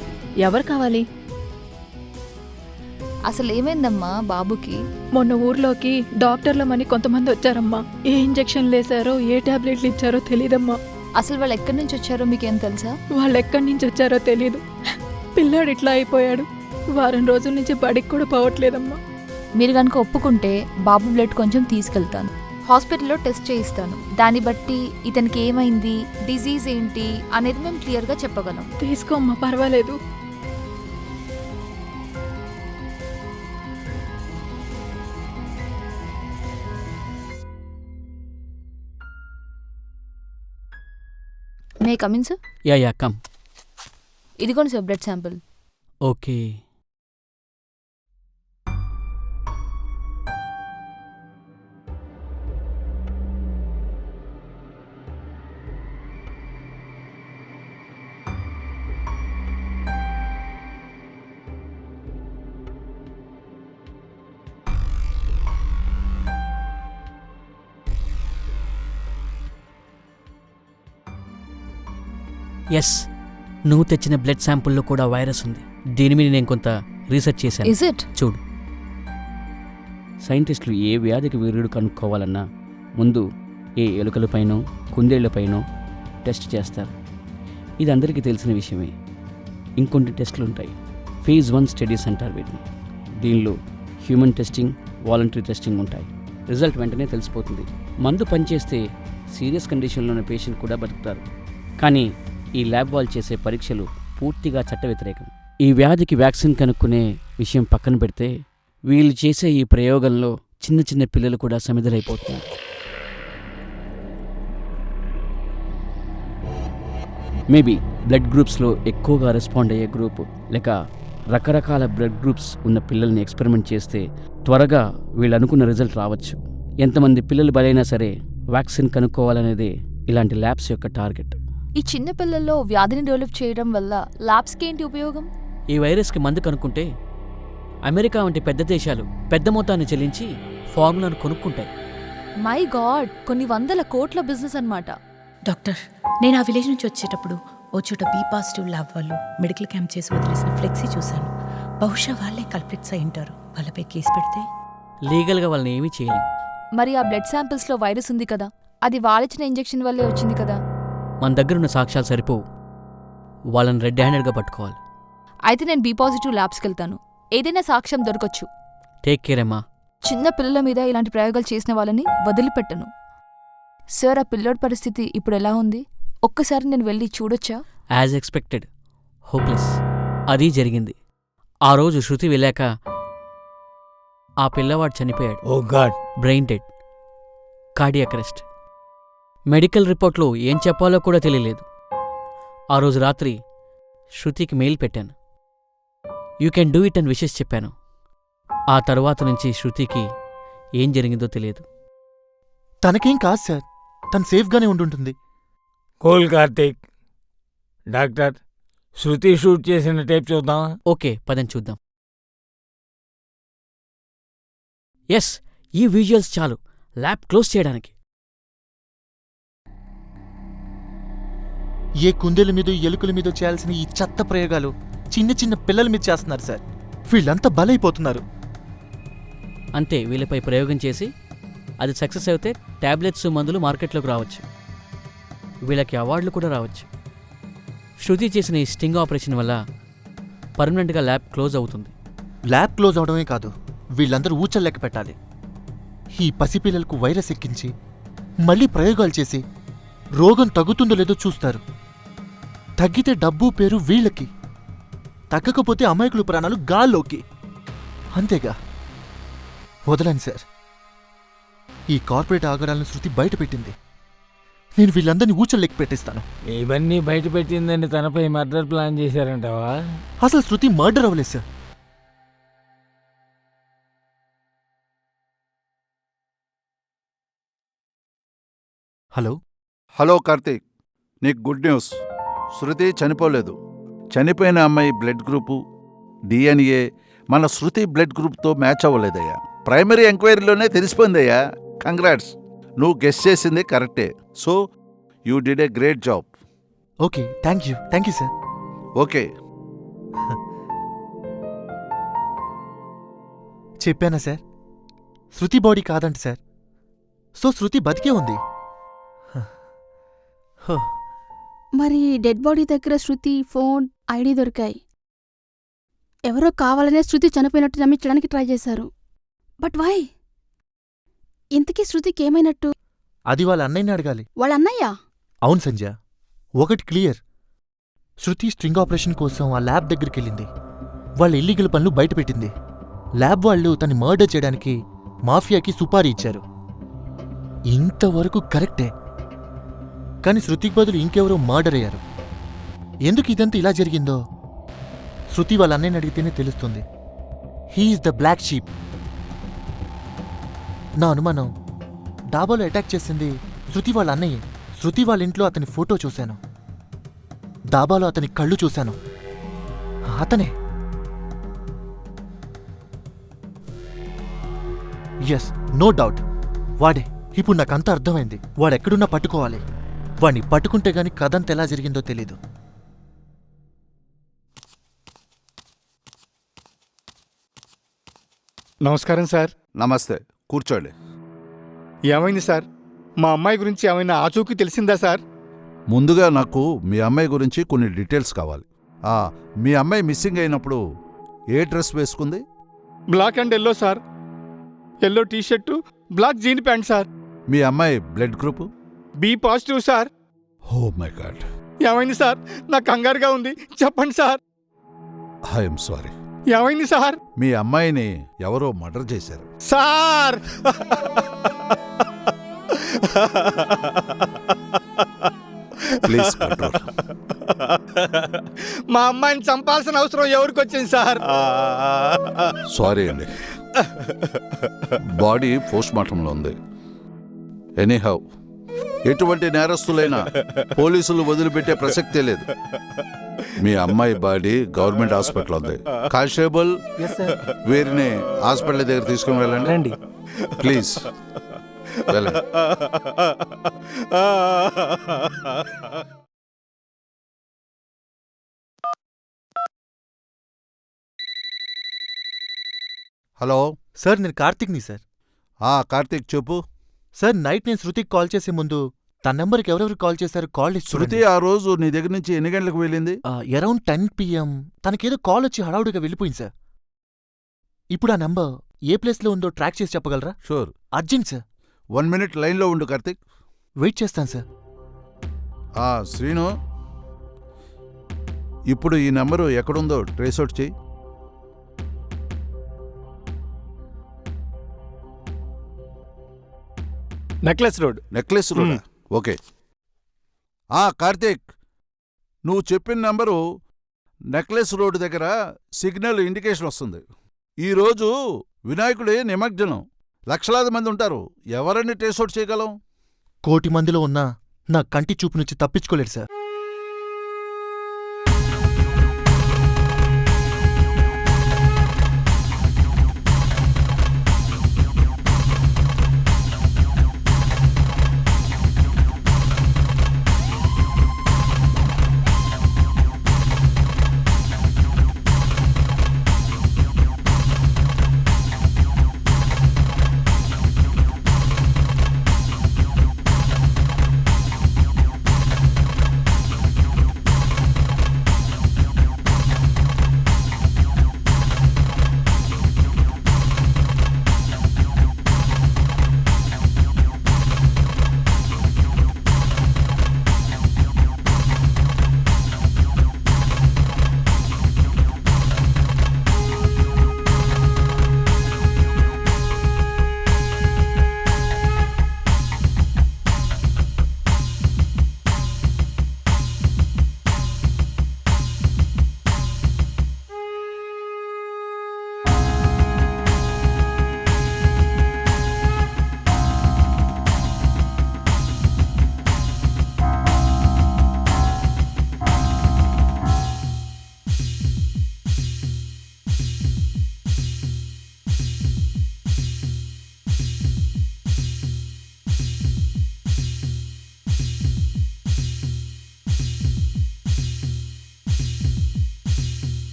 ఎవరు కావాలి? అసలు ఏమైందమ్మా బాబుకి? మొన్న ఊర్లోకి డాక్టర్లమని కొంతమంది వచ్చారమ్మా. ఏ ఇంజెక్షన్లు వేశారో ఏ టాబ్లెట్లు ఇచ్చారో తెలీదమ్మా. అసలు వాళ్ళు ఎక్కడి నుంచి వచ్చారో మీకేం తెలుసా? వాళ్ళు ఎక్కడి నుంచి వచ్చారో తెలీదు. పిల్లాడు ఇట్లా అయిపోయాడు. వారం రోజుల నుంచి బడికి కూడా పోవట్లేదమ్మా. మీరు కనుక ఒప్పుకుంటే బాబు బ్లడ్ కొంచెం తీసుకెళ్తాను, హాస్పిటల్లో టెస్ట్ చేయిస్తాను. దాన్ని బట్టి ఇతనికి ఏమైంది, డిజీజ్ ఏంటి అనేది మేము క్లియర్గా చెప్పగలం. తీసుకోమ్మా, పర్వాలేదు. May come in sir? Yeah come. ఇదిగోండి sir blood sample. Okay. Yes, నువ్వు తెచ్చిన బ్లడ్ శాంపుల్లో కూడా వైరస్ ఉంది. దీని మీద నేను కొంత రీసెర్చ్ చేశాను. Is it? చూడు, సైంటిస్టులు ఏ వ్యాధికి వీరుడు కనుక్కోవాలన్నా ముందు ఏ ఎలుకలపైనో కుందేళ్లపైనో టెస్ట్ చేస్తారు. ఇది అందరికీ తెలిసిన విషయమే. ఇంకొన్ని టెస్టులు ఉంటాయి, ఫేజ్ 1 స్టడీస్ అంటారు వీటిని. దీనిలో హ్యూమన్ టెస్టింగ్, వాలంటరీ టెస్టింగ్ ఉంటాయి. రిజల్ట్ వెంటనే తెలిసిపోతుంది. మందు పనిచేస్తే సీరియస్ కండిషన్లో ఉన్న పేషెంట్ కూడా బతుకుతారు. కానీ ఈ ల్యాబ్ వాళ్ళు చేసే పరీక్షలు పూర్తిగా చట్ట వ్యతిరేకం. ఈ వ్యాధికి వ్యాక్సిన్ కనుక్కునే విషయం పక్కన పెడితే వీళ్ళు చేసే ఈ ప్రయోగంలో చిన్న చిన్న పిల్లలు కూడా సమిధలైపోతున్నారు. మేబీ బ్లడ్ గ్రూప్స్లో ఎక్కువగా రెస్పాండ్ అయ్యే గ్రూప్ లేక రకరకాల బ్లడ్ గ్రూప్స్ ఉన్న పిల్లల్ని ఎక్స్పెరిమెంట్ చేస్తే త్వరగా వీళ్ళు అనుకున్న రిజల్ట్ రావచ్చు. ఎంతమంది పిల్లలు బలైనా సరే వ్యాక్సిన్ కనుక్కోవాలనేదే ఇలాంటి ల్యాబ్స్ యొక్క టార్గెట్. ఈ చిన్న పిల్లల్లో వ్యాధిని డెవలప్ చేయడం వల్ల ల్యాబ్స్కి ఏంటి ఉపయోగం? ఈ వైరస్కి మందు కనుక్కుంటే అమెరికా వంటి పెద్ద దేశాలు పెద్ద మొత్తాన్ని చెల్లించి ఫార్ములాను కొనుక్కుంటాయి. మై గాడ్, కొన్ని వందల కోట్ల బిజినెస్ అన్నమాట. డాక్టర్, నేను ఆ విలేజ్ నుంచి వచ్చేటప్పుడు ఓ చోట బీ పాజిటివ్ ల్యాబ్ వాళ్ళు మెడికల్ క్యాంప్ చేసి వదిలేసిన ఫ్లెక్సీ చూశాను. బహుశా వాళ్ళే కల్ప్రిట్స్ అయి ఉంటారు. వాళ్ళపై కేసు పెడితే లీగల్గా వాళ్ళని ఏమీ చేయలేం. మరి ఆ బ్లడ్ శాంపిల్స్లో వైరస్ ఉంది కదా, అది వాళ్ళిచ్చిన ఇంజెక్షన్ వల్లే వచ్చింది కదా. మన దగ్గరున్న సాక్ష్యాలు సరిపోవు, వాళ్ళని రెడ్ హ్యాండెడ్గా పట్టుకోవాలి. అయితే నేను బీ పాజిటివ్ ల్యాబ్స్కి వెళ్తాను, ఏదైనా సాక్ష్యం దొరకొచ్చు. టేక్ కేర్ అమ్మా. చిన్న పిల్లల మీద ఇలాంటి ప్రయోగాలు చేసిన వాళ్ళని వదిలిపెట్టను. సార్, ఆ పిల్లోడి పరిస్థితి ఇప్పుడు ఎలా ఉంది? ఒక్కసారి నేను వెళ్ళి చూడొచ్చా? As expected, hopeless. అది జరిగింది. ఆ రోజు శృతి వెళ్ళాక ఆ పిల్లవాడు చనిపోయాడు. Oh God. Brain dead, cardiac arrest. Medical రిపోర్ట్లో ఏం చెప్పాలో కూడా తెలియలేదు. ఆ రోజు రాత్రి శృతికి మెయిల్ పెట్టాను, యూ కెన్ డూ ఇట్ అని విషెస్ చెప్పాను. ఆ తర్వాత నుంచి శృతికి ఏం జరిగిందో తెలియదు. తనకేం కాదు సార్, తను సేఫ్గానే ఉండుంటుంది. కోల్ కార్తీక్. డాక్టర్, శృతి షూట్ చేసిన టేప్ చూద్దాం. ఓకే, పదని చూద్దాం. ఎస్, ఈ విజువల్స్ చాలు ల్యాబ్ క్లోజ్ చేయడానికి. ఏ కుందేల మీద ఎలుకల మీద చేయాల్సిన ఈ చెత్త ప్రయోగాలు చిన్న చిన్న పిల్లల మీద చేస్తున్నారు సార్. వీళ్ళంతా బలైపోతున్నారు. అంతే, వీళ్ళపై ప్రయోగం చేసి అది సక్సెస్ అయితే టాబ్లెట్స్, మందులు మార్కెట్లోకి రావచ్చు. వీళ్ళకి అవార్డులు కూడా రావచ్చు. శృతి చేసిన ఈ స్టింగ్ ఆపరేషన్ వల్ల పర్మనెంట్గా ల్యాబ్ క్లోజ్ అవుతుంది. ల్యాబ్ క్లోజ్ అవడమే కాదు, వీళ్ళందరూ ఊచలు లెక్క పెట్టాలి. ఈ పసిపిల్లలకు వైరస్ ఎక్కించి మళ్ళీ ప్రయోగాలు చేసి రోగం తగ్గుతుందో లేదో చూస్తారు. తగ్గితే డబ్బు పేరు వీళ్ళకి, తగ్గకపోతే అమాయకుల ప్రాణాలు గాల్లోకి. అంతేగా, వదలండి సార్. ఈ కార్పొరేట్ ఆగడాలను శృతి బయట పెట్టింది. నేను వీళ్ళందరినీ ఊచలు లెక్క పెట్టిస్తాను. ఇవన్నీ బయట పెట్టిందని తనపై మర్డర్ ప్లాన్ చేశారంటావా? అసలు శృతి మర్డర్ అవ్వలేదు సార్. హలో హలో కార్తీక్, నీకు గుడ్ న్యూస్. శృతి చనిపోలేదు. చనిపోయిన అమ్మాయి బ్లడ్ గ్రూపు డిఎన్ఏ మన శృతి బ్లడ్ గ్రూప్తో మ్యాచ్ అవ్వలేదయ్యా. ప్రైమరీ ఎంక్వైరీలోనే తెలిసిపోయిందయ్యా. కంగ్రాట్స్, నువ్వు గెస్ చేసింది కరెక్టే. So you did a great job. Okay, thank you sir. Okay. చెప్పానా సార్, శృతి బాడీ కాదంట సార్. సో శృతి బతికే ఉంది. హో. మరి డెడ్ బాడీ దగ్గర శృతి ఫోన్ ఐడి దొరికాయి. ఎవరో కావాలనే శృతి చనిపోయినట్టు నమ్మించడానికి ట్రై చేశారు. But why? ఇంతకీ శృతికి ఏమైనట్టు? అది వాళ్ళ అన్నయ్యని అడగాలి. వాళ్ళ అన్నయ్య? అవును సంజ, ఒకటి క్లియర్. శృతి స్ట్రింగ్ ఆపరేషన్ కోసం ఆ ల్యాబ్ దగ్గరికెళ్ళింది. వాళ్ళ ఇల్లీగల్ పనులు బయటపెట్టింది. ల్యాబ్ వాళ్ళు తన్ని మర్డర్ చేయడానికి మాఫియాకి సుపారీ ఇచ్చారు. ఇంతవరకు కరెక్టే. కానీ శృతికి బదులు ఇంకెవరో మర్డర్ అయ్యారు. ఎందుకు ఇదంతా ఇలా జరిగిందో శృతి వాళ్ళ అన్నయ్యని అడిగితేనే తెలుస్తుంది. He's the black sheep. నా అనుమానం, డాబాలో అటాక్ చేసింది శృతి వాళ్ళ అన్నయ్యే. శృతి వాళ్ళ ఇంట్లో అతని ఫోటో చూశాను, డాబాలో అతని కళ్ళు చూశాను. అతనే. ఎస్, నో డౌట్, వాడే. ఇప్పుడు నాకంతా అర్థమైంది. వాడెక్కడున్నా పట్టుకోవాలి. వాణ్ణి పట్టుకుంటే గాని కథంత ఎలా జరిగిందో తెలీదు. నమస్కారం సార్. నమస్తే, కూర్చోండి. ఏమైంది సార్? మా అమ్మాయి గురించి ఏమైనా ఆచూకీ తెలిసిందా సార్? ముందుగా నాకు మీ అమ్మాయి గురించి కొన్ని డీటెయిల్స్ కావాలి. మీ అమ్మాయి మిస్సింగ్ అయినప్పుడు ఏ డ్రెస్ వేసుకుంది? Black and yellow sir. Yellow T shirt, black jean pant sir. మీ అమ్మాయి blood group? B positive sir. Oh my God. ఏమైంది సార్? నాకు కంగారుగా ఉంది, చెప్పండి సార్. I'm sorry. ఏమైంది సార్? మీ అమ్మాయిని ఎవరో మర్డర్ చేశారు సార్. Please control. మా అమ్మాయిని చంపాల్సిన అవసరం ఎవరికి వచ్చింది సార్? సారీ అండి. బాడీ పోస్ట్ మార్టంలో ఉంది. ఎనీహౌ, ఎటువంటి నేరస్తులైనా పోలీసులు వదిలిపెట్టే ప్రసక్తే లేదు. మీ అమ్మాయి బాడీ గవర్నమెంట్ హాస్పిటల్ ఉంది. కానిస్టేబుల్, వీరిని హాస్పిటల్ దగ్గర తీసుకుని వెళ్ళండి. ప్లీజ్ వెళ్ళండి. హలో సార్, నేను కార్తీక్ని సార్. కార్తీక్ చెప్పు. సార్, నైట్ నేను శృతికి కాల్ చేసే ముందు తన నెంబర్కి ఎవరెవరు కాల్ చేశారు కాల్ లిస్ట్ శృతి ఆ రోజు నీ దగ్గర నుంచి ఎన్ని గంటలకు వెళ్ళింది? Around 10 PM. తనకేదో కాల్ వచ్చి హడావుడిగా వెళ్ళిపోయింది సార్. ఇప్పుడు ఆ నెంబర్ ఏ ప్లేస్లో ఉందో ట్రాక్ చేసి చెప్పగలరా? షూర్. Urgent sir. 1 minute లైన్లో ఉండు కార్తీక్. వెయిట్ చేస్తాను సార్. శ్రీను, ఇప్పుడు ఈ నెంబరు ఎక్కడుందో ట్రేస్ అవుట్ చేయి. Necklace road. Necklace road, okay. Karthik, నువ్వు చెప్పిన నెంబరు నెక్లెస్ రోడ్ దగ్గర సిగ్నల్ ఇండికేషన్ వస్తుంది. ఈరోజు వినాయకుడి నిమజ్జనం. లక్షలాది మంది ఉంటారు. ఎవరని ట్రేస్ అవుట్ చేయగలం? 1 కోటి మందిలో ఉన్నా నా కంటి చూపు నుంచి తప్పించుకోలేరు సార్.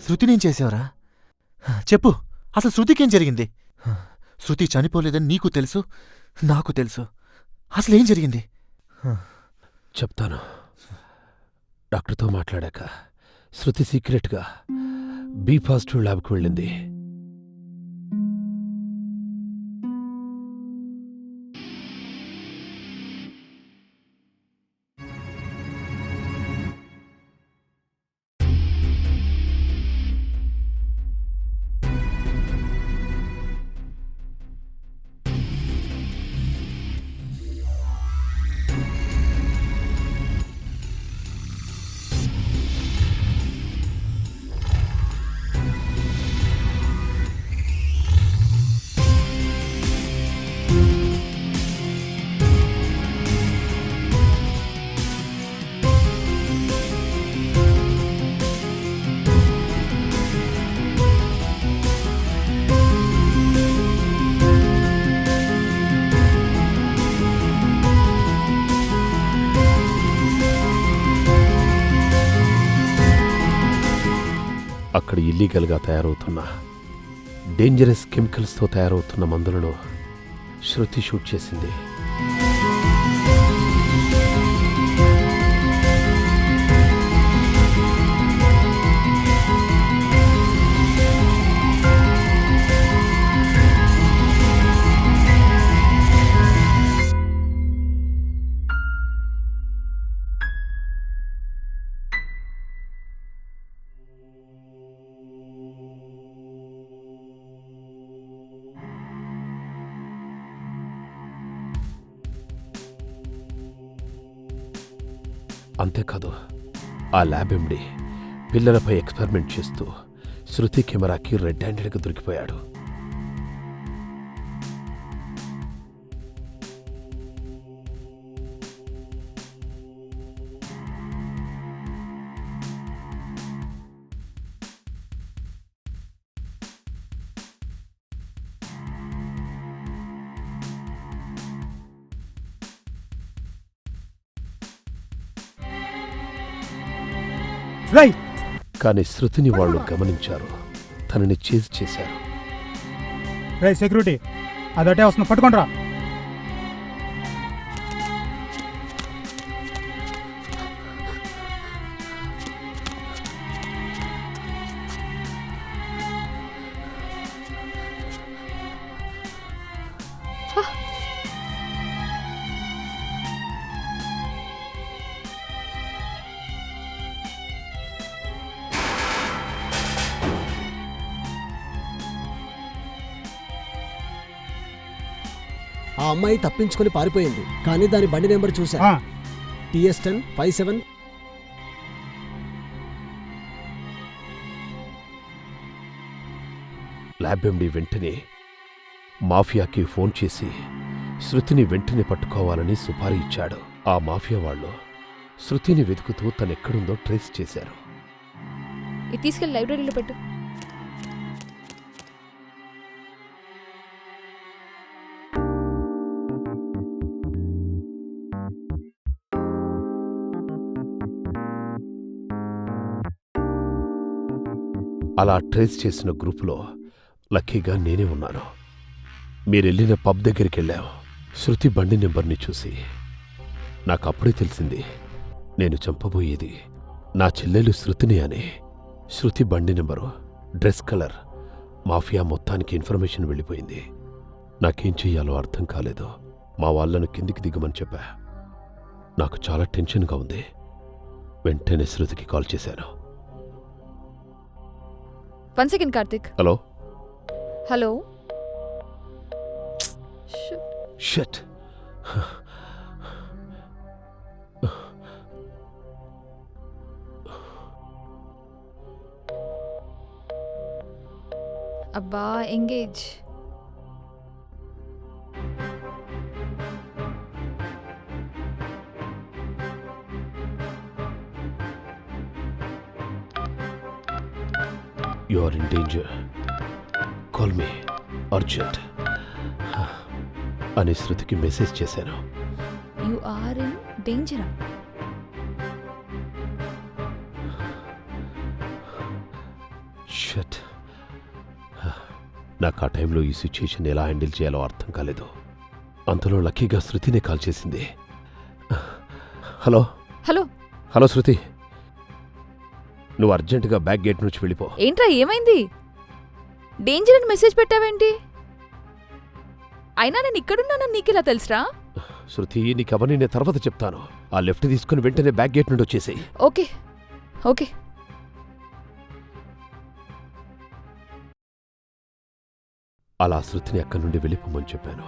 శృతినేం చేసావురా? చెప్పు, అసలు శృతికేం జరిగింది? శృతి చనిపోలేదని నీకు తెలుసు, నాకు తెలుసు. అసలేం జరిగింది? చెప్తాను. డాక్టర్తో మాట్లాడాక శృతి సీక్రెట్గా బి పాజిటివ్ ల్యాబ్కి వెళ్ళింది. అక్కడ ఇల్లీగల్గా తయారవుతున్న డేంజరస్ కెమికల్స్తో తయారవుతున్న మందులను శృతి షూట్ చేసింది. అంతేకాదు, ఆ ల్యాబ్ ఎండి పిల్లలపై ఎక్స్పెరిమెంట్ చేస్తూ శృతి కెమెరాకి రెడ్ హ్యాండెడ్గా దొరికిపోయాడు. కానీ శృతిని వాళ్ళు గమనించారు, తనని చేజ్ చేశారు. సెక్యూరిటీ అదటే వస్తుంది, పట్టుకుంటారా? ఆ అమ్మాయి తప్పించుకొని పారిపోయింది, కానీ దాని బండి నెంబర్ చూసా. TS1057. ల్యాబ్ ఎండి వెంటనే మాఫియాకి ఫోన్ చేసి శృతిని వెంటనే పట్టుకోవాలని సుపారీ ఇచ్చాడు. ఆ మాఫియా వాళ్ళు శృతిని వెతుకుతూ తనెక్కడుందో ట్రేస్ చేశారు. ఇది తీసుకెళ్ళి లైబ్రరీలో పెట్టు. అలా ట్రేస్ చేసిన గ్రూపులో లక్కీగా నేనే ఉన్నాను. మీరెళ్ళిన పబ్ దగ్గరికి వెళ్ళాం. శృతి బండి నెంబర్ని చూసి నాకు అప్పుడే తెలిసింది నేను చంపబోయేది నా చెల్లెలు శృతిని అని. శృతి బండి నెంబరు, డ్రెస్ కలర్, మాఫియా మొత్తానికి ఇన్ఫర్మేషన్ వెళ్ళిపోయింది. నాకేం చెయ్యాలో అర్థం కాలేదు. మా వాళ్ళను కిందికి దిగమని చెప్పా. నాకు చాలా టెన్షన్గా ఉంది. వెంటనే శృతికి కాల్ చేశాను. 1 second Karthik. Hello hello. Shut. అబ్బా, engage. You are in danger. Call me. Urgent. అని శృతికి మెసేజ్ చేశాను. ఆర్ ఇన్ డేంజరా? షట్. నాకు ఆ టైంలో ఈ సిచ్యుయేషన్ ఎలా హ్యాండిల్ చేయాలో అర్థం కాలేదు. అంతలో లక్కీగా శృతినే కాల్ చేసింది. హలో హలో హలో శృతి, నువ్వు అర్జెంటుగా బ్యాక్ గేట్ నుంచి వెళ్ళిపో. ఏంట్రా ఏమైంది? డేంజర్ అని మెసేజ్ పెట్టావేంటి? అయినా నేను ఇక్కడున్నానని నీకెలా తెలుసురా? శృతి, నీకవన్నీ నేను తర్వాత చెప్తాను. ఆ లెఫ్ట్ తీసుకుని వెంటనే బ్యాక్ గేట్ నుండి వచ్చేసేయి. Okay okay. అలా శృతిని అక్కడి నుండి వెళ్ళిపోమని చెప్పాను.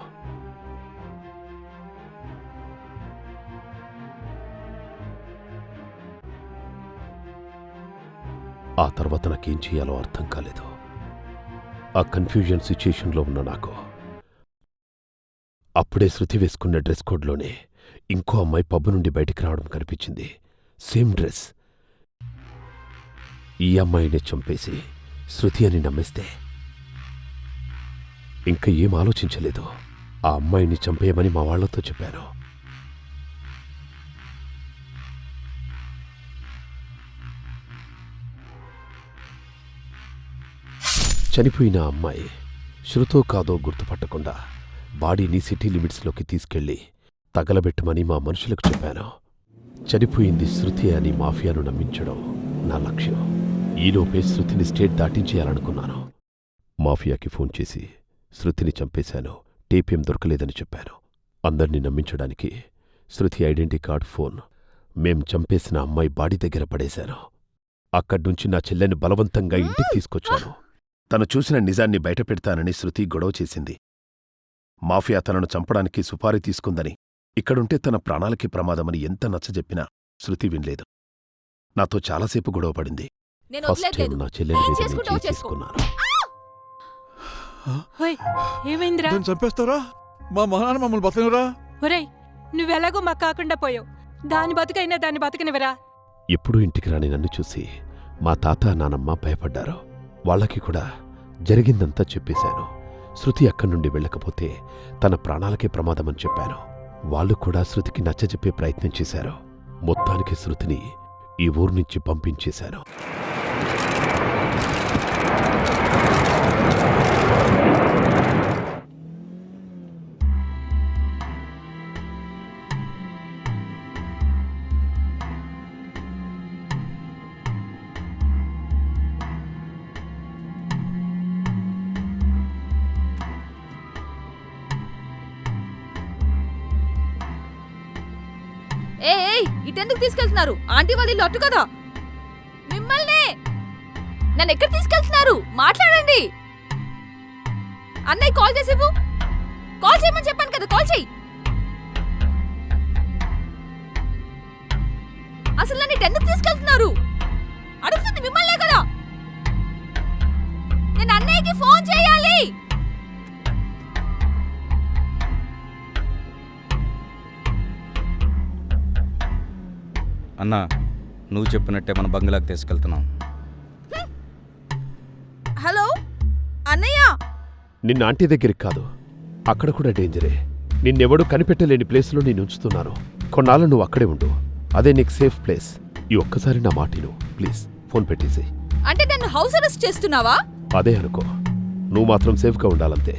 ఆ తర్వాత నాకేం చేయాలో అర్థం కాలేదు. ఆ కన్ఫ్యూజన్ సిచ్యుయేషన్లో ఉన్న నాకు అప్పుడే శృతి వేసుకున్న డ్రెస్ కోడ్లోనే ఇంకో అమ్మాయి పబ్బు నుండి బయటికి రావడం కనిపించింది. Same dress. ఈ అమ్మాయిని చంపేసి శృతి అని నమ్మేస్తే ఇంకా ఏం ఆలోచించలేదు. ఆ అమ్మాయిని చంపేయమని మా వాళ్లతో చెప్పాను. చనిపోయిన అమ్మాయి శృతో కాదో గుర్తుపట్టకుండా బాడీని సిటీ లిమిట్స్లోకి తీసుకెళ్లి తగలబెట్టమని మా మనుషులకు చెప్పాను. చనిపోయింది శృతి అని మాఫియాను నమ్మించడం నా లక్ష్యం. ఈలోపే శృతిని స్టేట్ దాటించేయాలనుకున్నాను. మాఫియాకి ఫోన్ చేసి శృతిని చంపేశాను, టేపేం దొరకలేదని చెప్పాను. అందర్నీ నమ్మించడానికి శృతి ఐడెంటిటీ కార్డ్, ఫోన్ మేం చంపేసిన అమ్మాయి బాడీ దగ్గర పడేశాను. అక్కడ్నుంచి నా చెల్లెని బలవంతంగా ఇంటికి తీసుకొచ్చాను. తను చూసిన నిజాన్ని బయటపెడతానని శృతి గొడవ చేసింది. మాఫియా తనను చంపడానికి సుపారీ తీసుకుందని, ఇక్కడుంటే తన ప్రాణాలకి ప్రమాదమని ఎంత నచ్చజెప్పినా శృతి వినలేదు. నాతో చాలాసేపు గొడవపడింది. ఫస్ట్ టైం నా చెల్లెని మీద నేను చేసుకున్నాను. ఏమైందిరా? చంపేస్తారా? మా మహానాన్న మమ్మల్ని బతకనురా? ఒరేయ్, నువ్వెలాగో మాకు కాకుండా పోయావు. దాని బతుకైనా దాన్ని బతకనివరా? ఎప్పుడూ ఇంటికి రాని నన్ను చూసి మా తాత నానమ్మ భయపడ్డారు. వాళ్ళకి కూడా జరిగిందంతా చెప్పేశాను. శృతి అక్కడి నుండి వెళ్ళకపోతే తన ప్రాణాలకే ప్రమాదమని చెప్పాను. వాళ్ళు కూడా శృతికి నచ్చజెప్పే ప్రయత్నం చేశారు. మొత్తానికి శృతిని ఈ ఊరు నుంచి పంపించేశాను. ఇటెందుకు తీసుకెళ్తున్నారు? ఆంటీ వాళ్ళు ఇల్లు అట్టు కదా. మిమ్మల్ని నన్ను ఎక్కడ తీసుకెళ్తున్నారు? మాట్లాడండి. అన్నయ్య కాల్ చేసేవు. కాల్ చేయమని చెప్పాను కదా, కాల్ చెయ్యి. అసలు నన్ను ఇటెందుకు తీసుకెళ్తున్నారు? అడుగుతుంది మిమ్మల్నే కదా. నేను అన్నయ్యకి ఫోన్ చేయాలి. అన్నా, నువ్వు చెప్పినట్టే మన బంగ్లాకి తీసుకెళ్తున్నాం. హలో అన్నయ్య. నిన్న ఆంటీ దగ్గరికి కాదు, అక్కడ కూడా డేంజరే. నిన్నెవడూ కనిపెట్టలేని ప్లేస్లో నేను ఉంచుతున్నాను. కొన్నాళ్ళు నువ్వు అక్కడే ఉండు. అదే నీకు సేఫ్ ప్లేస్. ఈ ఒక్కసారి నా మాటిను ప్లీజ్. ఫోన్ పెట్టేసి. అంటే నన్ను హౌస్ అరెస్ట్ చేస్తున్నావా? అదే అనుకో. నువ్వు మాత్రం సేఫ్గా ఉండాలంతే.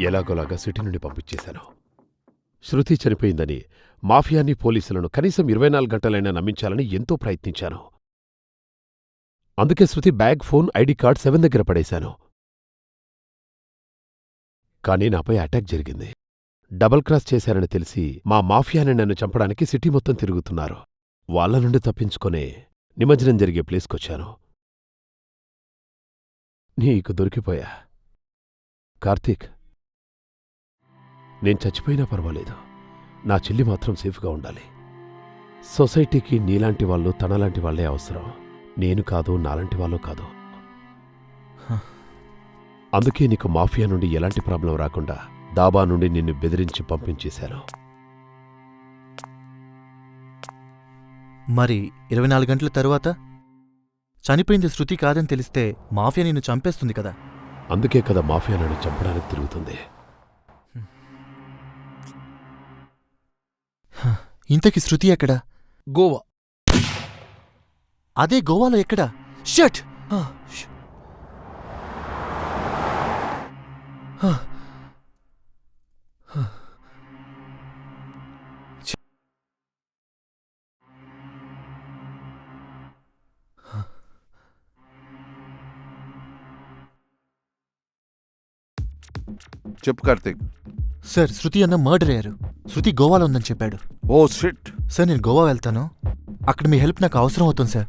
ఎలాగోలాగా సిటీ నుండి పంపించేశాను. శృతి చనిపోయిందని మాఫియాని, పోలీసులను కనీసం 24 గంటలైనా నమ్మించాలని ఎంతో ప్రయత్నించాను. అందుకే శృతి బ్యాగ్, ఫోన్, ఐడి కార్డ్ 7 దగ్గర పడేశాను. కానీ నాపై అటాక్ జరిగింది. డబల్ క్రాస్ చేశారని తెలిసి మా మాఫియాని నన్ను చంపడానికి సిటీ మొత్తం తిరుగుతున్నారు. వాళ్ల నుండి తప్పించుకొనే నిమజ్జనం జరిగే ప్లేస్కొచ్చాను. నీకు దొరికిపోయా కార్తీక్. నేను చచ్చిపోయినా పర్వాలేదు, నా చెల్లి మాత్రం సేఫ్గా ఉండాలి. సొసైటీకి నీలాంటి వాళ్ళు, తనలాంటి వాళ్లే అవసరం. నేను కాదు, నాలాంటి వాళ్ళు కాదు. అందుకే నీకు మాఫియా నుండి ఎలాంటి ప్రాబ్లం రాకుండా దాబా నుండి నిన్ను బెదిరించి పంపించేశాను. మరి 24 గంటల తరువాత చనిపోయింది శృతి కాదని తెలిస్తే మాఫియా నిన్ను చంపేస్తుంది కదా. అందుకే కదా మాఫియా నన్ను చంపడానికి తిరుగుతుంది. ఇంతకీ శృతి ఎక్కడా? గోవా. అదే గోవాలో ఎక్కడా? షట్! చెప్పు కార్తీక్. సార్, శృతి అన్న మర్డర్ అయ్యారు. శృతి గోవాలో ఉందని చెప్పాడు. Oh shit. సార్, నేను గోవా వెళ్తాను. అక్కడ మీ హెల్ప్ నాకు అవసరం అవుతుంది సార్.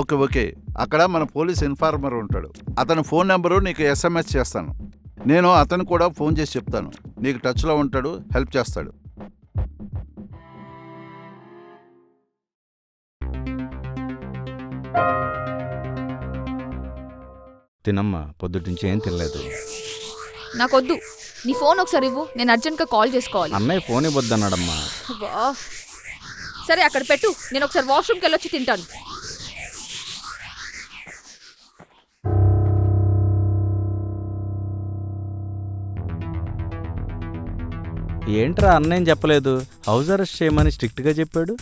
Okay okay. అక్కడ మన పోలీస్ ఇన్ఫార్మర్ ఉంటాడు. అతని ఫోన్ నెంబరు నీకు SMS చేస్తాను. నేను అతను కూడా ఫోన్ చేసి చెప్తాను. నీకు టచ్లో ఉంటాడు, హెల్ప్ చేస్తాడు. తినమ్మా, పొద్దుటించి ఏం తినలేదు. నాకొద్దు. నీ ఫోన్ ఒకసారి ఇవ్వు, నేను అర్జెంట్గా కాల్ చేసుకోవాలి. అన్నయ్య ఫోన్ ఇవ్వద్దన్నాడమ్మా. సరే అక్కడ పెట్టు, నేను ఒకసారి వాష్రూమ్కి వెళ్ళొచ్చి తింటాను. ఏంట్రా అన్నయ్యం చెప్పలేదు? హౌస్ అరెస్ట్ చేయమని స్ట్రిక్ట్గా చెప్పాడు.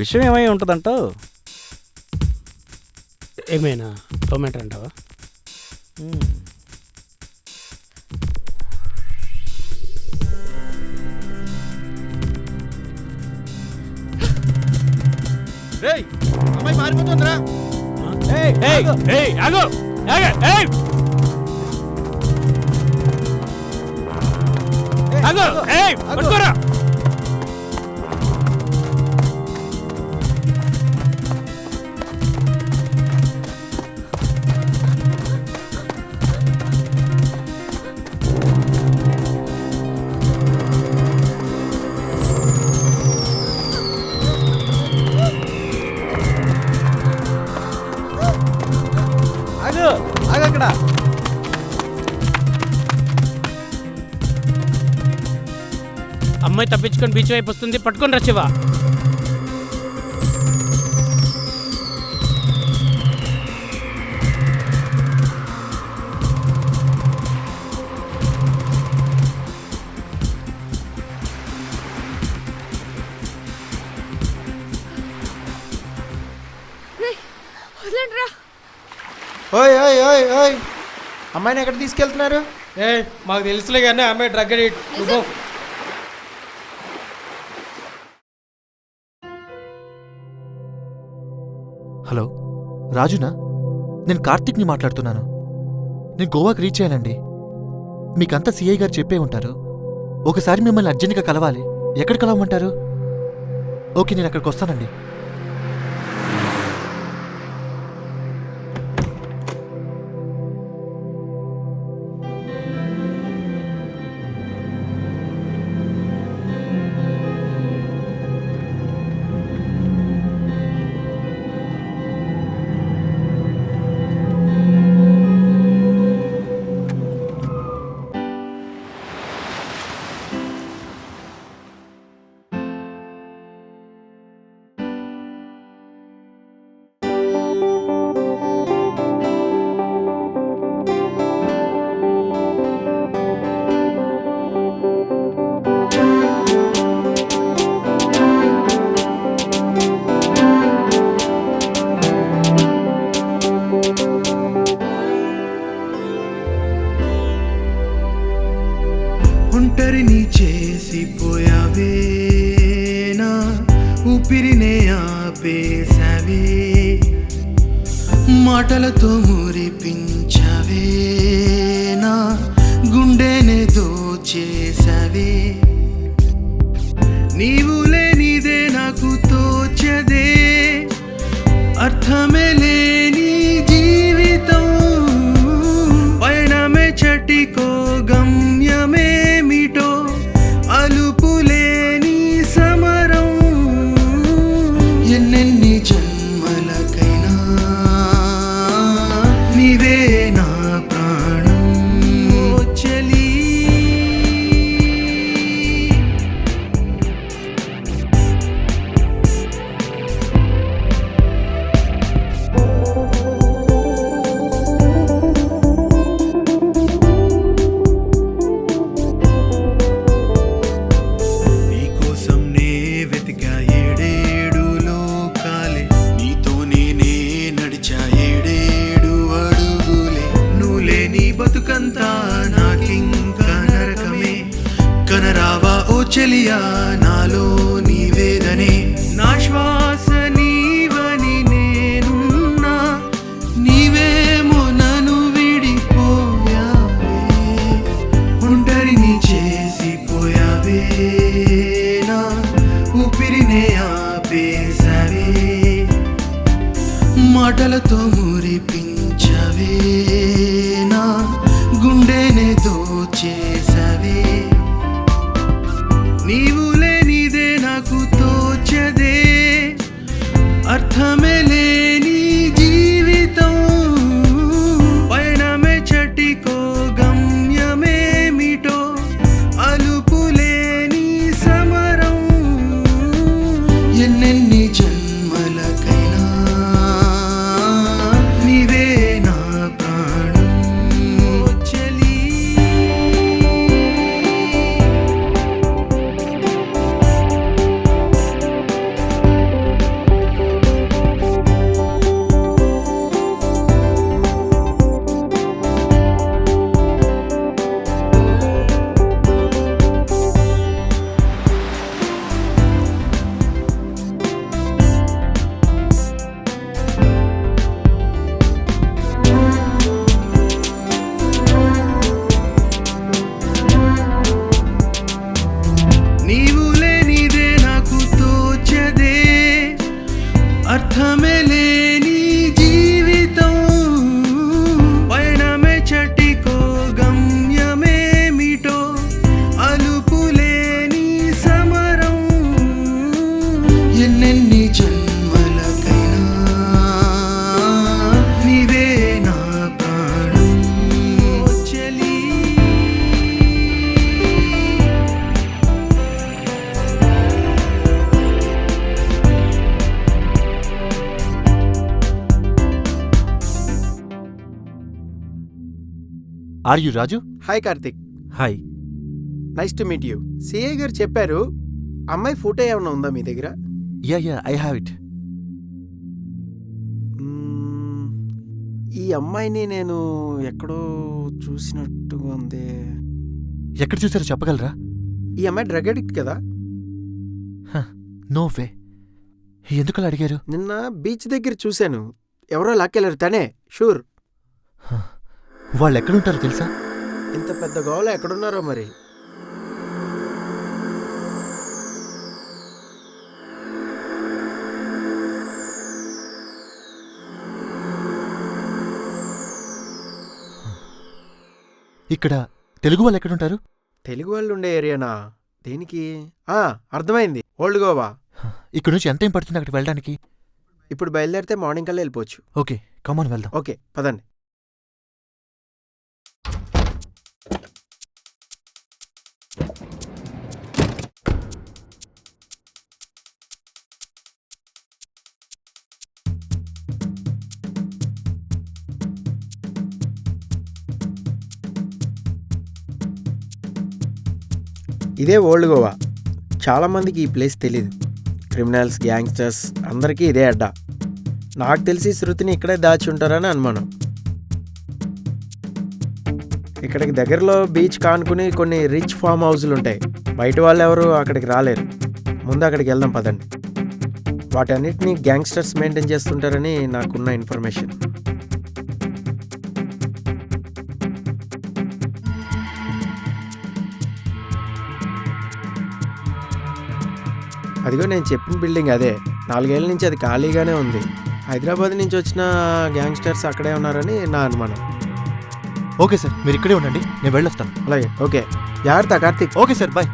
విషయం ఏమై ఉంటుందంటావు? ఏమైనా టొమాటో అంటావా? అమ్మాయి పారిపోతుందిరా. ఆగక్కడ. అమ్మాయి తప్పించుకొని బీచ్ వైపు వస్తుంది, పట్టుకొని రా శివ. ఓయ్ ఓయ్ ఓయ్ ఓయ్, అమ్మాయిని ఎక్కడ తీసుకెళ్తున్నారు? మాకు తెలుసులే కానీ అమ్మాయి డ్రగ్ అడిక్ట్. హలో రాజునా? నేను కార్తీక్ని మాట్లాడుతున్నాను. నేను గోవాకి రీచ్ అయ్యానండి. మీకంతా సిఐ గారు చెప్పే ఉంటారు. ఒకసారి మిమ్మల్ని అర్జెంట్గా కలవాలి. ఎక్కడ కలవమంటారు? ఓకే, నేను అక్కడికి వస్తానండి. ఒంటరిని చేసిపోయావే, నా ఊపిరినే ఆపేశావే, మాటలతో మురిపించావే, నా గుండెనే దోచేశావే. నీవు లేనిదే నాకు తోచదే, అర్థమే లేని జీవితం, పయనమే చటికో గమ్యమేమిటో, అలుపులేని సమరం. ఎన్నెన్ని జన్మలకైనా నీవే నా ప్రాణం. బ్రతుకంతా నాకింకా నరకమే కనరావా ఓ చెలియా నాలో నీవేదనే నా శ్వాస నీవని నేనున్నా నీవేమో నన్ను విడిపోయావే ఒంటరిని చేసిపోయావే నా ఊపిరినే ఆపేశావే మాటలతో మురిపించవే నా గుండెనే దోచేసవే నీవు లేనిదే నాకు తోచదే అర్థమే లేని జీవితం పయనమే చటికో గమ్యమేమిటో అలుపులేని సమరం ఎన్నెన్ని జన్మలకైనా నీవే నా ప్రాణం చెలి నీవు లేనిదే నాకు తోచదే అర్థమే లేని జీవితం పయనమే చటికో గమ్యమేమిటో అలుపులేని సమరం ఎన్నెన్ని జన్మలకైనా నీవే నా ప్రాణం చెలి are you Raju? Hi Karthik. Hi. Nice to meet you. CI గారు చెప్పారు అమ్మాయి ఫోటో ఏమైనా ఉందా మీ దగ్గర? Yeah I have it. ఈ అమ్మాయిని నేను ఎక్కడో చూసినట్టుగా ఉంది. ఎక్కడ చూసారో చెప్పగలరా? ఈ అమ్మాయి డ్రగ్ అడిక్ట్ కదా? No way. ఎందుకలా అడిగారు? నిన్న బీచ్ దగ్గర చూశాను. ఎవరో లాక్కెళ్ళారు. తనే షూర్. వాళ్ళు ఎక్కడుంటారో తెలుసా? ఇంత పెద్ద గోవలో ఎక్కడున్నారో మరి. ఇక్కడ తెలుగు వాళ్ళు ఎక్కడుంటారు? తెలుగు వాళ్ళు ఉండే ఏరియానా? దేనికి? అర్థమైంది, ఓల్డ్ గోవా. ఇక్కడ నుంచి ఎంత ఏం పడుతుంది అక్కడికి వెళ్ళడానికి? ఇప్పుడు బయలుదేరితే మార్నింగ్ కల్లా వెళ్ళిపోవచ్చు. ఓకే, కమాన్ వెళ్దాం. ఓకే పదండి. ఇదే ఓల్డ్ గోవా. చాలామందికి ఈ ప్లేస్ తెలీదు. క్రిమినల్స్, గ్యాంగ్స్టర్స్ అందరికీ ఇదే అడ్డా. నాకు తెలిసి శృతిని ఇక్కడే దాచి ఉంటారని అనుమానం. ఇక్కడికి దగ్గరలో బీచ్ కానుకుని కొన్ని రిచ్ ఫామ్ హౌస్లు ఉంటాయి. బయట వాళ్ళు ఎవరు అక్కడికి రాలేరు. ముందు అక్కడికి వెళ్దాం పదండి. వాటన్నిటినీ గ్యాంగ్స్టర్స్ మెయింటైన్ చేస్తుంటారని నాకున్న ఇన్ఫర్మేషన్. అదిగో నేను చెప్పిన బిల్డింగ్ అదే. 4 ఏళ్ళ నుంచి అది ఖాళీగానే ఉంది. హైదరాబాద్ నుంచి వచ్చిన గ్యాంగ్స్టర్స్ అక్కడే ఉన్నారని నా అనుమానం. ఓకే సార్, మీరు ఇక్కడే ఉండండి, నేను వెళ్ళొస్తాను. అలాగే. ఓకే, జాగ్రత్త కార్తీక్. Okay sir, bye.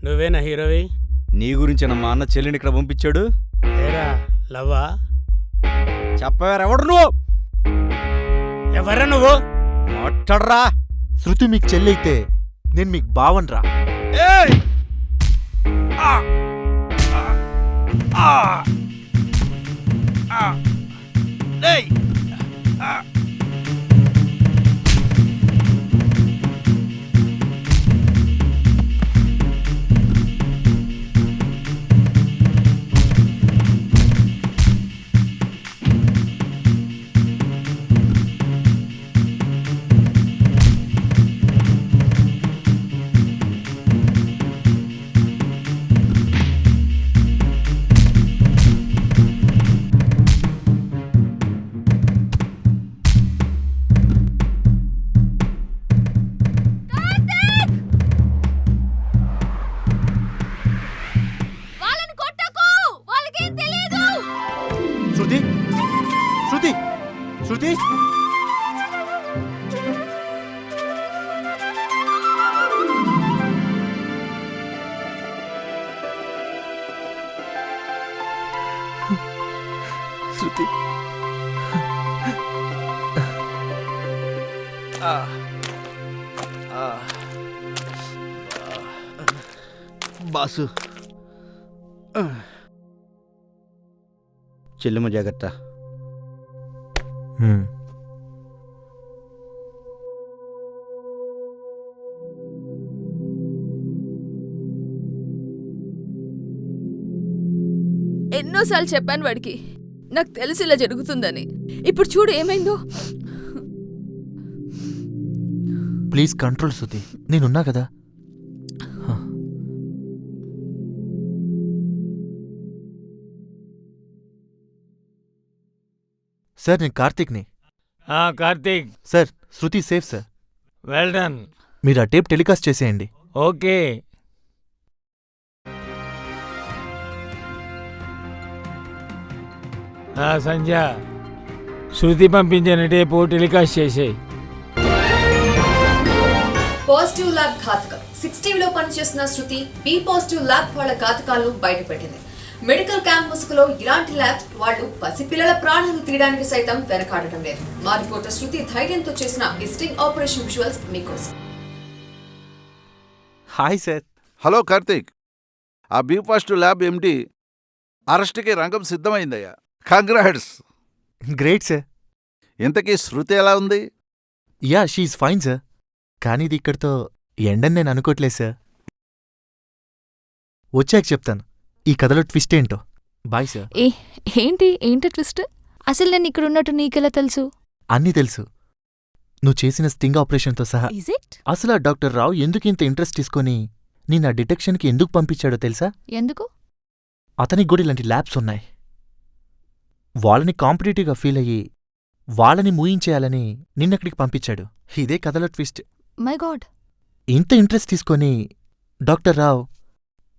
నువ్వేనా హీరోవి? నీ గురించి మా అన్న చెల్లిని ఇక్కడ పంపించాడు. ఏరా లవ్వా? చెప్పారు ఎవడు నువ్వు? ఎవరా నువ్వు మాట్లాడరా. శృతి మీకు చెల్లైతే నేను మీకు బావన్రా. ఏయ్! ఆ! ఆ! ఆ! ఏయ్! ఆ! వాళ్ళని కొట్టకు, వాళ్ళకేం తెలియదు. శృతి శృతి శృతి శృతి బాసు చెల్లెమ్మ జాగ్రత్త. ఎన్నోసార్లు చెప్పాను వాడికి, నాకు తెలిసి ఇలా జరుగుతుందని. ఇప్పుడు చూడు ఏమైందో. ప్లీజ్ కంట్రోల్ శృతి, నేనున్నా కదా. సార్ నేను కార్తీక్ని. Karthik. Sir Shruti safe sir. Well done. మీరు ఆ టేప్ టెలికాస్ట్ చేసేయండి. ఓకే. సంధ్య, శృతి పంపించిన టేపు టెలికాస్ట్ చేసేయి. పాజిటివ్ ల్యాబ్ ఘాతకం. 60లో పనిచేస్తున్న శృతి బి పాజిటివ్ ల్యాబ్ వాళ్ళ ఘాతకాలను బయటపెట్టింది. మెడికల్ క్యాంప్ ముసుగులో ఇలాంటి ల్యాబ్స్ వాళ్ళు పసిపిల్లల ప్రాణాలు తీయడానికి సైతం వెనకాడటం లేదు. మా రిపోర్టర్ శృతి ధైర్యంతో చేసిన విజిటింగ్ ఆపరేషన్ విజువల్స్ మీకోసం. Hi sir. హలో కార్తీక్, ఆ బీ పాజిటివ్ ల్యాబ్ ఎండి అరెస్ట్కి రంగం సిద్ధమైందయ్యా. కంగ్రాట్స్. Great sir. ఇంతకీ శృతి ఎలా ఉంది? Yeah she's fine sir. కానీ ఇది ఇక్కడితో ఎండని నేను అనుకోవట్లేదు సార్. వచ్చాక చెప్తాను ఈ కథలో ట్విస్ట్ ఏంటో. Bye sir. ఏంటి ట్విస్ట్? అసలు నేను ఇక్కడ ఉన్నట్టు నీకెలా తెలుసు? అన్నీ తెలుసు, నువ్వు చేసిన స్టింగ్ ఆపరేషన్తో సహా. అసలు ఆ డాక్టర్ రావు ఎందుకు ఇంత ఇంట్రెస్ట్ తీసుకొని నేను ఆ డిటెక్షన్కి ఎందుకు పంపించాడో తెలుసా? ఎందుకు? అతనికి కూడా ఇలాంటి ల్యాబ్స్ ఉన్నాయి. వాళ్ళని కాంపిటేటివ్గా ఫీల్ అయ్యి వాళ్ళని మూయించేయాలని నిన్నక్కడికి పంపించాడు. ఇదే కథలో ట్విస్ట్. My God. ఇంత ఇంట్రెస్ట్ తీసుకొని డాక్టర్ రావు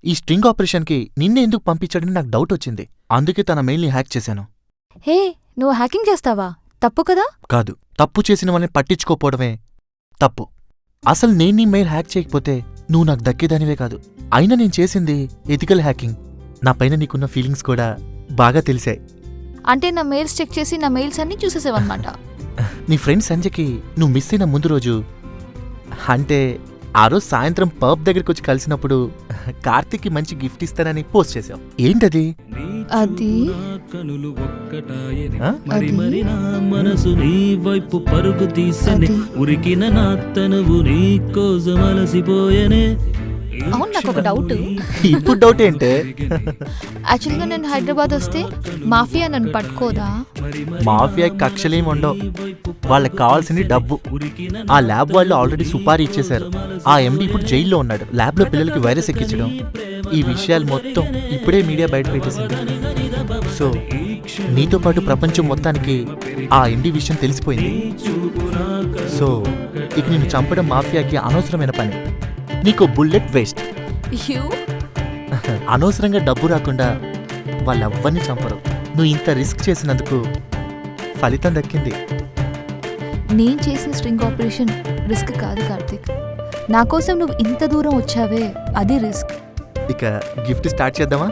ఈ స్ట్రింగ్ ఆపరేషన్కి నిన్నే ఎందుకు పంపించాడని నాకు డౌట్ వచ్చింది. అందుకే తన మెయిల్ని హ్యాక్ చేశాను. హే, నువ్వు హ్యాకింగ్ చేస్తావా? తప్పు కదా? కాదు, తప్పు చేసిన వాళ్ళని పట్టించుకోపోవడమే తప్పు. అసలు నేను నీ మెయిల్ హ్యాక్ చేయకపోతే నువ్వు నాకు దక్కేదానివే కాదు. అయినా నేను చేసింది ఎథికల్ హ్యాకింగ్. నా పైన నీకున్న ఫీలింగ్స్ కూడా బాగా తెలిసాయి. అంటే నా మెయిల్స్ చెక్ చేసి నా మెయిల్స్ అన్నీ చూసేసావన్నమాట. నీ ఫ్రెండ్ సంజయ్కి నువ్వు మిస్ అయిన ముందు రోజు, అంటే ఆ రోజు సాయంత్రం పబ్ దగ్గరికి వచ్చి కలిసినప్పుడు కార్తీక్కి మంచి గిఫ్ట్ ఇస్తానని పోస్ట్ చేసావు. ఏంటది? అది మనసు నీ వైపు పరుగు తీసనే ఉరికిన నా తనువు నీ కోసం అలసిపోయనే. అవును, నాకు ఒక డౌట్. ఇప్పుడు డౌట్ ఏంటే? యాక్చువల్గా నేను హైదరాబాద్ వస్తే మాఫియా నన్ను పట్టుకోదా? మాఫియా కక్షలేం ఉండవు. వాళ్ళకి కావాల్సింది డబ్బు. ఆ ల్యాబ్ వాళ్ళు ఆల్రెడీ సుపారీ ఇచ్చేశారు. ఆ ఎండి ఇప్పుడు జైల్లో ఉన్నాడు. ల్యాబ్లో పిల్లలకి వైరస్ ఎక్కించడం, ఈ విషయాలు మొత్తం ఇప్పుడే మీడియా బయట పెట్టేసింది. సో నీతో పాటు ప్రపంచం మొత్తానికి ఆ ఎండి విషయం తెలిసిపోయింది. సో ఇక నిన్ను చంపడం మాఫియాకి అనవసరమైన పని. నీకు బుల్లెట్ వేస్ట్. అనవసరంగా డబ్బు రాకుండా వాళ్ళెవ్వరిని చంపరు. నువ్వు ఇంత రిస్క్ చేసినందుకు ఫలితం దక్కింది. నేను చేసిన స్ట్రింగ్ ఆపరేషన్ రిస్క్ కాదు కార్తీక్. నా కోసం నువ్వు ఇంత దూరం వచ్చావే, అది రిస్క్. ఇక గిఫ్ట్ స్టార్ట్ చేద్దామా?